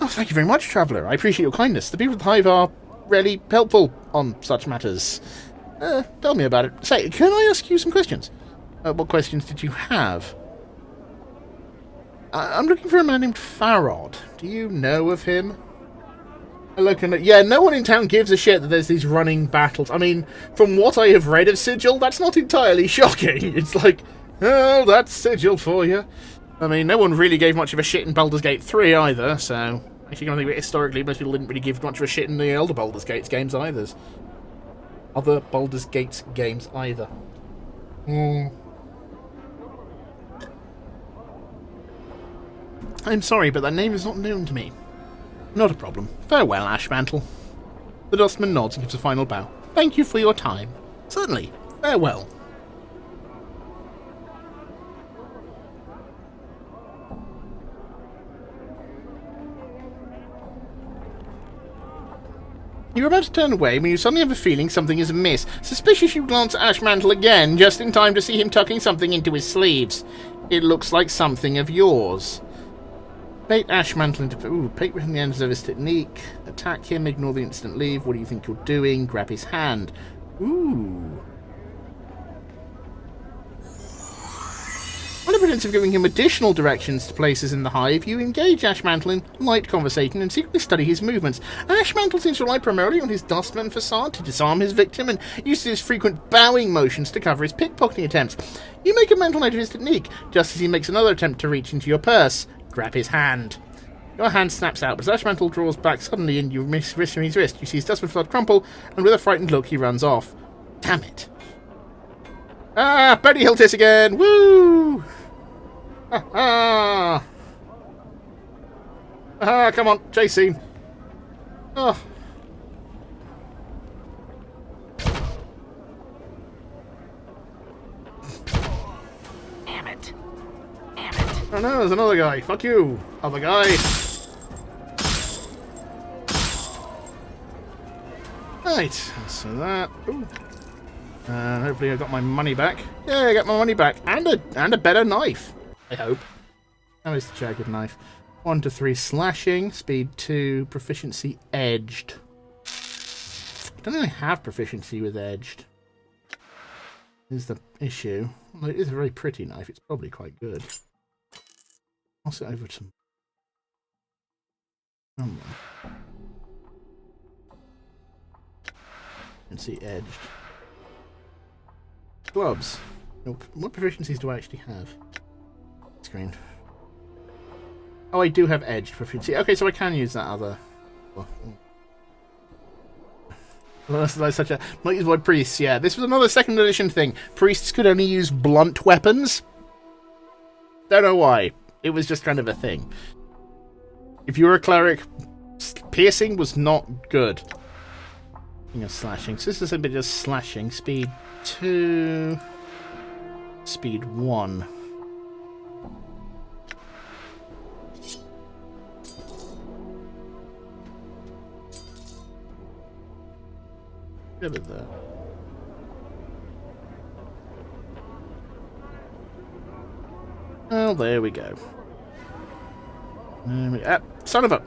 Oh, thank you very much, traveller. I appreciate your kindness. The people of the Hive are really helpful on such matters. Tell me about it. Say, can I ask you some questions? What questions did you have? I'm looking for a man named Farod. Do you know of him? Yeah, no one in town gives a shit that there's these running battles. I mean, from what I have read of Sigil, that's not entirely shocking. It's like, oh, that's Sigil for you. I mean, no one really gave much of a shit in Baldur's Gate 3 either, so... Actually, going to think historically, most people didn't really give much of a shit in the older Baldur's Gate games either. Other Baldur's Gate games either. I'm sorry, but that name is not known to me. Not a problem. Farewell, Ashmantle. The Dustman nods and gives a final bow. Thank you for your time. Certainly. Farewell. You're about to turn away when you suddenly have a feeling something is amiss. Suspicious, you glance at Ashmantle again, just in time to see him tucking something into his sleeves. It looks like something of yours. Bait Ashmantle into... Ooh, peek behind the ends of his technique. Attack him, ignore the instant leave. What do you think you're doing? Grab his hand. Ooh. On the pretense of giving him additional directions to places in the Hive, you engage Ashmantle in light conversation and secretly study his movements. Ashmantle seems to rely primarily on his Dustman facade to disarm his victim and uses his frequent bowing motions to cover his pickpocketing attempts. You make a mental note of his technique, just as he makes another attempt to reach into your purse. Grab his hand. Your hand snaps out, but as Ashmantle draws back suddenly and you miss his wrist, you see his Dustman facade crumple, and with a frightened look he runs off. Damn it. Ah, Betty Hiltis again! Woo! Ah! Ah, come on, chase scene. Oh. Damn it. Oh no, there's another guy. Fuck you, other guy. Right, so that. Ooh. And hopefully I got my money back. Yeah, I got my money back. And a better knife, I hope. How is the jagged knife? 1 to 3 slashing, speed 2, proficiency edged. I don't really have proficiency with edged. Is the issue. Well, it is a very pretty knife. It's probably quite good. I'll sit over to... Proficiency edged. Gloves. Nope. What proficiencies do I actually have? Screen. Oh, I do have edged proficiency. Okay, so I can use that other... That's such a... Not use the word priests, yeah. This was another 2nd edition thing. Priests could only use blunt weapons. Don't know why. It was just kind of a thing. If you were a cleric, piercing was not good. Slashing. So this is a bit of slashing. Speed 2. Speed 1. Bit of that. Well, there we go. Son of a...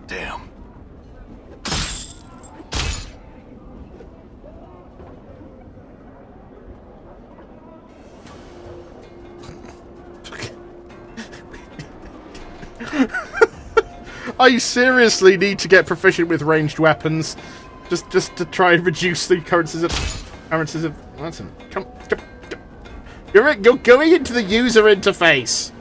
Damn. I seriously need to get proficient with ranged weapons, just to try and reduce the occurrences of. Listen, come. You're going into the user interface.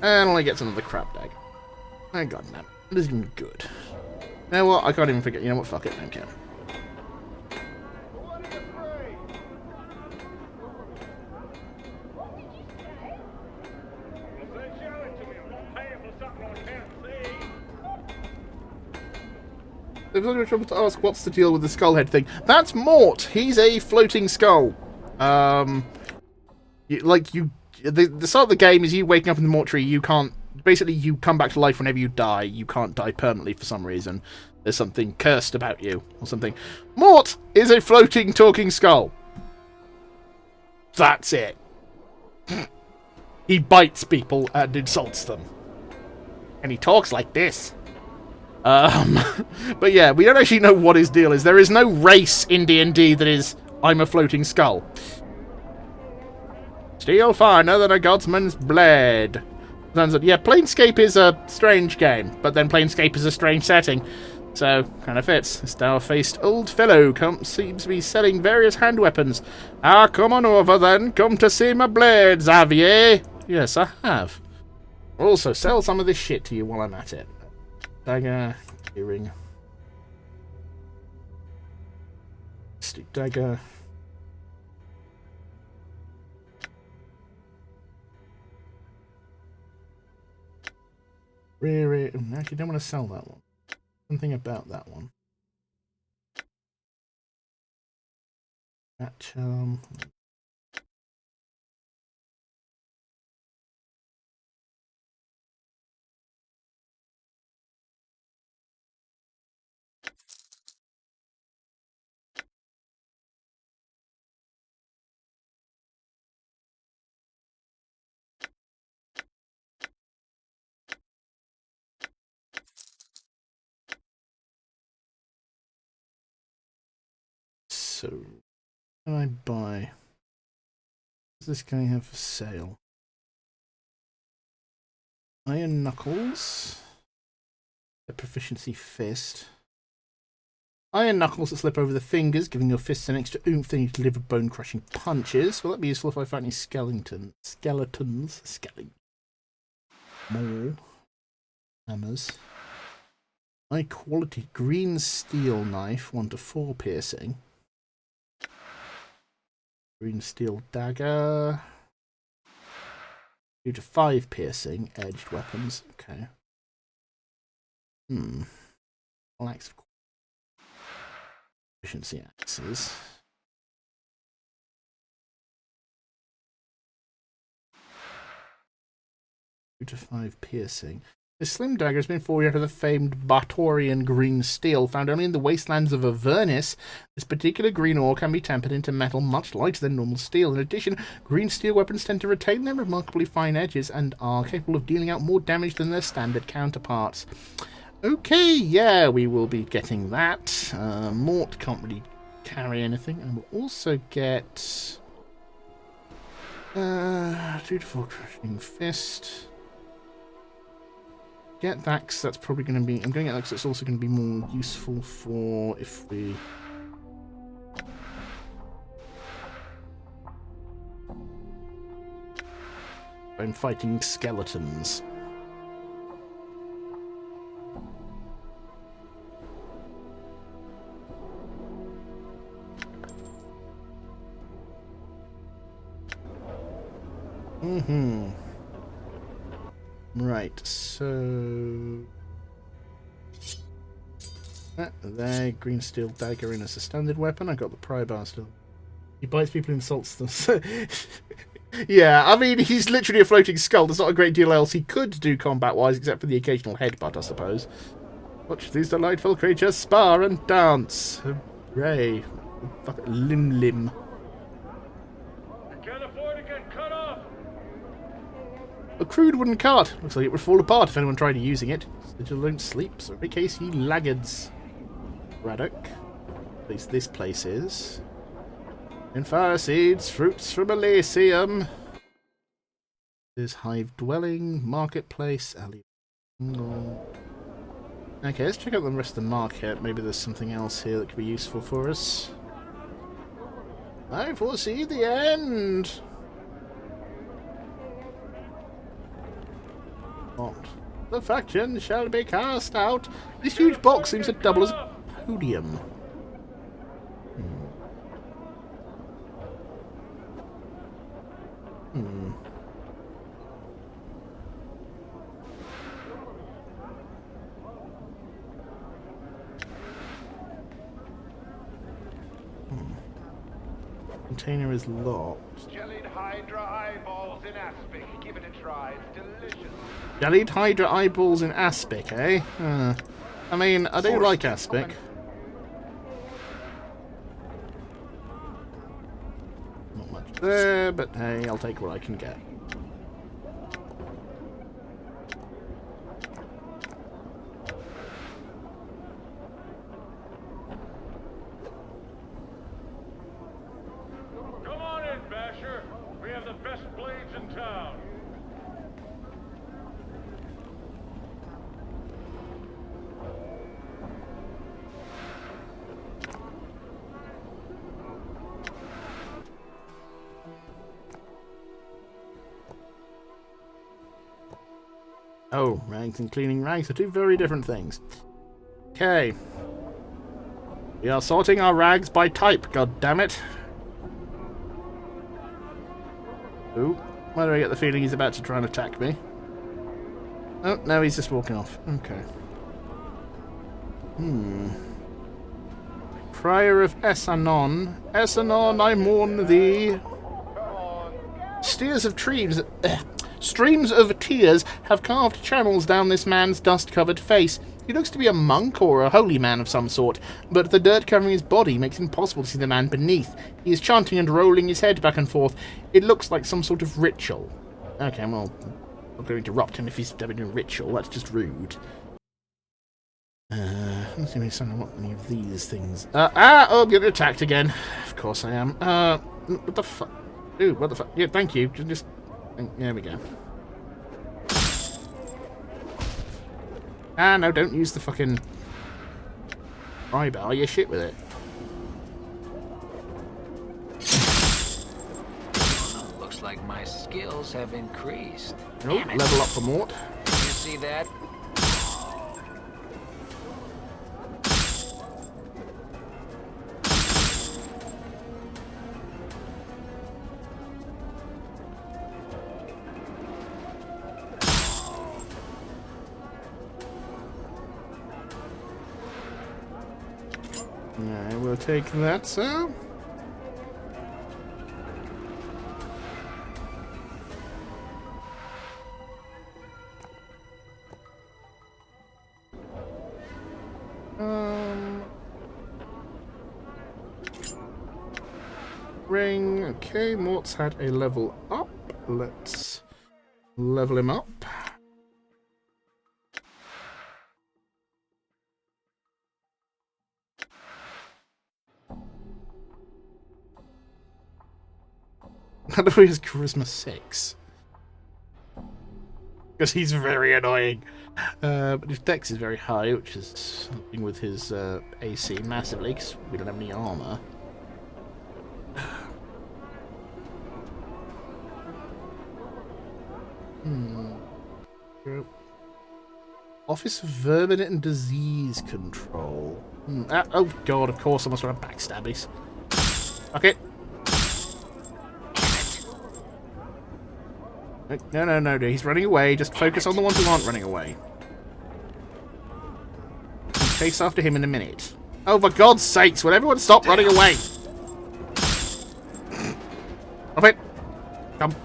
And only gets another crap dag. Oh god, man, this isn't even good. You know what? I can't even forget. You know what? Fuck it, I don't care. There's only trouble to ask what's the deal with the skullhead thing. That's Mort. He's a floating skull. The start of the game is you waking up in the mortuary. You can't. Basically, you come back to life whenever you die. You can't die permanently for some reason. There's something cursed about you or something. Mort is a floating talking skull. That's it. He bites people and insults them. And he talks like this. But yeah, we don't actually know what his deal is. There is no race in D&D that is, I'm a floating skull. Steel finer than a godsman's blade. Yeah, Planescape is a strange game, but then Planescape is a strange setting. So, kind of fits. This dour-faced old fellow seems to be selling various hand weapons. Ah, come on over then. Come to see my blades, have ye? Yes, I have. I'll also sell some of this shit to you while I'm at it. Dagger, earring. Stick dagger. Actually, don't want to sell that one. Something about that one. That charm. So, what can I buy? What does this guy have for sale? Iron Knuckles. A proficiency fist. Iron Knuckles that slip over the fingers, giving your fists an extra oomph they need to deliver bone-crushing punches. Will that be useful if I find any skeletons? More. Hammers. High quality green steel knife, 1 to 4 piercing. Green steel dagger. 2 to 5 piercing, edged weapons. Okay. Relax. Efficiency axes. 2 to 5 piercing. This slim dagger has been forged out of the famed Bartorian green steel, found only in the wastelands of Avernus. This particular green ore can be tempered into metal much lighter than normal steel. In addition, green steel weapons tend to retain their remarkably fine edges and are capable of dealing out more damage than their standard counterparts. Okay, yeah, we will be getting that. Mort can't really carry anything, and we'll also get 2 to 4 crushing fist. Get that, because that's probably going to be... I'm going to get that because it's also going to be more useful for if we... I'm fighting skeletons. Mm-hmm. Right, so... there, green steel dagger in as a standard weapon. I got the pry bar still. He bites people, insults them. Yeah, I mean, he's literally a floating skull. There's not a great deal else he could do combat-wise, except for the occasional headbutt, I suppose. Watch these delightful creatures spar and dance. Hooray. Fuck, lim. Can't afford to get cut off. A crude wooden cart. Looks like it would fall apart if anyone tried using it. Sigil don't sleep, so in case he laggards. Braddock. At least this place is. In fire seeds, fruits from Elysium. There's hive dwelling, marketplace, alley. Okay, let's check out the rest of the market. Maybe there's something else here that could be useful for us. I foresee the end. What? The faction shall be cast out. This huge box seems to double as a podium. Container is locked. Jellied Hydra eyeballs in aspic. Give it a try. It's delicious. Jellied Hydra eyeballs in aspic, eh? I mean, I do like aspic. Not much there, but hey, I'll take what I can get. Come on in, Basher. We have the best blades in town. Oh, rags and cleaning rags are two very different things. Okay. We are sorting our rags by type, god damn it. Ooh, why do I get the feeling he's about to try and attack me? Oh, no, he's just walking off. Okay. Prior of Essanon. Essanon, I mourn thee. Streams of tears have carved channels down this man's dust-covered face. He looks to be a monk or a holy man of some sort, but the dirt covering his body makes it impossible to see the man beneath. He is chanting and rolling his head back and forth. It looks like some sort of ritual. Okay, well, I'm not going to interrupt him if he's doing a ritual. That's just rude. Let's see if I want any of these things. Oh, I'm getting attacked again. Of course I am. What the fuck? Dude, what the fuck? Yeah, thank you. Just... There we go. Ah, no, don't use the fucking pry bar. You shit with it. Looks like my skills have increased. Oh, level up for Mort. You see that? I will take that, sir. Ring. Okay, Mort's had a level up. Let's level him up. How do we use Charisma 6? Because he's very annoying. But his dex is very high, which is helping with his AC massively, because we don't have any armor. Office of Vermin and Disease Control. Oh god, of course I must want to backstab us. Okay. No. He's running away. Just focus on the ones who aren't running away. Chase after him in a minute. Oh, for God's sakes, will everyone stop running away? Stop it.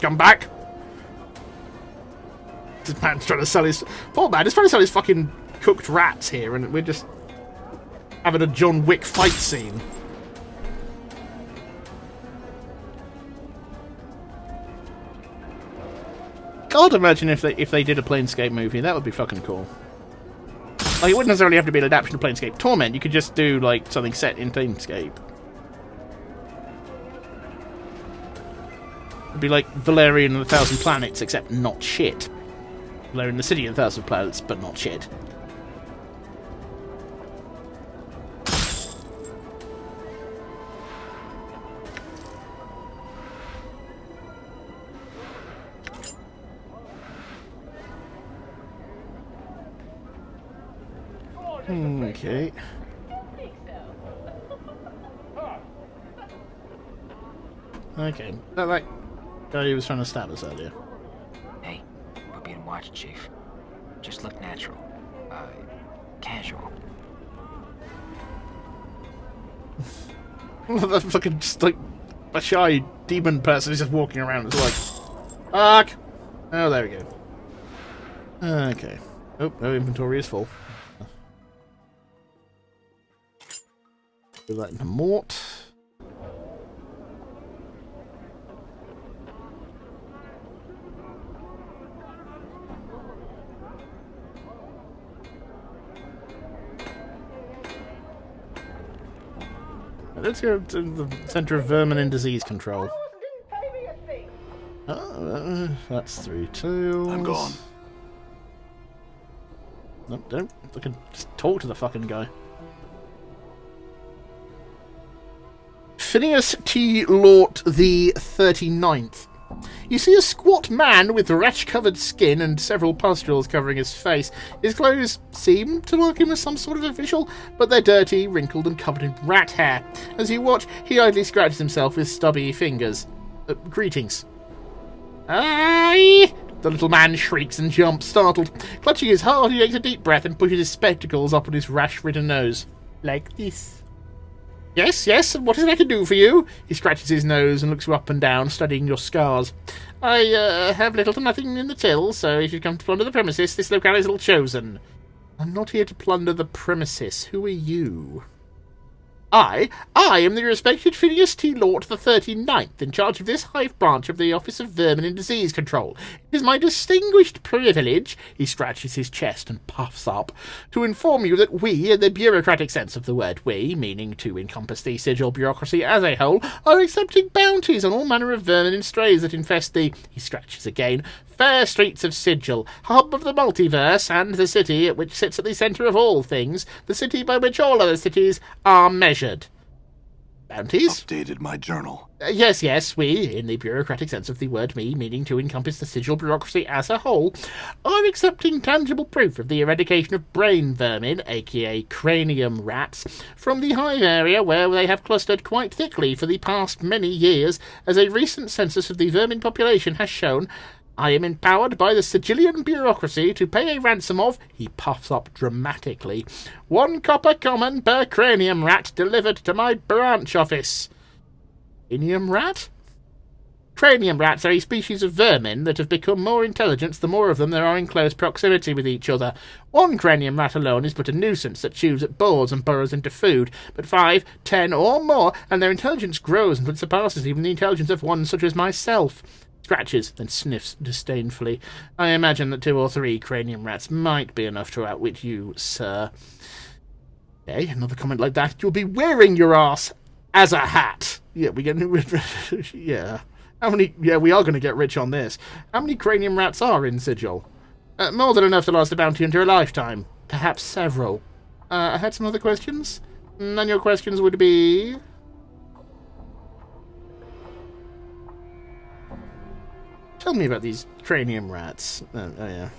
Come back. This man's trying to sell his... Poor man is trying to sell his fucking cooked rats here, and we're just having a John Wick fight scene. God, imagine if they did a Planescape movie. That would be fucking cool. Like, it wouldn't necessarily have to be an adaptation of Planescape Torment. You could just do, like, something set in Planescape. It'd be like Valerian and the Thousand Planets, except not shit. Valerian and the City and the Thousand Planets, but not shit. Okay. Okay. That guy who was trying to stab us earlier. Hey, we're being watched, Chief. Just look natural. Casual. That fucking just like a shy demon person is just walking around. It's like, fuck. Oh, there we go. Okay. Oh, no inventory is full. Put that into Mort. Let's go to the Center of Vermin and Disease Control. That's 3 tools. I'm gone. No, don't. I can just talk to the fucking guy. Phineas T. Lort the 39th. You see a squat man with rash-covered skin and several pustules covering his face. His clothes seem to mark him as some sort of official, but they're dirty, wrinkled, and covered in rat hair. As you watch, he idly scratches himself with stubby fingers. Greetings. Aye! The little man shrieks and jumps, startled. Clutching his heart, he takes a deep breath and pushes his spectacles up on his rash-ridden nose. Like this. Yes, and what is it I can do for you? He scratches his nose and looks you up and down, studying your scars. I have little to nothing in the till, so if you come to plunder the premises, this locale is ill chosen. I'm not here to plunder the premises. Who are you? I am the respected Phineas T. Lort the 39th, in charge of this hive branch of the Office of Vermin and Disease Control. It is my distinguished privilege, he scratches his chest and puffs up, to inform you that we, in the bureaucratic sense of the word we, meaning to encompass the sigil bureaucracy as a whole, are accepting bounties on all manner of vermin and strays that infest the, he scratches again, fair streets of Sigil, hub of the multiverse, and the city which sits at the centre of all things, the city by which all other cities are measured. Bounties? Updated my journal. Yes, we, in the bureaucratic sense of the word me, meaning to encompass the sigil bureaucracy as a whole, are accepting tangible proof of the eradication of brain vermin, aka cranium rats, from the hive area where they have clustered quite thickly for the past many years, as a recent census of the vermin population has shown. I am empowered by the Sigilian bureaucracy to pay a ransom of, he puffs up dramatically, 1 copper common per cranium rat delivered to my branch office. Cranium rat? Cranium rats are a species of vermin that have become more intelligent the more of them there are in close proximity with each other. 1 cranium rat alone is but a nuisance that chews at boards and burrows into food, but 5, 10, or more, and their intelligence grows and surpasses even the intelligence of one such as myself. Scratches, then sniffs disdainfully. I imagine that 2 or 3 cranium rats might be enough to outwit you, sir. Okay, another comment like that. You'll be wearing your ass as a hat. Yeah, we get... yeah. How many... Yeah, we are going to get rich on this. How many cranium rats are in Sigil? More than enough to last a bounty into a lifetime. Perhaps several. I had some other questions. And your questions would be... Tell me about these cranium rats. Oh yeah.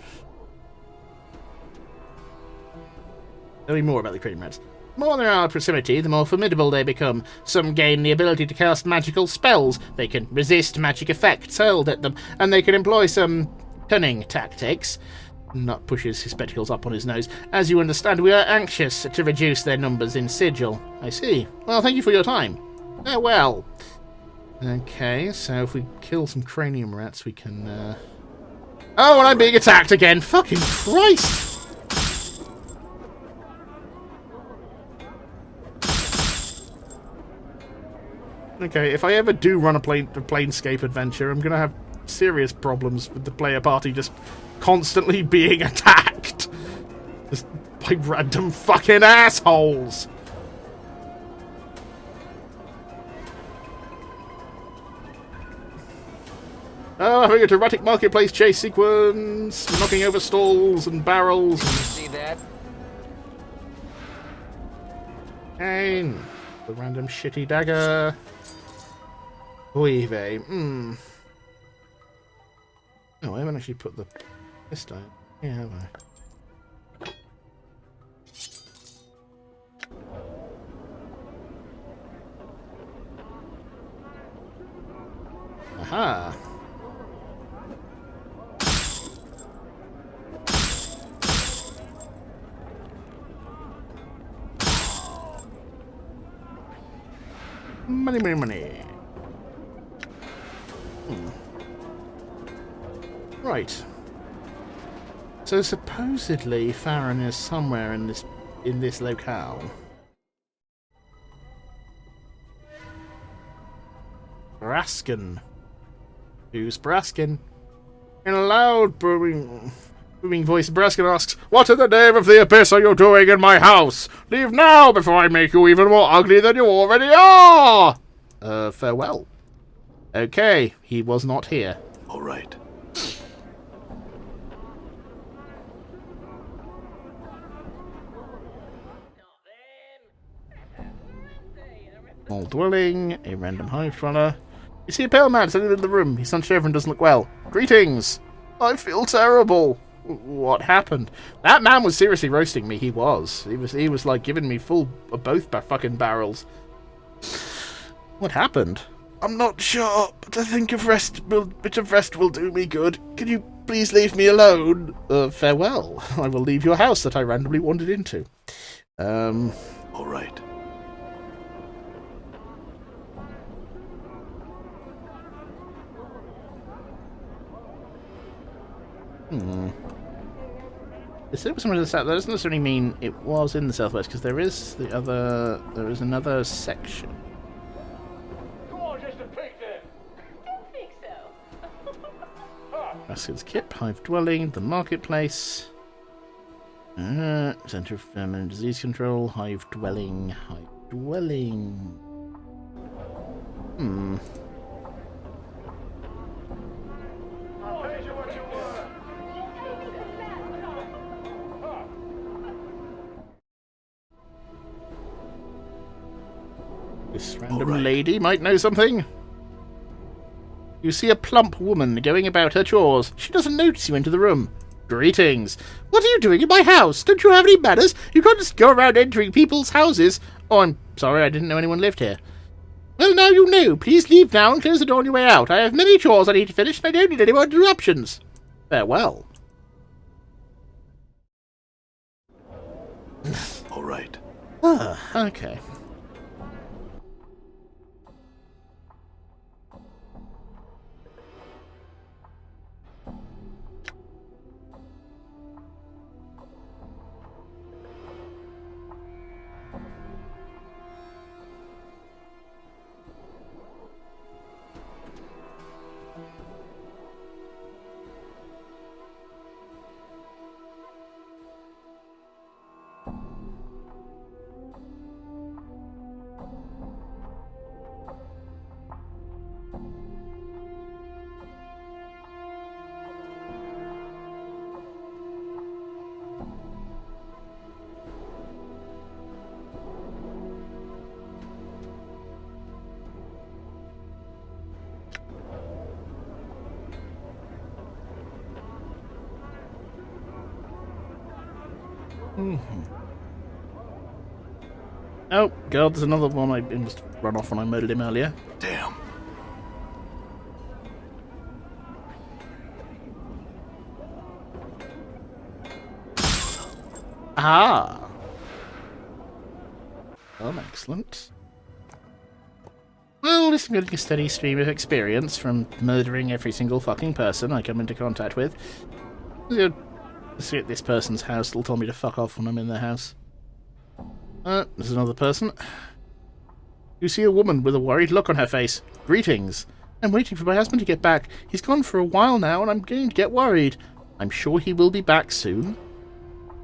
Tell me more about the cranium rats. more they are in proximity, the more formidable they become. Some gain the ability to cast magical spells. They can resist magic effects hurled at them, and they can employ some cunning tactics. Nut pushes his spectacles up on his nose. As you understand, we are anxious to reduce their numbers in Sigil. I see. Well, thank you for your time. Farewell. Okay, so if we kill some cranium rats, we can... Oh, and I'm being attacked again! Fucking Christ! Okay, if I ever do run a Planescape adventure, I'm gonna have serious problems with the player party just constantly being attacked! Just by random fucking assholes! Oh, having a dramatic marketplace chase sequence, knocking over stalls and barrels. You see that? And the random shitty dagger. Oy vey. Oh, I haven't actually put the this down. Yeah, have I? Aha. Money, money, money. Right. So supposedly Farron is somewhere in this locale. Braskin. Who's Braskin? In a loud booming voice, Braskin asks, "What in the name of the abyss are you doing in my house? Leave now before I make you even more ugly than you already are!" Farewell. Okay, he was not here. All right. Small dwelling, a random hive dweller. You see a pale man standing in the room. He's unshaven and doesn't look well. Greetings. I feel terrible. What happened? That man was seriously roasting me. He was like giving me full of both fucking barrels. What happened? I'm not sure, but I think a bit of rest will do me good. Can you please leave me alone? Farewell. I will leave your house that I randomly wandered into. All right. They said it was somewhere to the south. That doesn't necessarily mean it was in the southwest, because there is another section. Come on, just a peek there. Don't think so. Rascal's Kip, Hive Dwelling, the Marketplace, Center of Famine and Disease Control, Hive Dwelling. I'll pay you what you want. This random lady might know something. You see a plump woman going about her chores. She doesn't notice you enter the room. Greetings. What are you doing in my house? Don't you have any manners? You can't just go around entering people's houses. Oh, I'm sorry, I didn't know anyone lived here. Well, now you know. Please leave now and close the door on your way out. I have many chores I need to finish, and I don't need any more interruptions. Farewell. All right. Okay. Oh, God, there's another one. I must run off when I murdered him earlier. Damn. Ah! Oh, excellent. Well, this is getting a steady stream of experience from murdering every single fucking person I come into contact with. Let's see at this person's house. It'll tell me to fuck off when I'm in their house. There's another person. You see a woman with a worried look on her face. Greetings. I'm waiting for my husband to get back. He's gone for a while now, and I'm going to get worried. I'm sure he will be back soon.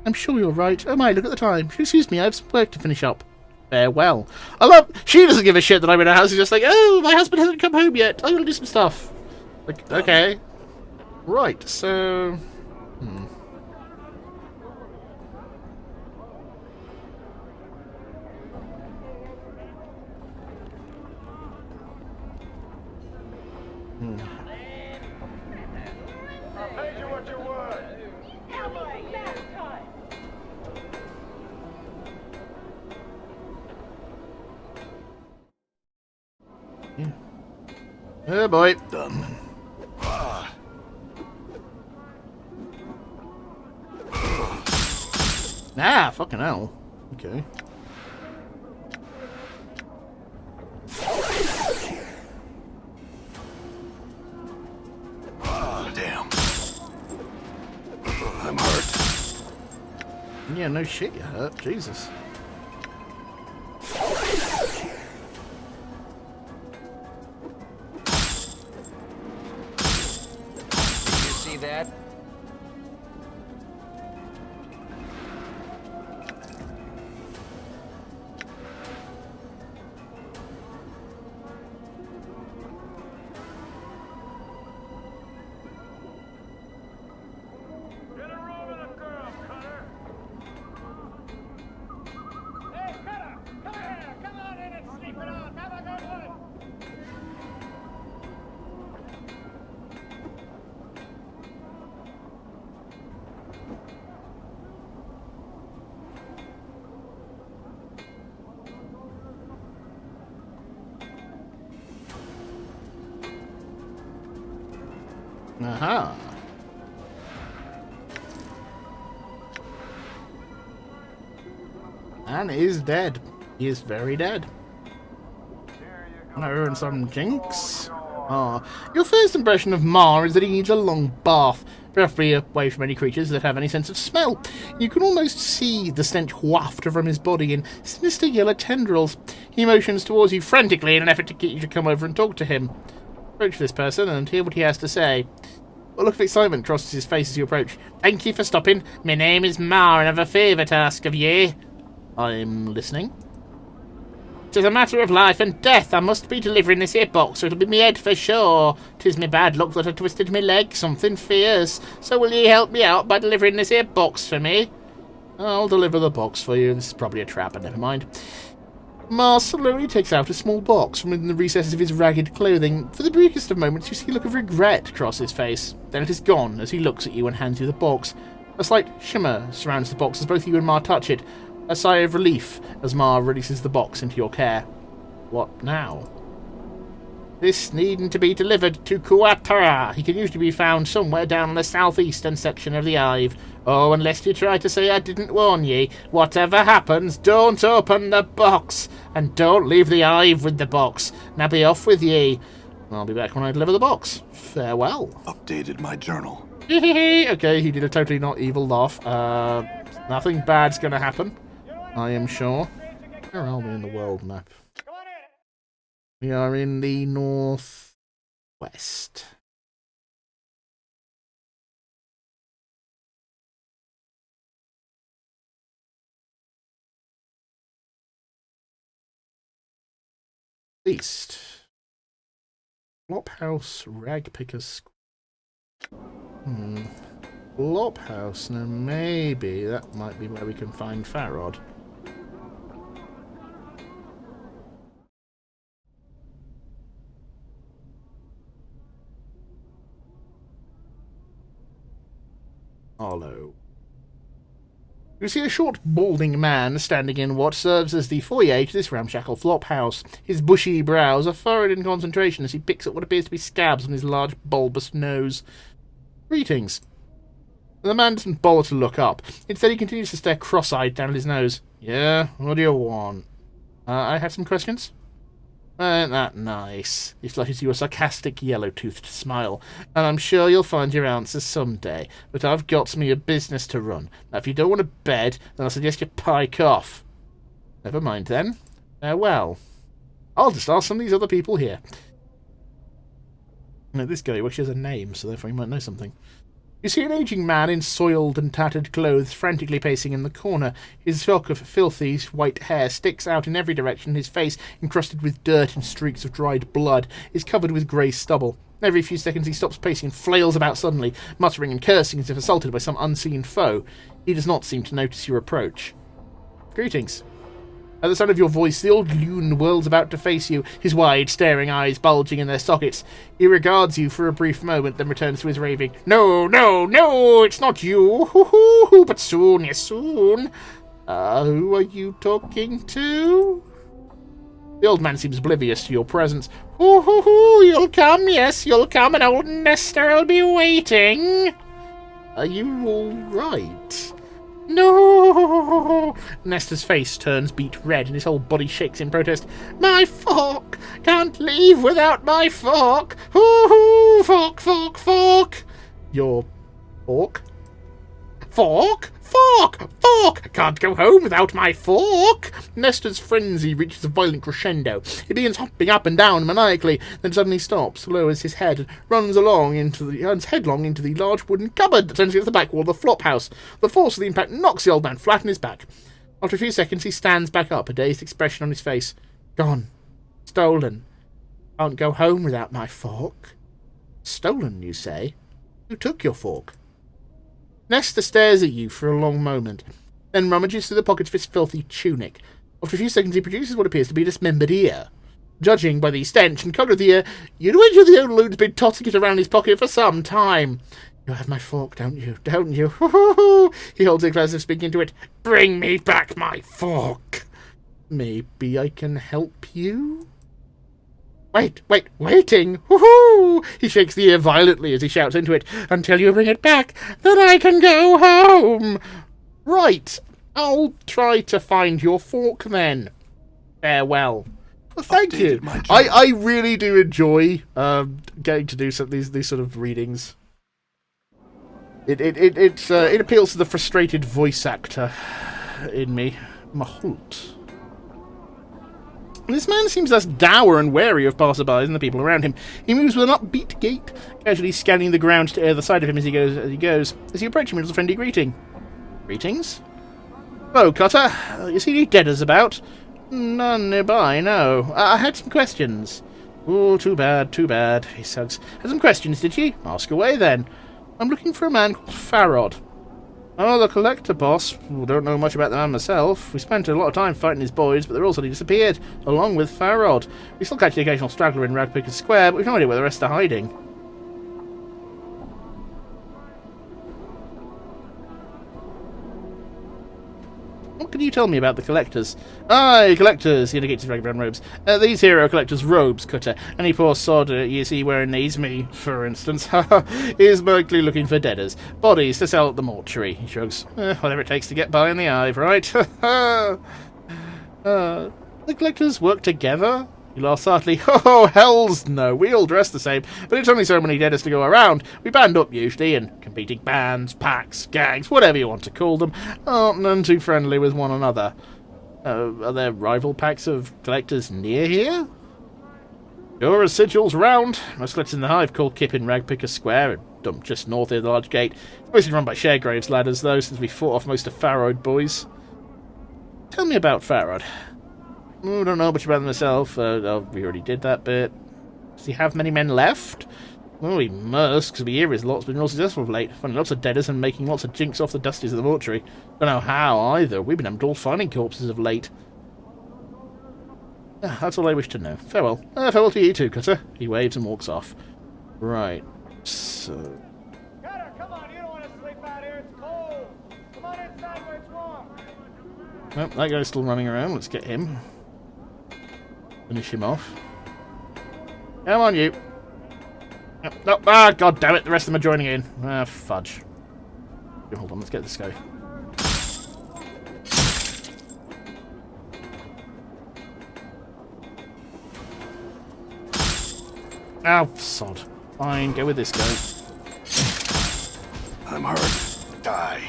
I'm sure you're right. Oh my, look at the time. Excuse me, I have some work to finish up. Farewell. I love... She doesn't give a shit that I'm in her house. She's just like, oh, my husband hasn't come home yet. I'm going to do some stuff. Like, okay. Right, so... I'll pay you what you're worth. Oh boy. Done. Ah, fucking hell. Okay. Damn. I'm hurt. Yeah, no shit, you hurt. Jesus. You see that? Get a room with a girl, Cutter. Hey, Cutter! Come here! Come on in and sleep it off! Have a good one! Aha. Man is dead. He is very dead. No, and some jinx. Ah, your first impression of Mar is that he needs a long bath, preferably away from any creatures that have any sense of smell. You can almost see the stench wafted from his body in sinister yellow tendrils. He motions towards you frantically in an effort to get you to come over and talk to him. Approach this person and hear what he has to say. A look of excitement crosses his face as you approach. Thank you for stopping. My name is Mar and I have a favour to ask of ye. I'm listening. 'Tis a matter of life and death. I must be delivering this here box, or it'll be me head for sure. 'Tis me bad luck that I twisted me leg, something fierce. So will ye help me out by delivering this here box for me? I'll deliver the box for you. This is probably a trap, but never mind. Mars slowly takes out a small box from within the recesses of his ragged clothing. For the briefest of moments, you see a look of regret cross his face. Then it is gone as he looks at you and hands you the box. A slight shimmer surrounds the box as both you and Mar touch it. A sigh of relief as Mar releases the box into your care. What now? This needn't to be delivered to Kuatara. He can usually be found somewhere down the southeastern section of the hive. Oh, unless you try to say I didn't warn ye. Whatever happens, don't open the box. And don't leave the hive with the box. Now be off with ye. I'll be back when I deliver the box. Farewell. Updated my journal. Okay, he did a totally not evil laugh. Nothing bad's gonna happen, I am sure. Where are we in the world map? Come on in! We are in the northwest. East. Flophouse Ragpicker. Flophouse. Now maybe that might be where we can find Farod. Arlo. You see a short, balding man standing in what serves as the foyer to this ramshackle flop house. His bushy brows are furrowed in concentration as he picks at what appears to be scabs on his large, bulbous nose. Greetings. The man doesn't bother to look up. Instead, he continues to stare cross-eyed down at his nose. Yeah, what do you want? I have some questions? Ain't that nice? He flushes you a sarcastic, yellow-toothed smile. And I'm sure you'll find your answers someday. But I've got me a business to run. Now, if you don't want a bed, then I suggest you pike off. Never mind, then. Farewell. I'll just ask some of these other people here. Now, this guy wishes a name, so therefore he might know something. You see an aging man in soiled and tattered clothes frantically pacing in the corner. His shock of filthy white hair sticks out in every direction. His face, encrusted with dirt and streaks of dried blood, is covered with grey stubble. Every few seconds he stops pacing and flails about suddenly, muttering and cursing as if assaulted by some unseen foe. He does not seem to notice your approach. Greetings. At the sound of your voice, the old loon whirls about to face you, his wide, staring eyes bulging in their sockets. He regards you for a brief moment, then returns to his raving. No, no, no, it's not you. Hoo-hoo, but soon, yes, soon. Who are you talking to? The old man seems oblivious to your presence. Hoo-hoo, you'll come, yes, you'll come, and old Nestor will be waiting. Are you all right? No! Nestor's face turns beet red and his whole body shakes in protest. My fork! Can't leave without my fork! Hoo-hoo! Fork, fork, fork! Your fork? Fork? Fork! Fork! Can't go home without my fork! Nestor's frenzy reaches a violent crescendo. He begins hopping up and down maniacally, then suddenly stops, lowers his head, and runs headlong into the large wooden cupboard that turns against the back wall of the flop house. The force of the impact knocks the old man flat on his back. After a few seconds, he stands back up, a dazed expression on his face. Gone. Stolen. Can't go home without my fork. Stolen, you say? Who took your fork? Nestor stares at you for a long moment, then rummages through the pockets of his filthy tunic. After a few seconds, he produces what appears to be a dismembered ear. Judging by the stench and colour of the ear, you'd wager the old loon's been tossing it around his pocket for some time. You have my fork, don't you? Don't you? He holds it close and speaking to it. Bring me back my fork. Maybe I can help you? Waiting! Woohoo! He shakes the ear violently as he shouts into it. Until you bring it back, then I can go home! Right, I'll try to find your fork then. Farewell. Well, thank you. I really do enjoy getting to do some these sort of readings. It appeals to the frustrated voice actor in me. Mahult. This man seems less dour and wary of passerbys than the people around him. He moves with an upbeat gait, casually scanning the ground to either side of him as he goes. As you approach him, he does a friendly greeting. Greetings? Hello, Cutter. You see any deaders about? None nearby, no. I had some questions. Oh, too bad, he sugs. Had some questions, did ye? Ask away, then. I'm looking for a man called Farrod. Oh, the collector boss. Don't know much about the man myself. We spent a lot of time fighting his boys, but they're all suddenly disappeared, along with Farrod. We still catch the occasional straggler in Ragpicker Square, but we've no idea where the rest are hiding. What can you tell me about the collectors? Aye, collectors, he indicates his ragged brown robes. These hero collectors' robes, Cutter. Any poor sod you see wearing these, me, for instance, is likely looking for deaders. Bodies to sell at the mortuary, he shrugs. Whatever it takes to get by in the hive, right? The collectors work together? He laughs heartily. Oh, hells no. We all dress the same, but it's only so many deaders to go around. We band up usually, and competing bands, packs, gangs, whatever you want to call them, aren't none too friendly with one another. Are there rival packs of collectors near here? Sure as sigils round. Most collectors in the hive call Kip in Ragpicker Square, dumped just north of the large gate. It's mostly run by Sharegraves ladders, though, since we fought off most of Farrod boys. Tell me about Farrod. I don't know much about them myself. We already did that bit. Does he have many men left? Well, he must, because we hear his lot's been real successful of late, finding lots of deaders and making lots of jinx off the dusties of the mortuary. Don't know how, either. We've been having trouble finding corpses of late. That's all I wish to know. Farewell. Farewell to you too, Cutter. He waves and walks off. Right. So... Cutter, come on, you don't want to sleep out here. It's cold. Come on inside where it's warm. Oh, that guy's still running around. Let's get him. Finish him off. Come on, you. No, ah, god damn it. The rest of them are joining in. Ah, fudge. Hold on, let's get this guy. Oh, sod. Fine, go with this guy. I'm hurt. Die.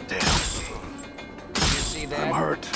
Damn. You see that? I'm hurt.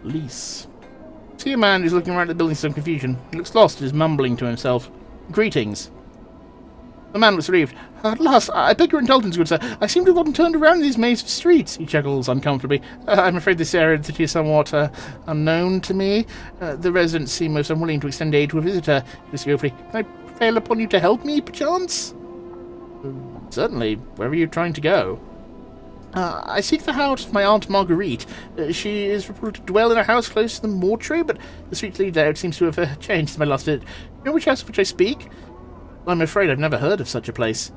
Lease. See a man who's looking around the building in some confusion. He looks lost and is mumbling to himself. Greetings. The man looks relieved. At last, I beg your indulgence, good sir. I seem to have gotten turned around in these maze of streets. He chuckles uncomfortably. I'm afraid this area of the city is somewhat unknown to me. The residents seem most unwilling to extend aid to a visitor. Miss Gofrey, can I prevail upon you to help me, perchance? Certainly. Where are you trying to go? I seek the house of my Aunt Marguerite. She is reported to dwell in a house close to the mortuary, but the street lead out seems to have changed since my last visit. You know which house of which I speak? I'm afraid I've never heard of such a place.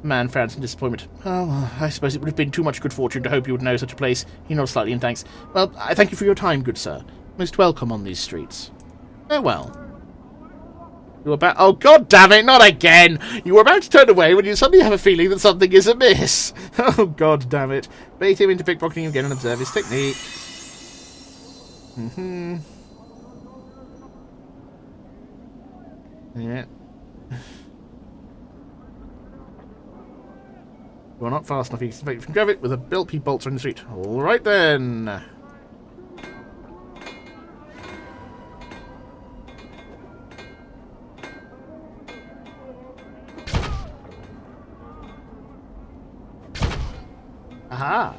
The man frowns in disappointment. Oh, I suppose it would have been too much good fortune to hope you would know such a place. He nods slightly in thanks. Well, I thank you for your time, good sir. Most welcome on these streets. Farewell. You were about— oh, god damn it, not again! You were about to turn away when you suddenly have a feeling that something is amiss. Oh, god damn it. Bait him into pickpocketing again and observe his technique. Yeah. You're not fast enough. You can grab it with a belt he bolts in the street. Alright then. Aha!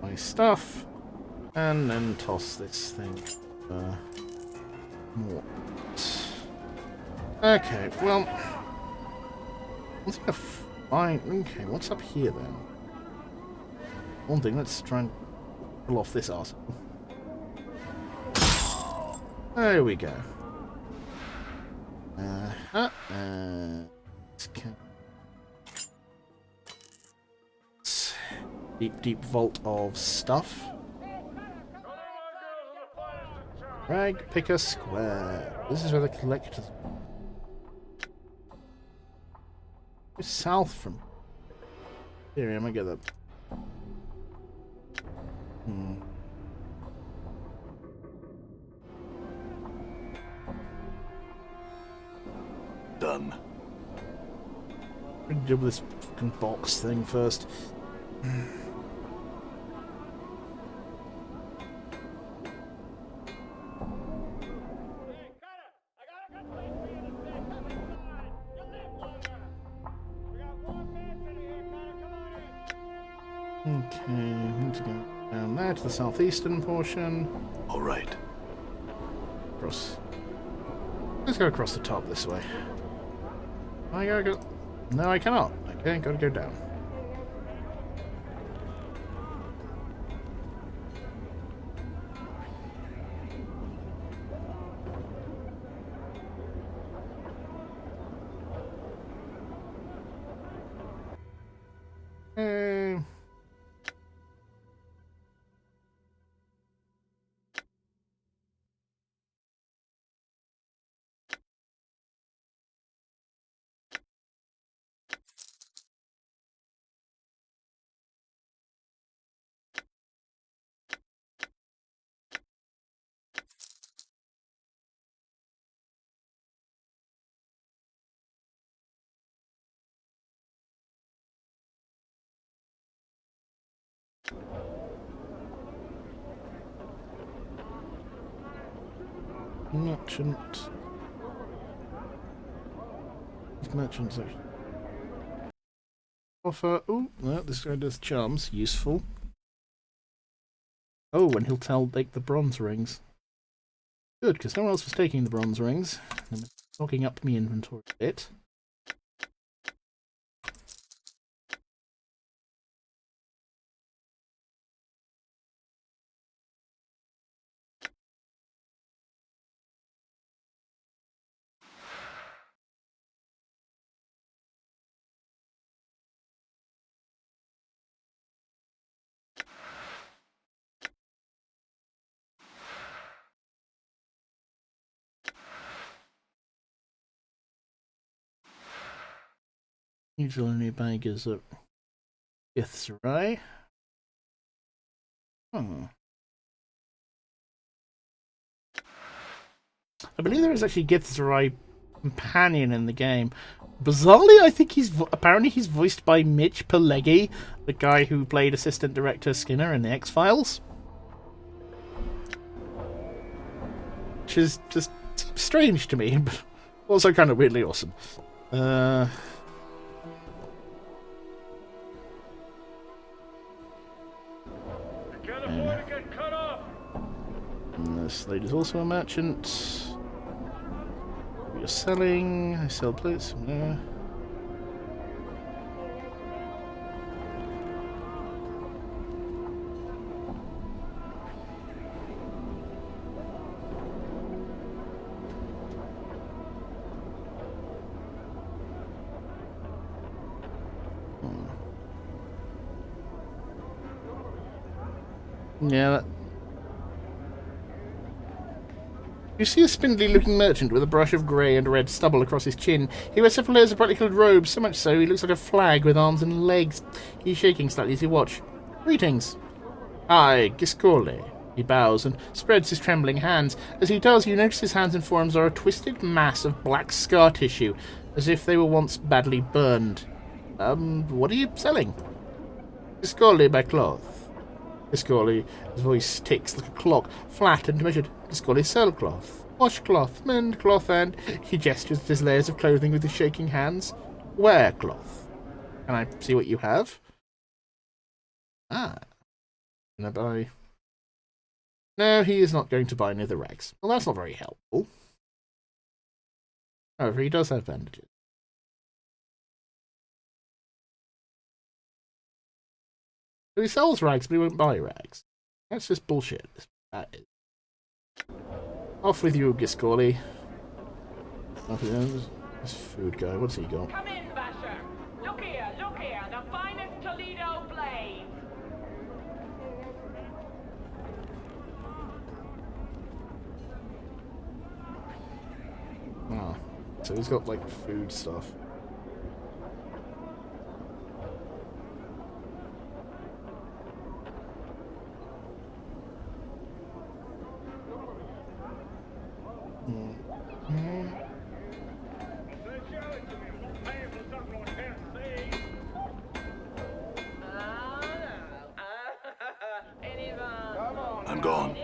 My stuff. And then toss this thing. What? Okay, well. Let's go find. Okay, what's up here then? One thing, let's try and pull off this arsehole. There we go. Deep, deep vault of stuff. Rag, pick a square. This is where the collectors. South from here, I might get that. Done. What do you do with this fucking box thing first? Okay, need to go down there to the southeastern portion. All right. Across. Let's go across the top this way. I gotta go. No, I cannot. Okay, gotta go down. Merchant. Merchants actually. Offer. Oh, no, this guy does charms. Useful. Oh, and he'll take the bronze rings. Good, because no one else was taking the bronze rings. I'm stocking up my inventory a bit. Usually only baggers at Githzerai. Hmm. I believe there is actually Githzerai companion in the game. Bizarrely, I think apparently he's voiced by Mitch Pileggi, the guy who played Assistant Director Skinner in the X-Files. Which is just strange to me, but also kind of weirdly awesome. Can't afford to get cut off. And this lady's also a merchant. You're selling. I sell plates. Yeah. Yeah. You see a spindly-looking merchant with a brush of grey and red stubble across his chin. He wears several layers of brightly coloured robes, so much so he looks like a flag with arms and legs. He's shaking slightly as you watch. Greetings. Hi, Giscorle. He bows and spreads his trembling hands. As he does, you notice his hands and forearms are a twisted mass of black scar tissue, as if they were once badly burned. What are you selling? Giscorle by cloth. Giscorle's voice ticks like a clock, flat and measured. Giscorle sell cloth, washcloth, mend cloth, and he gestures at his layers of clothing with his shaking hands. Wear cloth. Can I see what you have? Ah. Can I buy? No, he is not going to buy any of the rags. Well, that's not very helpful. However, he does have bandages. So he sells rags, but he won't buy rags. That's just bullshit. That is. Off with you, Giscorle. This food guy, what's he got? Come in, Basher. Look here, the finest Toledo blade. Ah, so he's got like food stuff. I'm gone.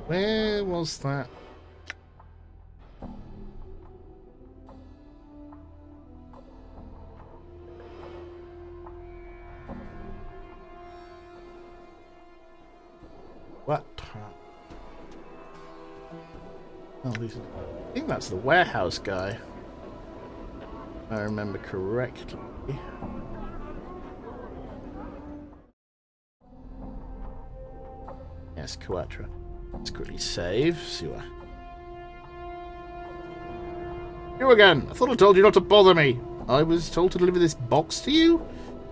Where was that? What? Oh, I think that's the warehouse guy. If I remember correctly. Yes, Quatra. Let's quickly save. See what. You again! I thought I told you not to bother me! I was told to deliver this box to you?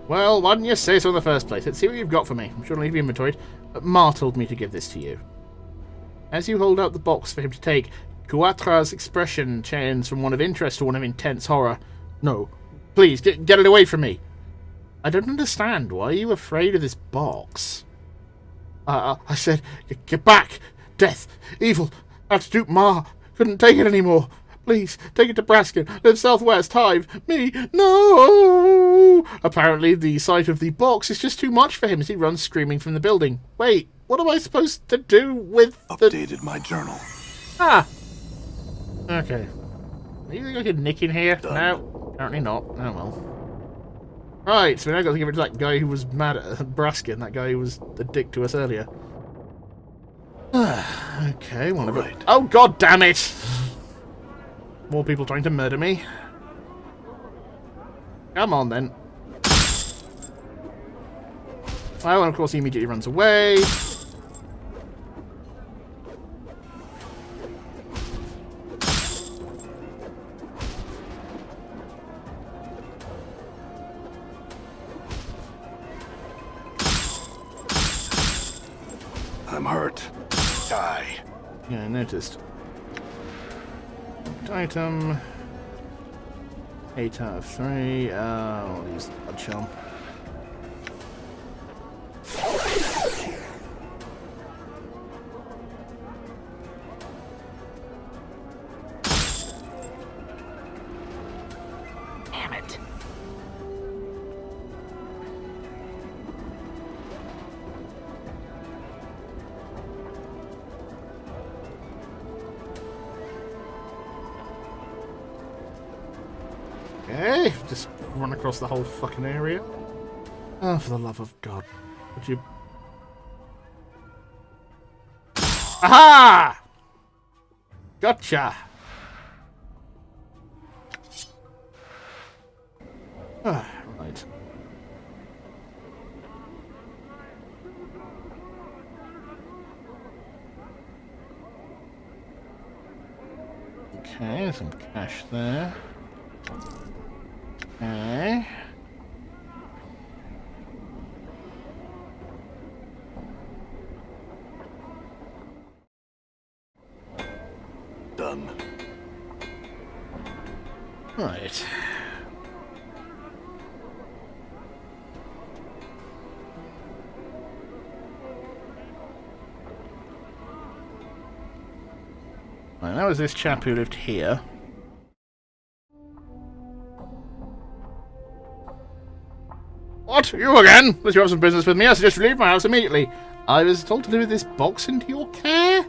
Well, why didn't you say so in the first place? Let's see what you've got for me. I'm sure I'll leave you inventoried. But Ma told me to give this to you. As you hold out the box for him to take, Quatra's expression changes from one of interest to one of intense horror. No, please, get it away from me! I don't understand. Why are you afraid of this box? I said, get back! Death! Evil! I had to do Ma! Couldn't take it anymore! Please, take it to Braskin. Live southwest. Hive. Me. No! Apparently, the sight of the box is just too much for him as he runs screaming from the building. Wait, what am I supposed to do with the... Updated my journal. Ah! Okay. Do you think I could nick in here? Done. No. Apparently not. Oh well. Right, so we now got to give it to that guy who was mad at Braskin, that guy who was a dick to us earlier. Okay, one of it. Right. Oh god damn it! More people trying to murder me. Come on then. Oh, and of course he immediately runs away. I'm hurt. Die. Yeah, I noticed. Item. 8 out of 3. I'll use the blood charm. Damn it. Okay, just run across the whole fucking area. Oh, for the love of God. Would you... Aha! Gotcha! Ah, right. Okay, some cash there. Okay. Done. Right. Right, that was this chap who lived here. What? You again? Unless you have some business with me, I suggest you leave my house immediately. I was told to deliver this box into your care.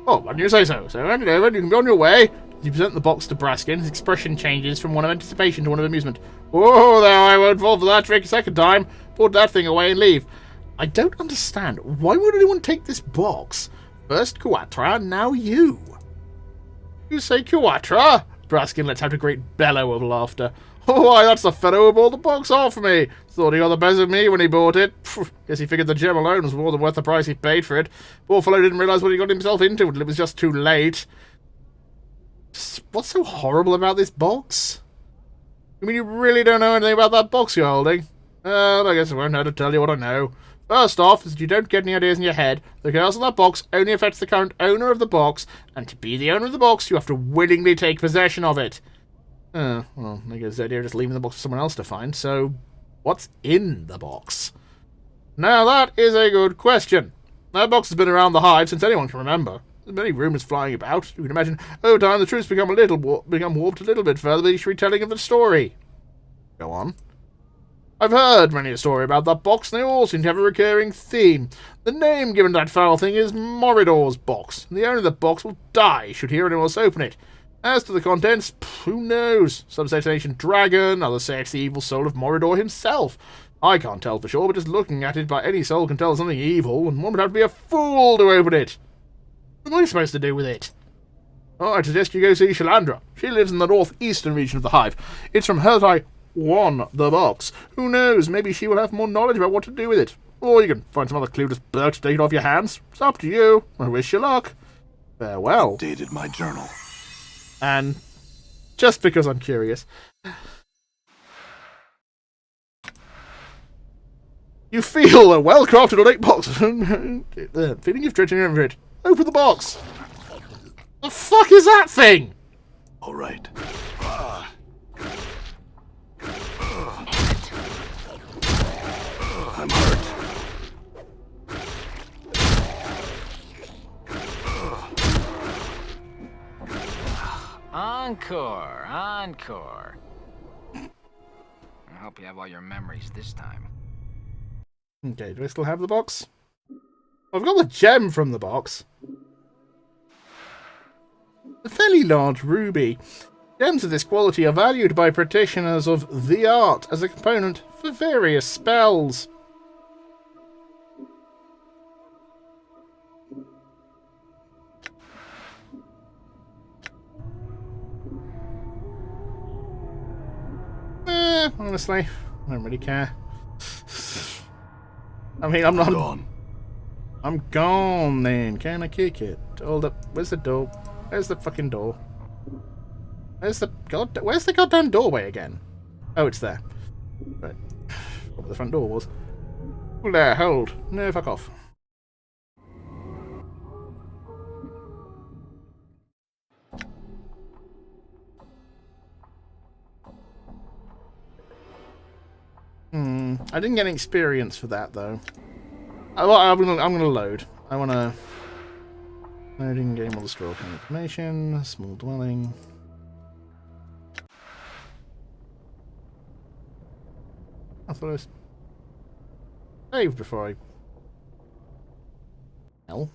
Oh, why didn't you say so? So hand it over, you can be on your way. As you present the box to Braskin, his expression changes from one of anticipation to one of amusement. Oh, there, I won't fall for that trick a second time. Put that thing away and leave. I don't understand. Why would anyone take this box? First Quatra, now you. You say Quatra? Braskin lets out a great bellow of laughter. Oh, why, that's the fellow who bought the box off me. Thought he got the best of me when he bought it. Guess he figured the gem alone was more than worth the price he paid for it. Poor fellow didn't realise what he got himself into until it was just too late. What's so horrible about this box? You mean you really don't know anything about that box you're holding? Well, I guess I won't know to tell you what I know. First off, is that you don't get any ideas in your head. The chaos in that box only affects the current owner of the box, and to be the owner of the box, you have to willingly take possession of it. Well, I guess the idea of just leaving the box for someone else to find, so what's in the box? Now that is a good question. That box has been around the hive since anyone can remember. There's many rumours flying about. You can imagine, over time, the truth's become warped a little bit further with each retelling of the story. Go on. I've heard many a story about that box, and they all seem to have a recurring theme. The name given to that foul thing is Moridor's box, and the owner of the box will die should he or anyone else open it. As to the contents, who knows? Some say it's an ancient dragon, others say it's the evil soul of Moridor himself. I can't tell for sure, but just looking at it by any soul can tell something evil, and one would have to be a fool to open it. What am I supposed to do with it? Oh, I suggest you go see Shalandra. She lives in the northeastern region of the hive. It's from her that I won the box. Who knows, maybe she will have more knowledge about what to do with it. Or you can find some other clueless bird to take it off your hands. It's up to you. I wish you luck. Farewell. Updated my journal. And just because I'm curious, you feel a well-crafted ornate box. Feeling you've dredging over it. Open the box. The fuck is that thing? All right. I'm hurt. Encore, encore. I hope you have all your memories this time. Okay, do I still have the box? I've got the gem from the box. A fairly large ruby. Gems of this quality are valued by practitioners of the art as a component for various spells. Honestly, I don't really care. I mean, I'm not... Gone. I'm gone then. Can I kick it? Hold up. Where's the door? Where's the fucking door? Where's the goddamn doorway again? Oh, it's there. Right. What the front door was. Hold there, hold. No, fuck off. I didn't get any experience for that though. I'm gonna load. I wanna loading game will destroy kind of information. Small dwelling. I thought I was saved before I. Hell.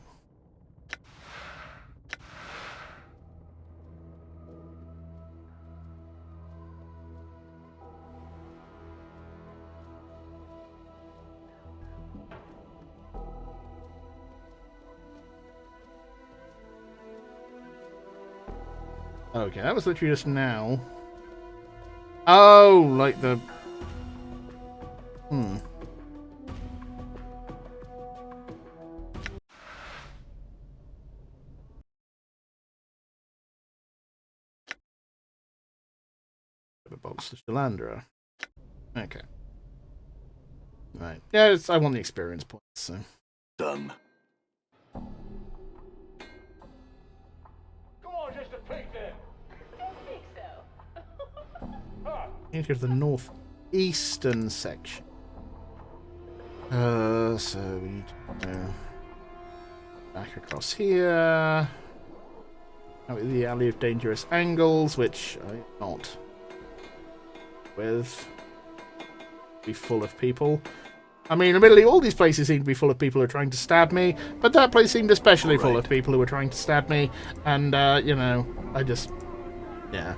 Okay, that was literally just now. Oh, like the... The box to Shalandra. Okay. Right. Yeah, I want the experience points, so... Done. Come on, just a peek there. Don't think so. Huh. Here's the northeastern section. So we need to go back across here. Out with the alley of dangerous angles, which I'm not with. Be full of people. I mean, admittedly, all these places seem to be full of people who are trying to stab me, but that place seemed especially full of people who were trying to stab me, and, you know, I just... yeah.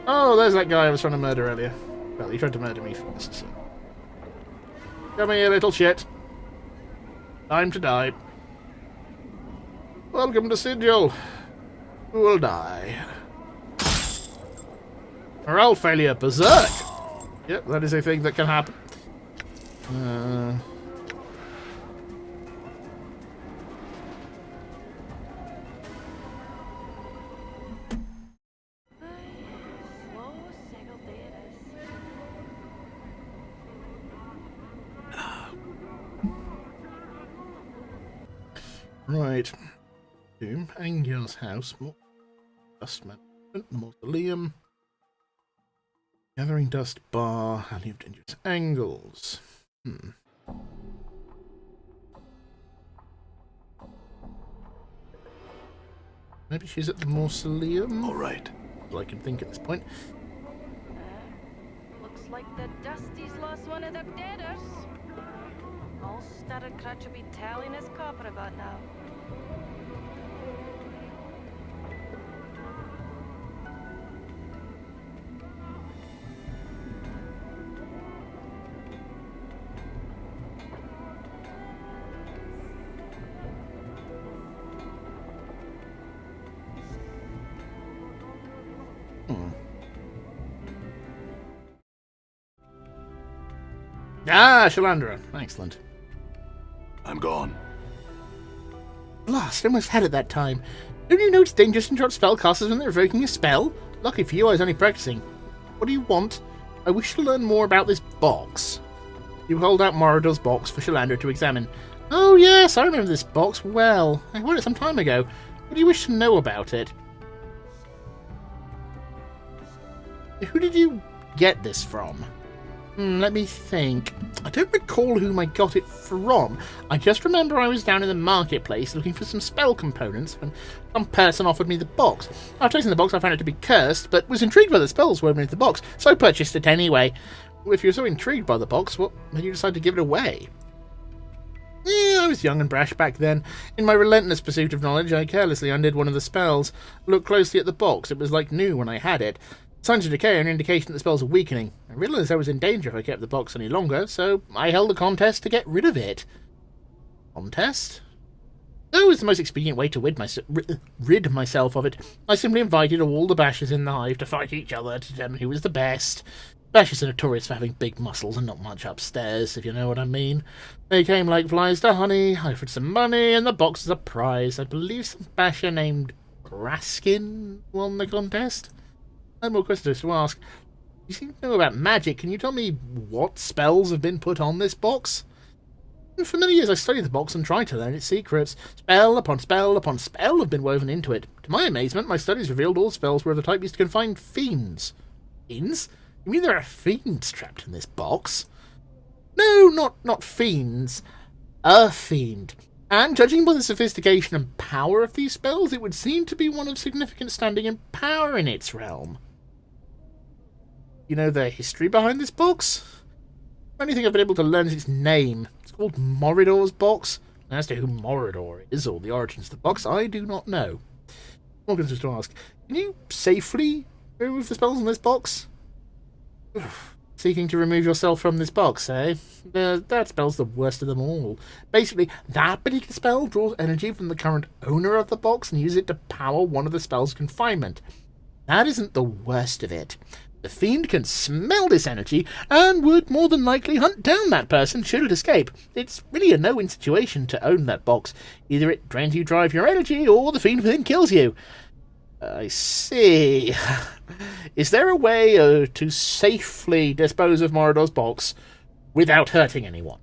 Oh, there's that guy I was trying to murder earlier. Well, he tried to murder me first, so... Come here, little shit. Time to die. Welcome to Sigil. Who will die? Morale failure, berserk! Yep, that is a thing that can happen. Right. Tomb, Angel's house, more dust management, mausoleum. Gathering dust bar, alley of dangerous angles. Maybe she's at the mausoleum? All right. All I can think at this point. Looks like the Dusty's lost one of their deaders. All started Crutch will be telling his copper about now. Ah, Shalandra. Excellent. I'm gone. Blast, almost had it that time. Don't you know it's dangerous to interrupt spellcasters when they're evoking a spell? Lucky for you, I was only practicing. What do you want? I wish to learn more about this box. You hold out Morador's box for Shalandra to examine. Oh yes, I remember this box well. I bought it some time ago. What do you wish to know about it? Who did you get this from? Let me think. I don't recall whom I got it from. I just remember I was down in the marketplace looking for some spell components when some person offered me the box. After tasting the box, I found it to be cursed, but was intrigued by the spells woven into the box, so I purchased it anyway. If you're so intrigued by the box, what made you decide to give it away? I was young and brash back then. In my relentless pursuit of knowledge, I carelessly undid one of the spells. Looked closely at the box. It was like new when I had it. Signs of decay are an indication that the spells are weakening. I realised I was in danger if I kept the box any longer, so I held a contest to get rid of it. Contest? That was the most expedient way to rid myself of it. I simply invited all the bashers in the hive to fight each other to determine who was the best. Bashers are notorious for having big muscles and not much upstairs, if you know what I mean. They came like flies to honey, I offered some money, and the box was a prize. I believe some basher named Graskin won the contest. I have more questions to ask. You seem to know about magic. Can you tell me what spells have been put on this box? For many years I studied the box and tried to learn its secrets. Spell upon spell upon spell have been woven into it. To my amazement, my studies revealed all spells were of the type used to confine fiends. Fiends? You mean there are fiends trapped in this box? No, not fiends. A fiend. And judging by the sophistication and power of these spells, it would seem to be one of significant standing and power in its realm. You know the history behind this box? The only thing I've been able to learn is its name. It's called Moridor's box. As to who Moridor is, or the origins of the box, I do not know. More questions to ask. Can you safely remove the spells in this box? Seeking to remove yourself from this box, eh? That spell's the worst of them all. Basically, that particular spell draws energy from the current owner of the box and uses it to power one of the spell's confinement. That isn't the worst of it. The fiend can smell this energy and would more than likely hunt down that person should it escape. It's really a no-win situation to own that box. Either it drains you dry of your energy, or the fiend within kills you. I see. Is there a way to safely dispose of Moridor's box without hurting anyone?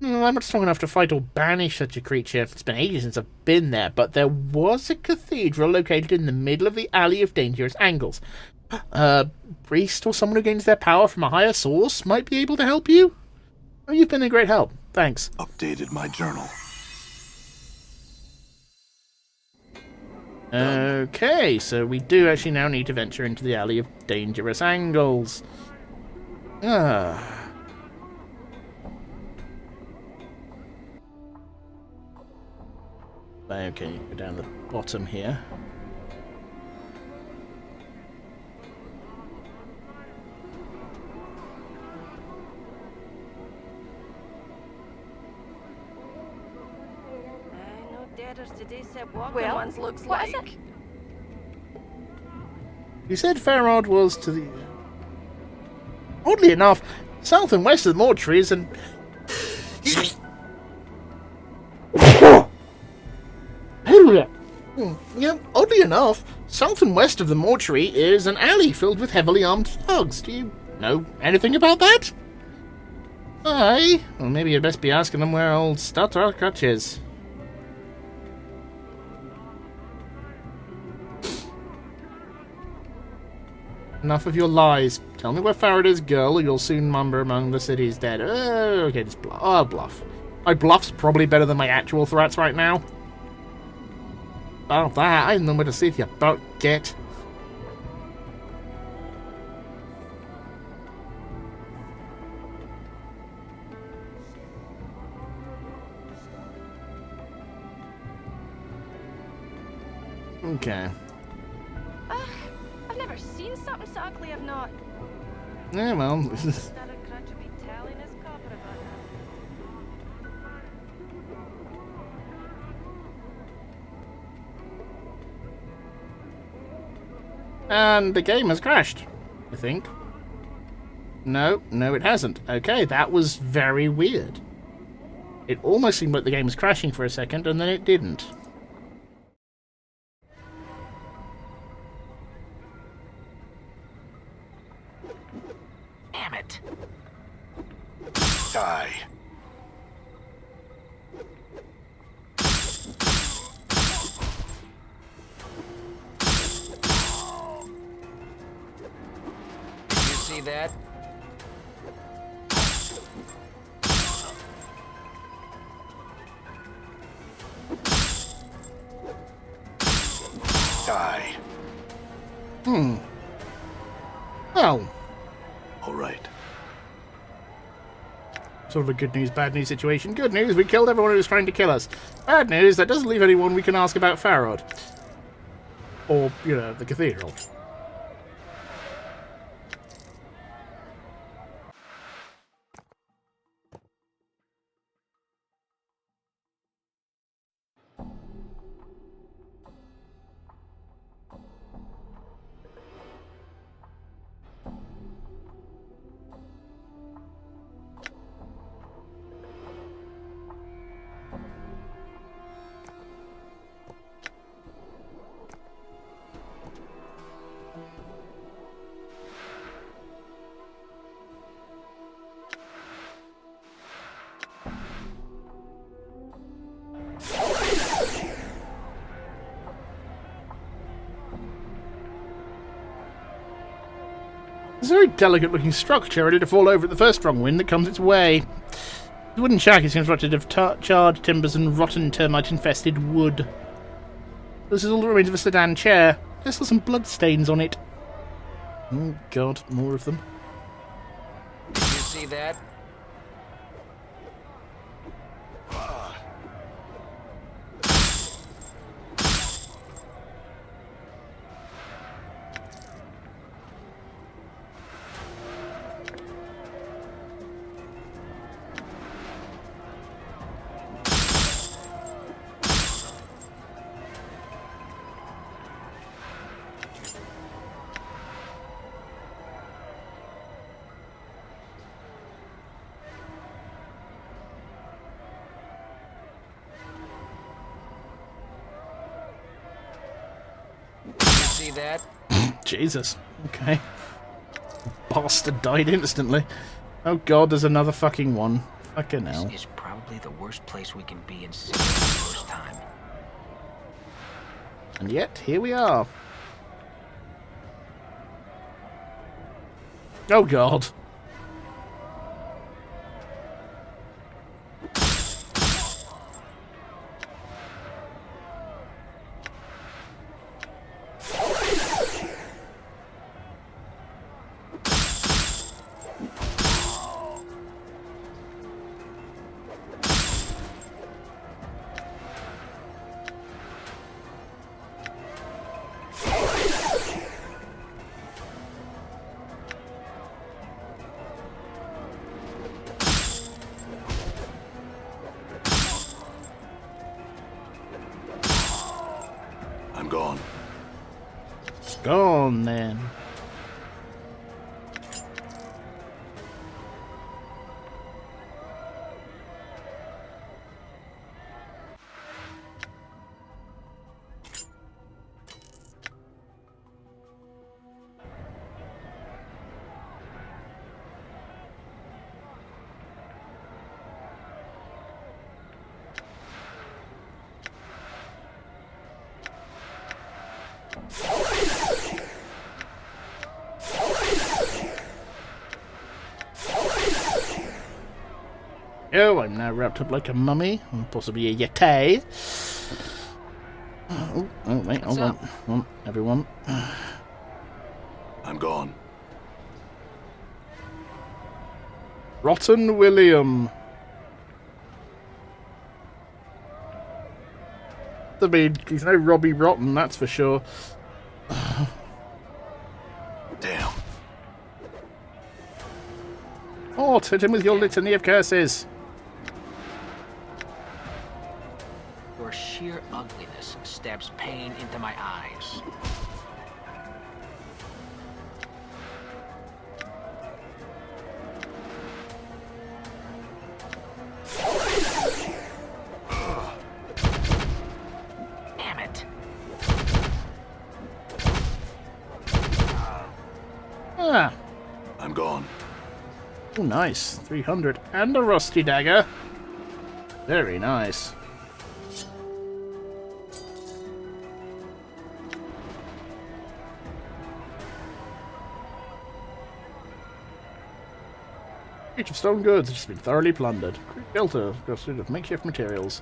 I'm not strong enough to fight or banish such a creature. It's been ages since I've been there, but there was a cathedral located in the middle of the Alley of Dangerous Angles. A priest or someone who gains their power from a higher source might be able to help you. Oh, you've been a great help. Thanks. Updated my journal. Okay, so we do actually now need to venture into the Alley of Dangerous Angles. Okay, go down the bottom here. Well, ones looks what is like. it? You said Farod was to the... Oddly enough, south and west of the mortuary is an... Yeah, oddly enough, south and west of the mortuary is an alley filled with heavily armed thugs. Do you know anything about that? Aye. Well, maybe you'd best be asking them where old Stuttercrutch is. Enough of your lies. Tell me where Farad is, girl, or you'll soon mumber among the city's dead. Okay, just bluff. Oh, bluff. My bluff's probably better than my actual threats right now. Oh, that, I know where to see if you about get. Okay. I've never seen something so ugly. I've not. Yeah, well, and the game has crashed, I think. No, it hasn't. Okay, that was very weird. It almost seemed like the game was crashing for a second, and then it didn't. Damn it. Die. Did you see that? Die. Well, All right. sort of a good news, bad news situation. Good news, we killed everyone who was trying to kill us. Bad news, that doesn't leave anyone we can ask about Farod. Or, you know, the cathedral. It's a very delicate-looking structure, ready to fall over at the first strong wind that comes its way. The wooden shack seems rotted of charred timbers and rotten termite-infested wood. This is all that remains of a sedan chair. There's still some blood stains on it. Oh god, more of them. Did you see that? See that? Jesus. Okay. Bastard died instantly. Oh god, there's another fucking one. Fucking hell. This is probably the worst place we can be in city the first time. And yet, here we are. Oh god. I'm gone. Gone then. Oh, I'm now wrapped up like a mummy, and possibly a yeti. Oh, wait, hold on. Hold on, everyone. I'm gone. Rotten William. I mean, he's no Robbie Rotten, that's for sure. Damn. Oh, hit him with your litany of curses. Your sheer ugliness stabs pain into my eyes. Damn it. Ah. I'm gone. Oh, nice. 300. And a rusty dagger. Very nice. Each of stone goods has just been thoroughly plundered. Quick filter consisted of makeshift materials.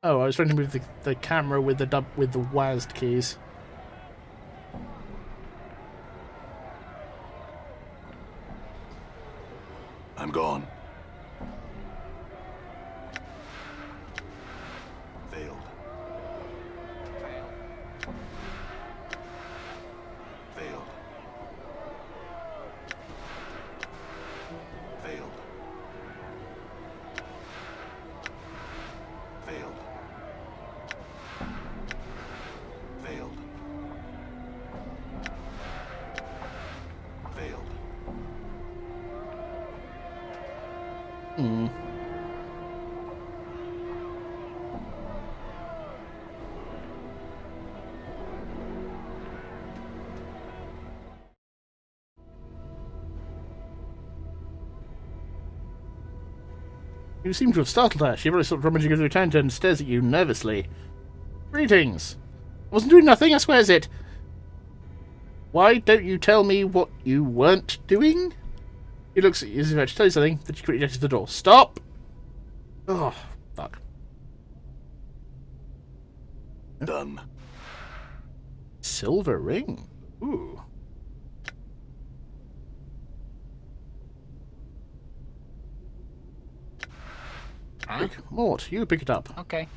Oh, I was trying to move the camera with the WASD keys. I'm gone. Failed. Failed. Failed. Failed. Failed. Failed. Hmm. You seem to have startled her. She really stopped rummaging into her tent and stares at you nervously. Greetings. I wasn't doing nothing, I swears it. Why don't you tell me what you weren't doing? He looks at you as if about to tell you something, but you quickly ejected the door. Stop! Oh, fuck. Done. Silver ring. Ooh. Huh? Mort, you pick it up. Okay.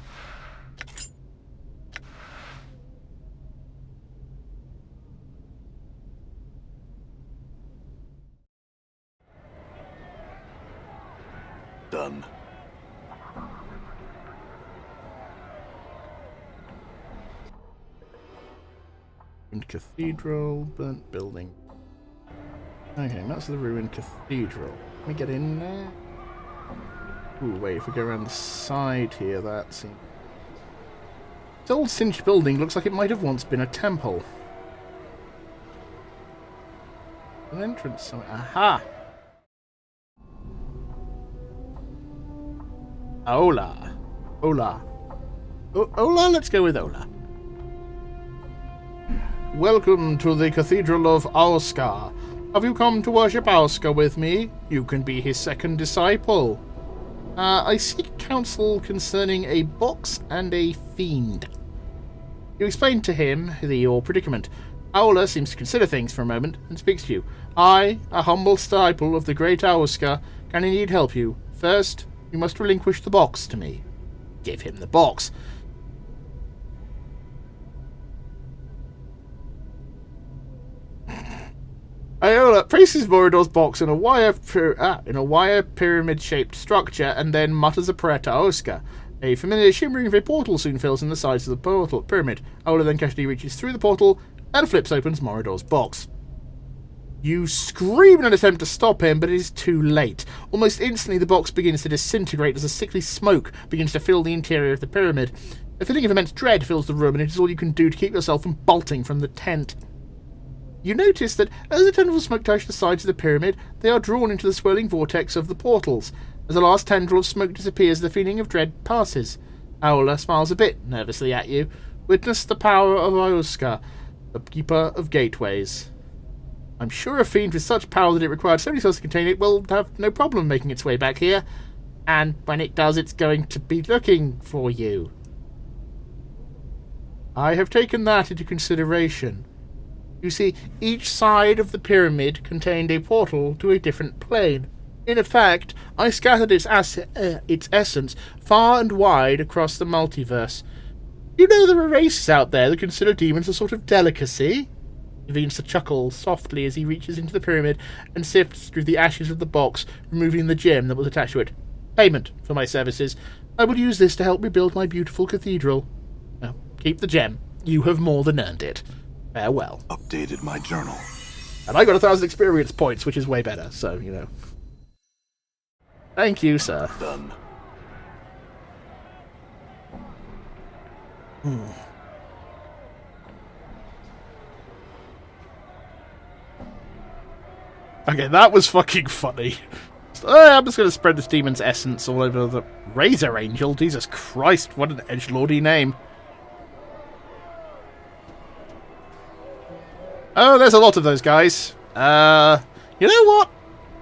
Done. Ruined cathedral, burnt building. Okay, that's the ruined cathedral. Can we get in there? Ooh, wait, if we go around the side here, that seems... This old singed building looks like it might have once been a temple. An entrance somewhere. Aha! Ola. Ola. Ola? Let's go with Ola. Welcome to the Cathedral of Auska. Have you come to worship Auska with me? You can be his second disciple. I seek counsel concerning a box and a fiend. You explain to him your predicament. Aula seems to consider things for a moment and speaks to you. I, a humble disciple of the great Auska, can indeed help you. First, you must relinquish the box to me. Give him the box. Iola places Morador's box in a wire pyramid-shaped structure and then mutters a prayer to Auska. A familiar shimmering of a portal soon fills in the sides of the portal pyramid. Iola then casually reaches through the portal and flips open Morador's box. You scream in an attempt to stop him, but it is too late. Almost instantly, the box begins to disintegrate as a sickly smoke begins to fill the interior of the pyramid. A feeling of immense dread fills the room, and it is all you can do to keep yourself from bolting from the tent. You notice that as the tendrils of smoke touch the sides of the pyramid, they are drawn into the swirling vortex of the portals. As the last tendril of smoke disappears, the feeling of dread passes. Aula smiles a bit nervously at you. Witness the power of Iuska, the keeper of gateways. I'm sure a fiend with such power that it required so many cells to contain it will have no problem making its way back here. And when it does, it's going to be looking for you. I have taken that into consideration. You see, each side of the pyramid contained a portal to a different plane. In effect, I scattered its essence far and wide across the multiverse. You know there are races out there that consider demons a sort of delicacy? He begins to chuckle softly as he reaches into the pyramid and sifts through the ashes of the box, removing the gem that was attached to it. Payment for my services. I will use this to help rebuild my beautiful cathedral. Now, keep the gem. You have more than earned it. Farewell. Updated my journal. And I got 1,000 experience points, which is way better, so, you know. Thank you, sir. Done. Okay, that was fucking funny. I'm just going to spread this demon's essence all over the... Razor Angel? Jesus Christ, what an edgelordy name. Oh, there's a lot of those guys. You know what?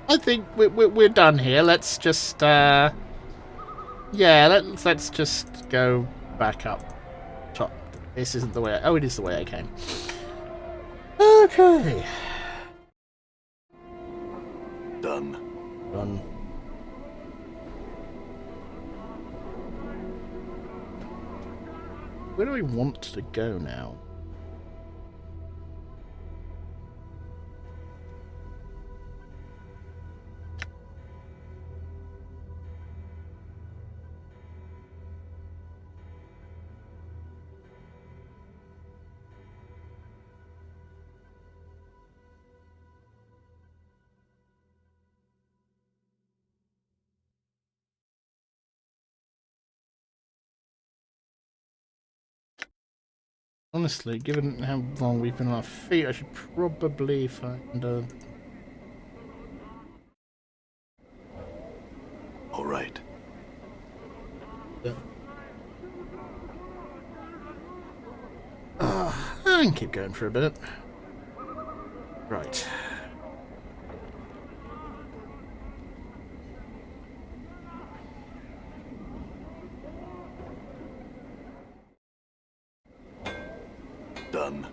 I think we're done here. Let's just, yeah, let's just go back up top. This isn't the way. Oh, it is the way I came. Okay. Done. Done. Where do we want to go now? Honestly, given how long we've been on our feet, I should probably find a... All right. I can keep going for a bit. Right. Done.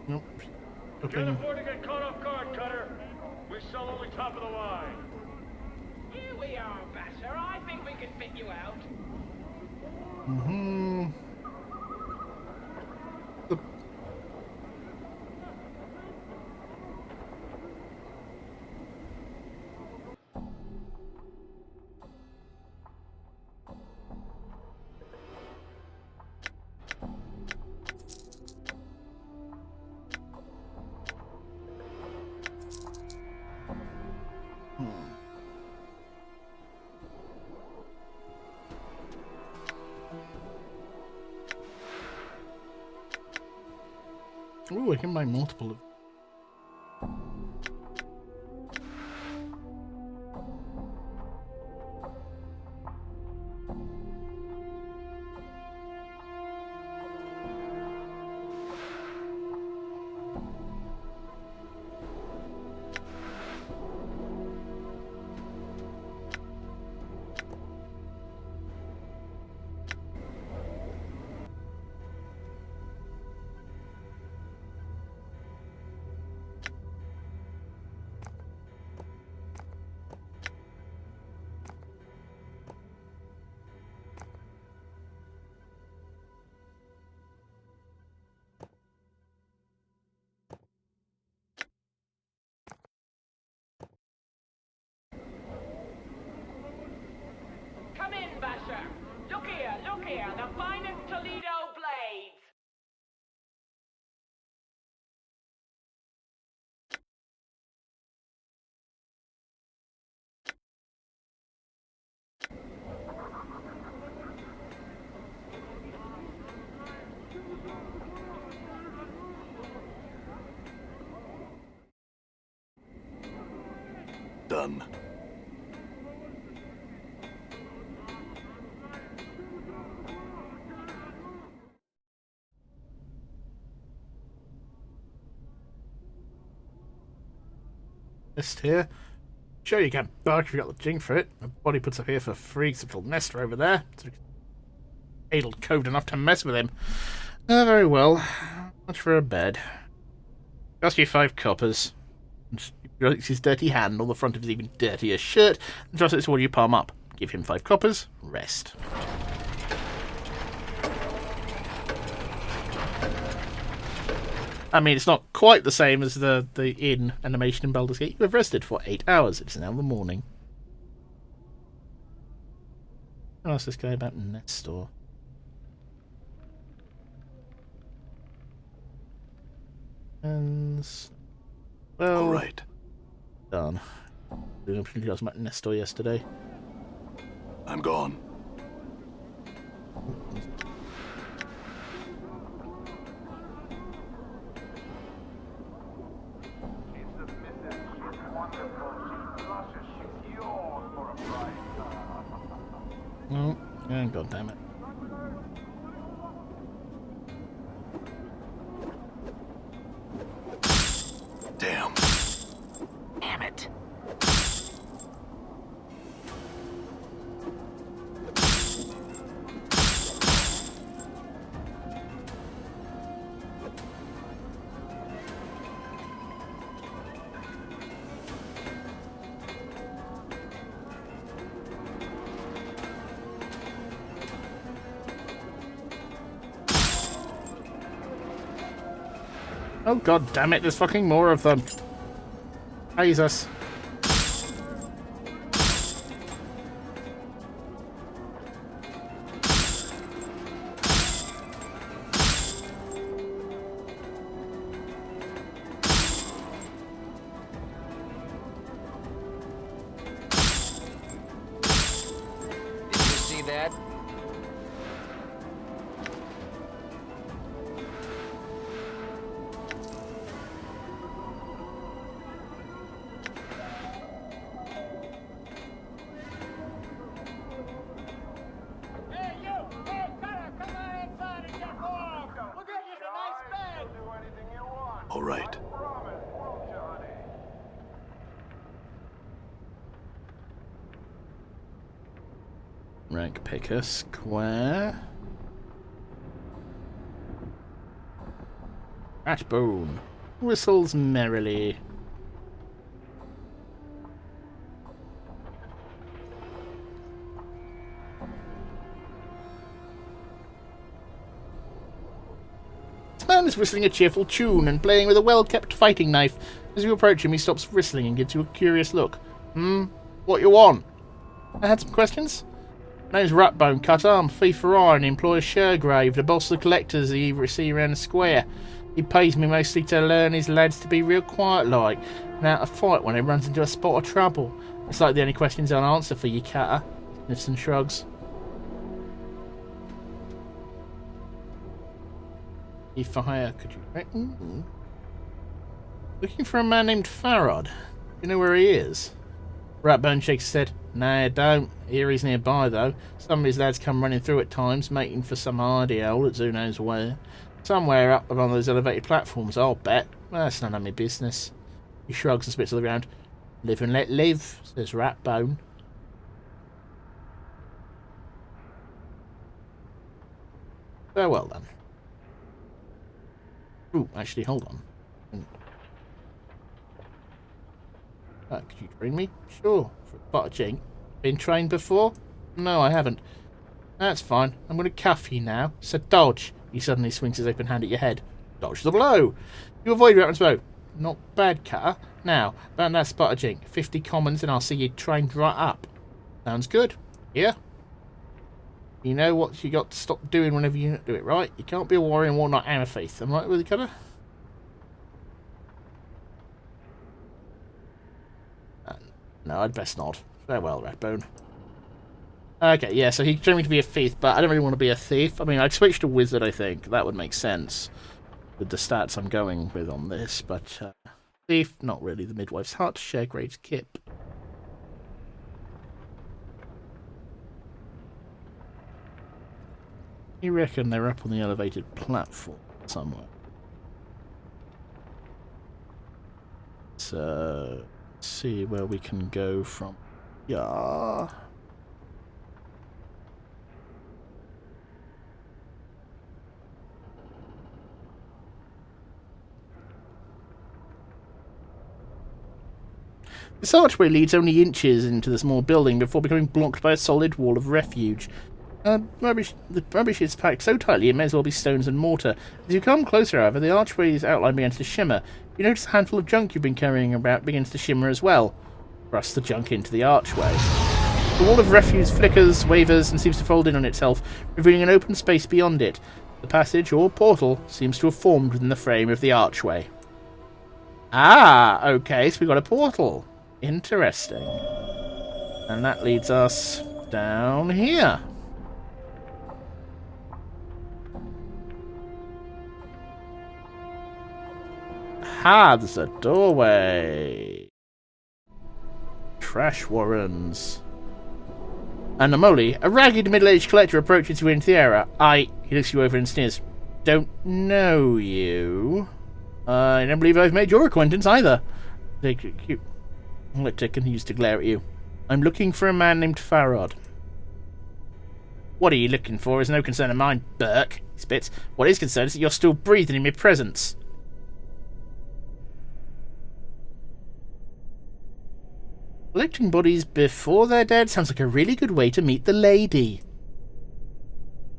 Nope. Can't Okay. afford to get caught off guard, Cutter. We sell only top of the line. Here we are, Basher. I think we can fit you out. Mm-hmm. The... Ooh, I can buy multiple of... Come in, Basher. Look here, the finest Toledo blades. Done. Nest here. Sure you can bark if you got the jing for it. My body puts up here for free, except little Nestor over there. Adel code enough to mess with him. Very well. Much for a bed. Cost you 5 coppers. It's his dirty hand on the front of his even dirtier shirt, and just it's all you palm up. Give him 5 coppers, rest. I mean, it's not quite the same as the inn animation in Baldur's Gate. You have rested for 8 hours. It's now the morning. I'll ask this guy about Nestor. And... well... All right. Done. Didn't ask about Nestor yesterday. I'm gone. Oh, god damn it. Damn. Damn it. Oh god damn it, there's fucking more of them. Jesus. Did you see that? Hey, you! Hey, Cutter, come on inside and get warm! We'll get you a nice bed! Do anything you want. All right. Promise, won't you, honey? Rank picker square. Ratbone whistles merrily. This man is whistling a cheerful tune and playing with a well-kept fighting knife. As you approach him, he stops whistling and gives you a curious look. What you want? I had some questions. My name's Ratbone, cut arm, thief for iron, employs Shergrave, the boss of the collectors that you see around the square. He pays me mostly to learn his lads to be real quiet like, and out to fight when he runs into a spot of trouble. It's like the only questions I'll answer for you, Cutter. Sniffs and shrugs. He for hire, could you... Looking for a man named Farrod. You know where he is? Ratbone shakes his head. No, I don't. Here he's nearby, though. Some of his lads come running through at times, making for some hardy hole that's who knows where. Somewhere up on those elevated platforms, I'll bet. Well, that's none of my business. He shrugs and spits to the ground. Live and let live, says Ratbone. Farewell, then. Ooh, actually, hold on. Could you train me? Sure. For a pot of chink. Been trained before? No, I haven't. That's fine. I'm going to cuff you now. So dodge. He suddenly swings his open hand at your head. Dodge the blow. You avoid Ratman's bow. Not bad, Cutter. Now, about that spot of chink. 50 commons and I'll see you trained right up. Sounds good. Yeah? You know what you got to stop doing whenever you do it, right? You can't be a warrior and whatnot and a faith. Am I right with you, Cutter? No, I'd best not. Farewell, Ratbone. Okay, yeah, so he trained me to be a thief, but I don't really want to be a thief. I mean, I'd switch to wizard, I think. That would make sense with the stats I'm going with on this, but thief, not really. The midwife's hut, Sharegrave's kip. You reckon they're up on the elevated platform somewhere? So... see where we can go from. Yeah. This archway leads only inches into the small building before becoming blocked by a solid wall of refuge. The rubbish is packed so tightly it may as well be stones and mortar. As you come closer, however, the archway's outline begins to shimmer. You notice a handful of junk you've been carrying about begins to shimmer as well. Thrust the junk into the archway. The wall of refuse flickers, wavers, and seems to fold in on itself, revealing an open space beyond it. The passage, or portal, seems to have formed within the frame of the archway. Ah, okay, so we got a portal. Interesting. And that leads us down here? Ha, there's a doorway. Trash warrens. Anomoli, a ragged middle-aged collector approaches you in the area. He looks you over and sneers. Don't know you. I don't believe I've made your acquaintance either. Collector continues to glare at you. I'm looking for a man named Farrod. What are you looking for is no concern of mine, Burke, he spits. What is concerned is that you're still breathing in my presence. Collecting bodies before they're dead sounds like a really good way to meet the lady.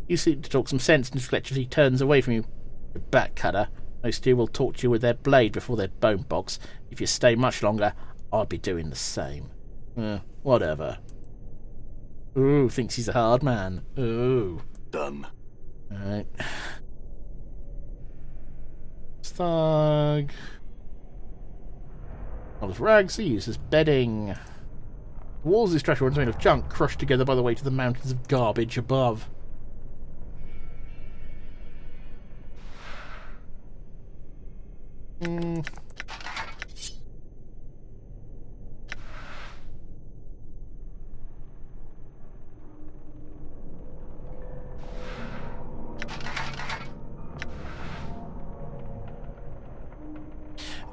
You seem to talk some sense and he turns away from you. You back cutter. Most here will torture you with their blade before their bone box. If you stay much longer, I'll be doing the same. Whatever. Ooh, thinks he's a hard man. Ooh. Done. Alright. Thug. Not of rags, he uses bedding. The walls of this trash are made of junk, crushed together by the weight of the mountains of garbage above.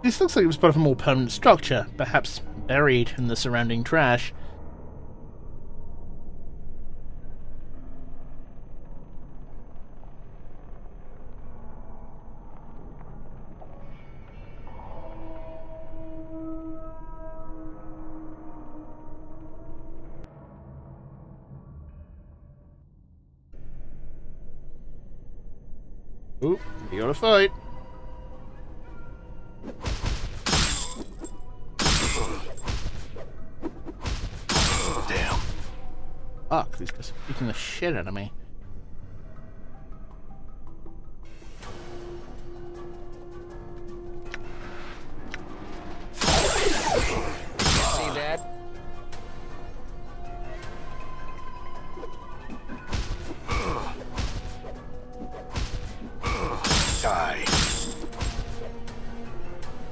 This looks like it was part of a more permanent structure, perhaps buried in the surrounding trash. Ooh, you gotta fight. Damn. Fuck, these guys are beating the shit out of me. See that? Die.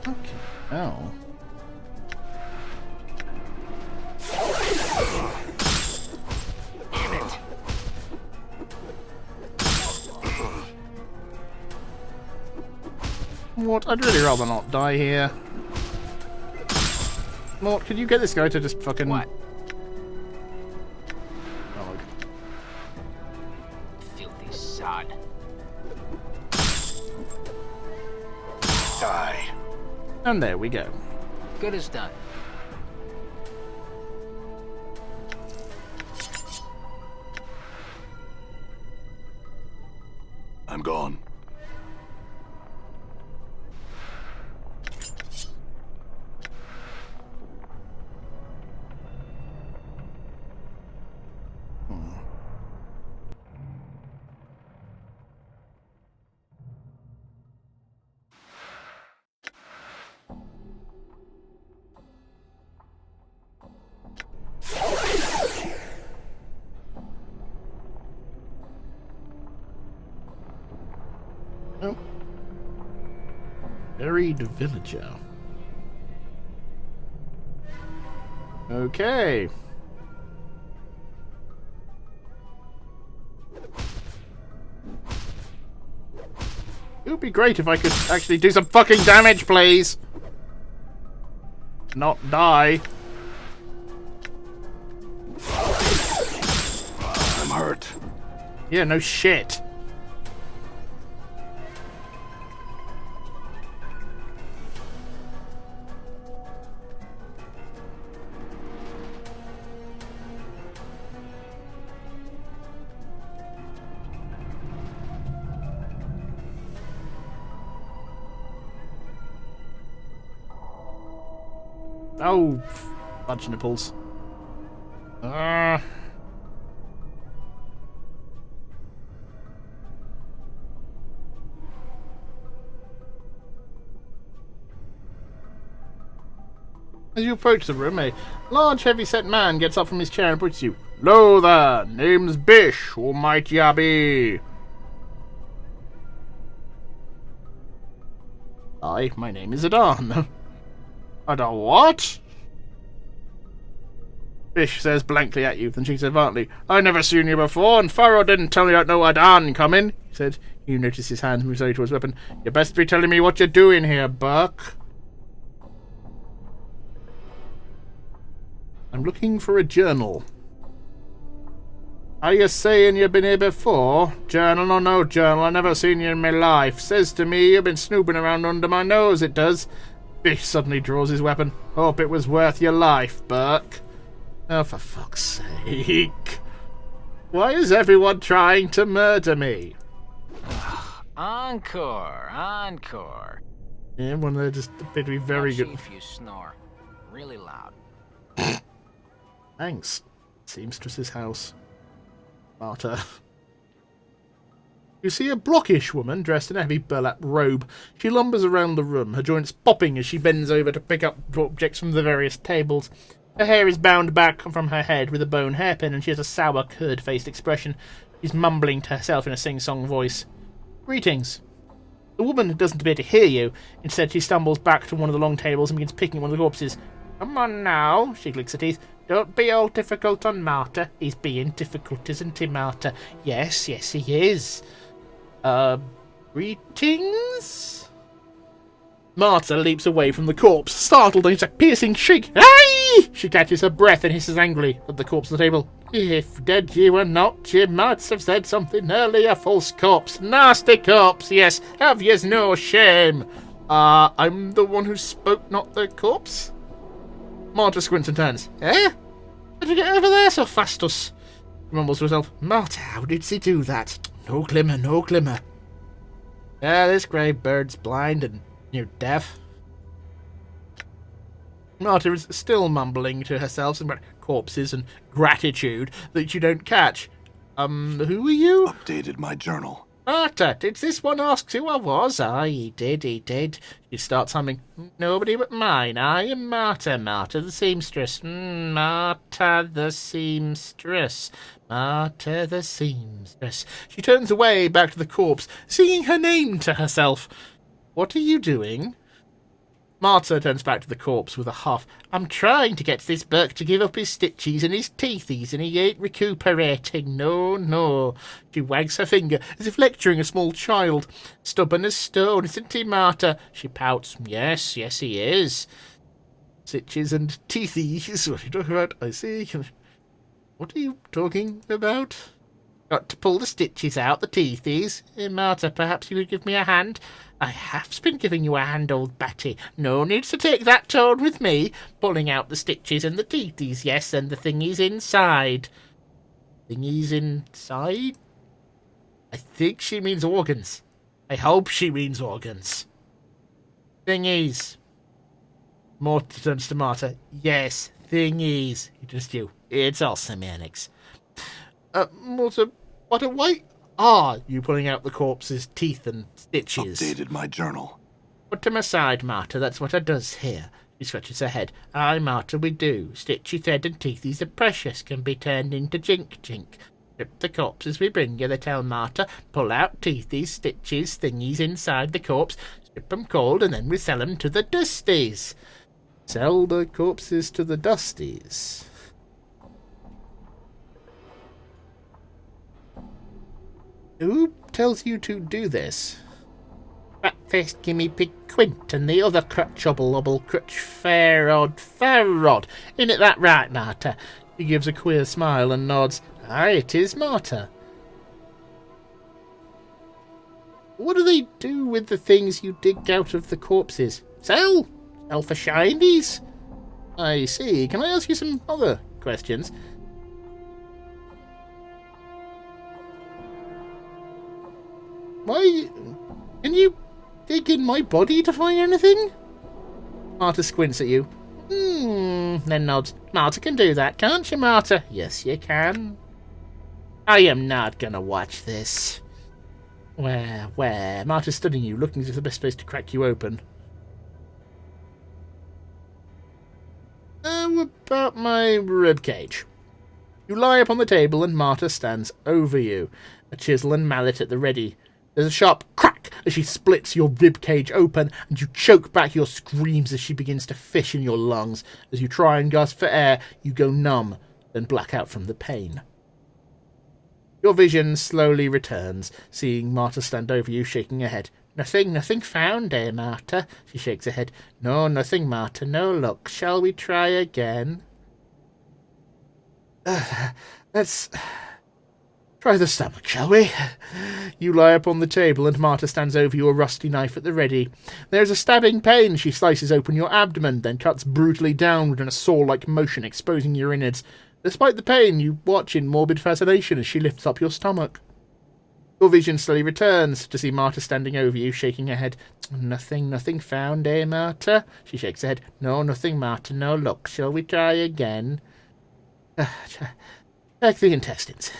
Okay. Oh. Damn it. Mort, I'd really rather not die here. Mort, could you get this guy to just fucking... What? Oh, Filthy sod. Die. and there we go. Good as done. I'm gone. Oh. Buried villager. Okay. It would be great if I could actually do some fucking damage, please. Not die. I'm hurt. Yeah, no shit. Oh, fudge nipples. As you approach the room, a large, heavy-set man gets up from his chair and approaches you. Lo there, name's Bish, who might ya be? Hi, my name is Adan. Adan what? Bish stares blankly at you, then she said violently, I never seen you before, and Pharaoh didn't tell me about no Adan coming, he said. You notice his hand move slowly to his weapon. You best be telling me what you're doing here, Buck. I'm looking for a journal. Are you saying you've been here before? Journal or no journal, I never seen you in my life. Says to me you've been snooping around under my nose, it does. Bish suddenly draws his weapon. Hope it was worth your life, Buck. Oh, for fuck's sake. Why is everyone trying to murder me? Encore, encore. Yeah, one of them just appeared to be very Now, good. Chief, you snore really loud. Thanks. Seamstress's house. Martyr. You see a blockish woman dressed in a heavy burlap robe. She lumbers around the room, her joints popping as she bends over to pick up objects from the various tables. Her hair is bound back from her head with a bone hairpin, and she has a sour, curd-faced expression. She's mumbling to herself in a sing-song voice. Greetings. The woman doesn't appear to hear you. Instead, she stumbles back to one of the long tables and begins picking one of the corpses. Come on now, she clicks her teeth. Don't be all difficult on Martyr. He's being difficult, isn't he, Martyr? Yes, he is. Greetings? Martyr leaps away from the corpse, startled and it's a piercing shriek. Aye! She catches her breath and hisses angrily at the corpse on the table. If dead you were not, you might have said something earlier. False corpse, nasty corpse, yes. Have yous no shame? I'm the one who spoke, not the corpse? Martyr squints and turns. Eh? How'd you get over there so fastus? He mumbles to herself. Martyr, how did she do that? No glimmer, no glimmer. Yeah, this grey bird's blind and you're deaf. Martyr is still mumbling to herself something about corpses and gratitude that you don't catch. Who are you? Updated my journal. Martyr, did this one ask who I was? Aye, he did. She starts humming. Nobody but mine. I am Martyr, Martyr the seamstress. Martyr the seamstress. Martyr the seamstress. She turns away back to the corpse, singing her name to herself. What are you doing? Martyr turns back to the corpse with a huff. I'm trying to get this Burke to give up his stitches and his teethies, and he ain't recuperating. No. She wags her finger as if lecturing a small child. Stubborn as stone, isn't he, Martyr? She pouts. Yes, he is. Stitches and teethies. What are you talking about? I see. What are you talking about? Got to pull the stitches out, the teethies. Martyr, perhaps you could give me a hand? I have been giving you a hand, old Batty. No needs to take that tone with me. Pulling out the stitches and the teethies, yes, and the thingies inside. Thingies inside? I think she means organs. I hope she means organs. Thingies. Morty turns to Martyr. Yes, thingies. Just you. It's all semantics. Martyr, why are you pulling out the corpse's teeth and stitches? Updated my journal. Put them aside, Martyr, that's what I does here. She scratches her head. Aye, Martyr, we do. Stitchy thread and teethies are precious, can be turned into jink. Strip the corpses we bring you, they tell Martyr. Pull out teethies, stitches, thingies inside the corpse, strip 'em cold, and then we sell 'em to the dusties. Sell the corpses to the dusties. Who tells you to do this? Rat-faced gimme pig Quint and the other crutch-obble crutch Farrod. Isn't it that right, Martyr? He gives a queer smile and nods. Aye, it is, Martyr. What do they do with the things you dig out of the corpses? Sell? Sell for shinies? I see. Can I ask you some other questions? Why? Can you dig in my body to find anything? Martyr squints at you. Then nods. Martyr can do that, can't you, Martyr? Yes, you can. I am not gonna watch this. Where? Martyr's studying you, looking for the best place to crack you open. How about my ribcage? You lie upon the table and Marta stands over you, a chisel and mallet at the ready. There's a sharp crack as she splits your ribcage open, and you choke back your screams as she begins to fish in your lungs. As you try and gasp for air, you go numb, then black out from the pain. Your vision slowly returns, seeing Marta stand over you, shaking her head. Nothing found, eh, Marta? She shakes her head. No, nothing, Marta, no luck. Shall we try again? Let's try the stomach, shall we? You lie upon the table and Marta stands over you, a rusty knife at the ready. There's a stabbing pain. She slices open your abdomen, then cuts brutally downward in a saw-like motion, exposing your innards. Despite the pain, you watch in morbid fascination as she lifts up your stomach. Your vision slowly returns to see Marta standing over you, shaking her head. Nothing found, eh, Marta? She shakes her head. No, nothing, Marta, no luck. Shall we try again? Check the intestines.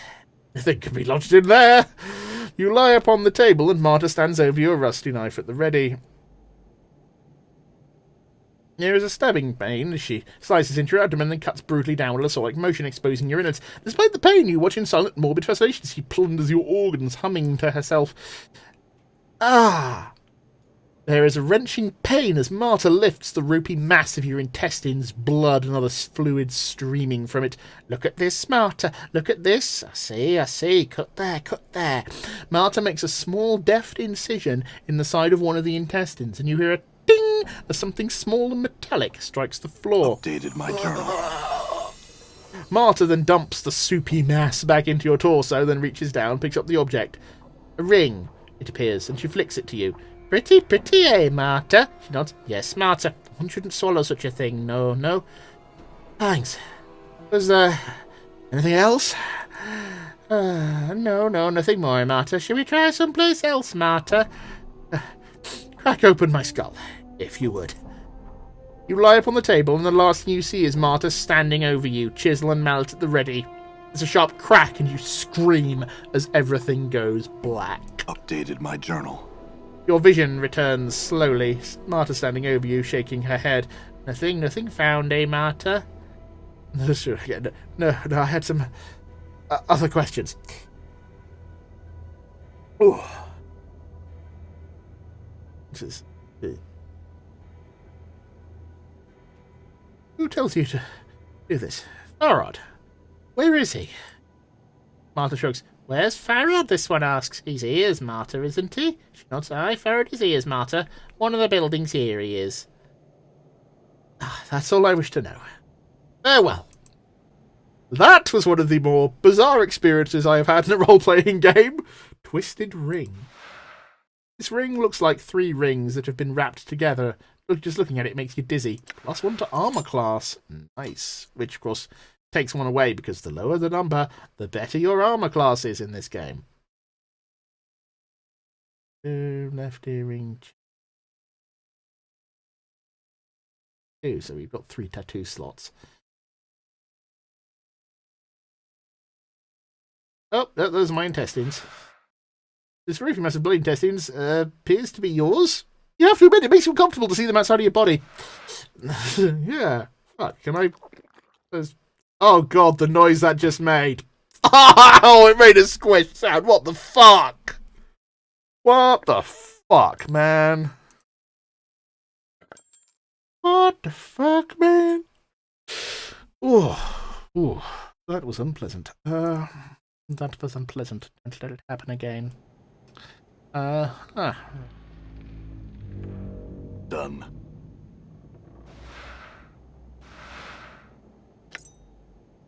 Nothing can be lodged in there. You lie upon the table and Marta stands over you, a rusty knife at the ready. There is a stabbing pain as she slices into your abdomen, then cuts brutally down with a saw-like motion, exposing your innards. Despite the pain, you watch in silent, morbid fascination as she plunders your organs, humming to herself. Ah! There is a wrenching pain as Marta lifts the ropey mass of your intestines, blood and other fluids streaming from it. Look at this, Marta. Look at this. I see. Cut there. Marta makes a small, deft incision in the side of one of the intestines, and you hear a ding as something small and metallic strikes the floor. Updated my journal. Marta then dumps the soupy mass back into your torso, then reaches down, picks up the object. A ring, it appears, and she flicks it to you. Pretty, eh, Marta? She nods. Yes, Marta. One shouldn't swallow such a thing. No. Thanks. Was there anything else? No, nothing more, Marta. Shall we try someplace else, Marta? Crack open my skull, if you would. You lie upon the table, and the last thing you see is Marta standing over you, chisel and mallet at the ready. There's a sharp crack, and you scream as everything goes black. Updated my journal. Your vision returns slowly, Marta standing over you, shaking her head. Nothing found, eh, Marta? No, I had some other questions. Ooh. Who tells you to do this? Farad. Where is he? Marta shrugs. Where's Farad? This one asks. He's ears, Marta, isn't he? She nods. Aye, Farad is ears, Marta. One of the buildings here he is. That's all I wish to know. Farewell. That was one of the more bizarre experiences I have had in a role-playing game. Twisted Ring. This ring looks like 3 rings that have been wrapped together. Just looking at it makes you dizzy. +1 to armor class. Nice. Which, of course, takes one away because the lower the number, the better your armor class is in this game. Left earring. 2, so we've got 3 tattoo slots. Oh, those are my intestines. This very massive blood intestines appears to be yours. You have to admit, it makes you uncomfortable to see them outside of your body. Yeah. Fuck, can I... Oh god, the noise that just made. Oh, it made a squish sound. What the fuck? What the fuck, man? What the fuck, man? Ooh, that was unpleasant. That was unpleasant. Don't let it happen again. Done.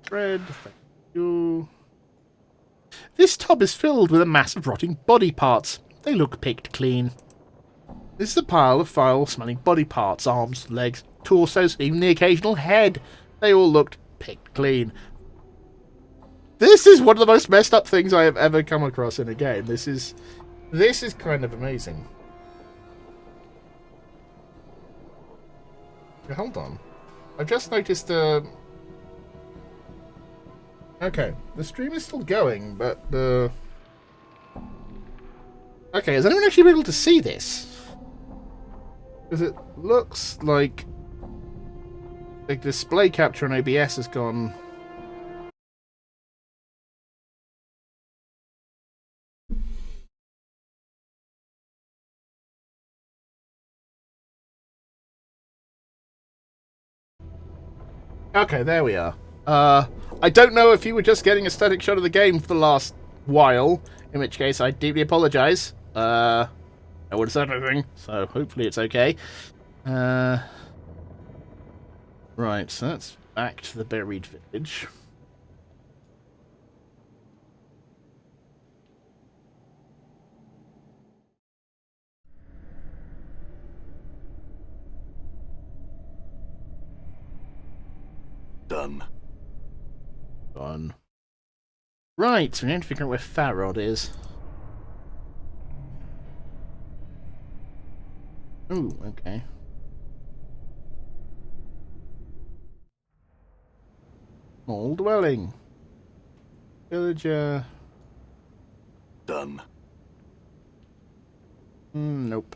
Bread, thank you. This tub is filled with a mass of rotting body parts. They look picked clean. This is a pile of foul-smelling body parts, arms, legs, torsos, even the occasional head. They all looked picked clean. This is one of the most messed up things I have ever come across in a game. This is kind of amazing. Hold on. I just noticed okay, the stream is still going, but the... Okay, is anyone actually able to see this? Because it looks like the display capture on OBS has gone Okay, there we are. I don't know if you were just getting a static shot of the game for the last while, in which case I deeply apologise. No one said anything, so hopefully it's okay. Right, so that's back to the buried village. Done. Done. Right, so we need to figure out where Farrod is. Ooh, okay. Small dwelling. Villager. Done. Nope.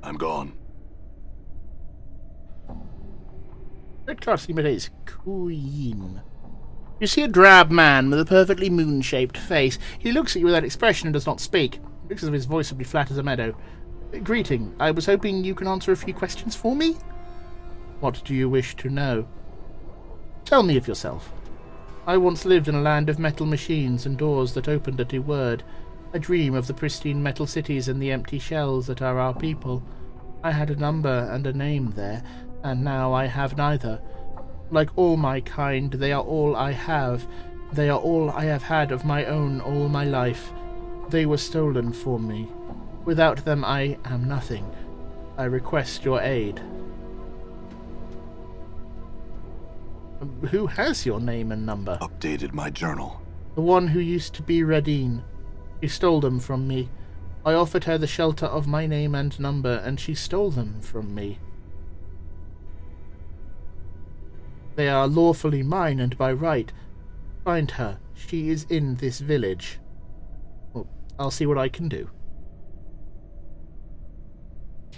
I'm gone. Red card scheme is Queen. You see a drab man with a perfectly moon-shaped face. He looks at you with that expression and does not speak. It looks as if his voice would be flat as a meadow. Greeting. I was hoping you can answer a few questions for me? What do you wish to know? Tell me of yourself. I once lived in a land of metal machines and doors that opened at a word. I dream of the pristine metal cities and the empty shells that are our people. I had a number and a name there, and now I have neither. Like all my kind, they are all I have. They are all I have had of my own all my life. They were stolen from me. Without them I am nothing. I request your aid. Who has your name and number? Updated my journal. The one who used to be Radine. She stole them from me. I offered her the shelter of my name and number, and she stole them from me. They are lawfully mine and by right. Find her. She is in this village. Well, I'll see what I can do.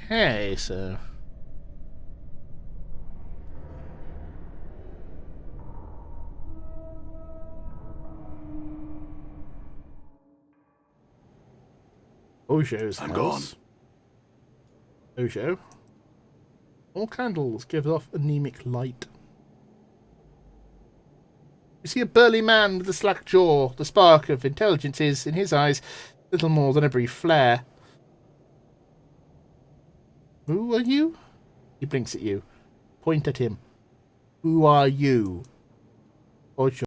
Okay, so... Ojo's I'm house. Ojo. All candles give off anemic light. You see a burly man with a slack jaw. The spark of intelligence is, in his eyes, little more than a brief flare. Who are you? He blinks at you. Point at him. Who are you? Ojo.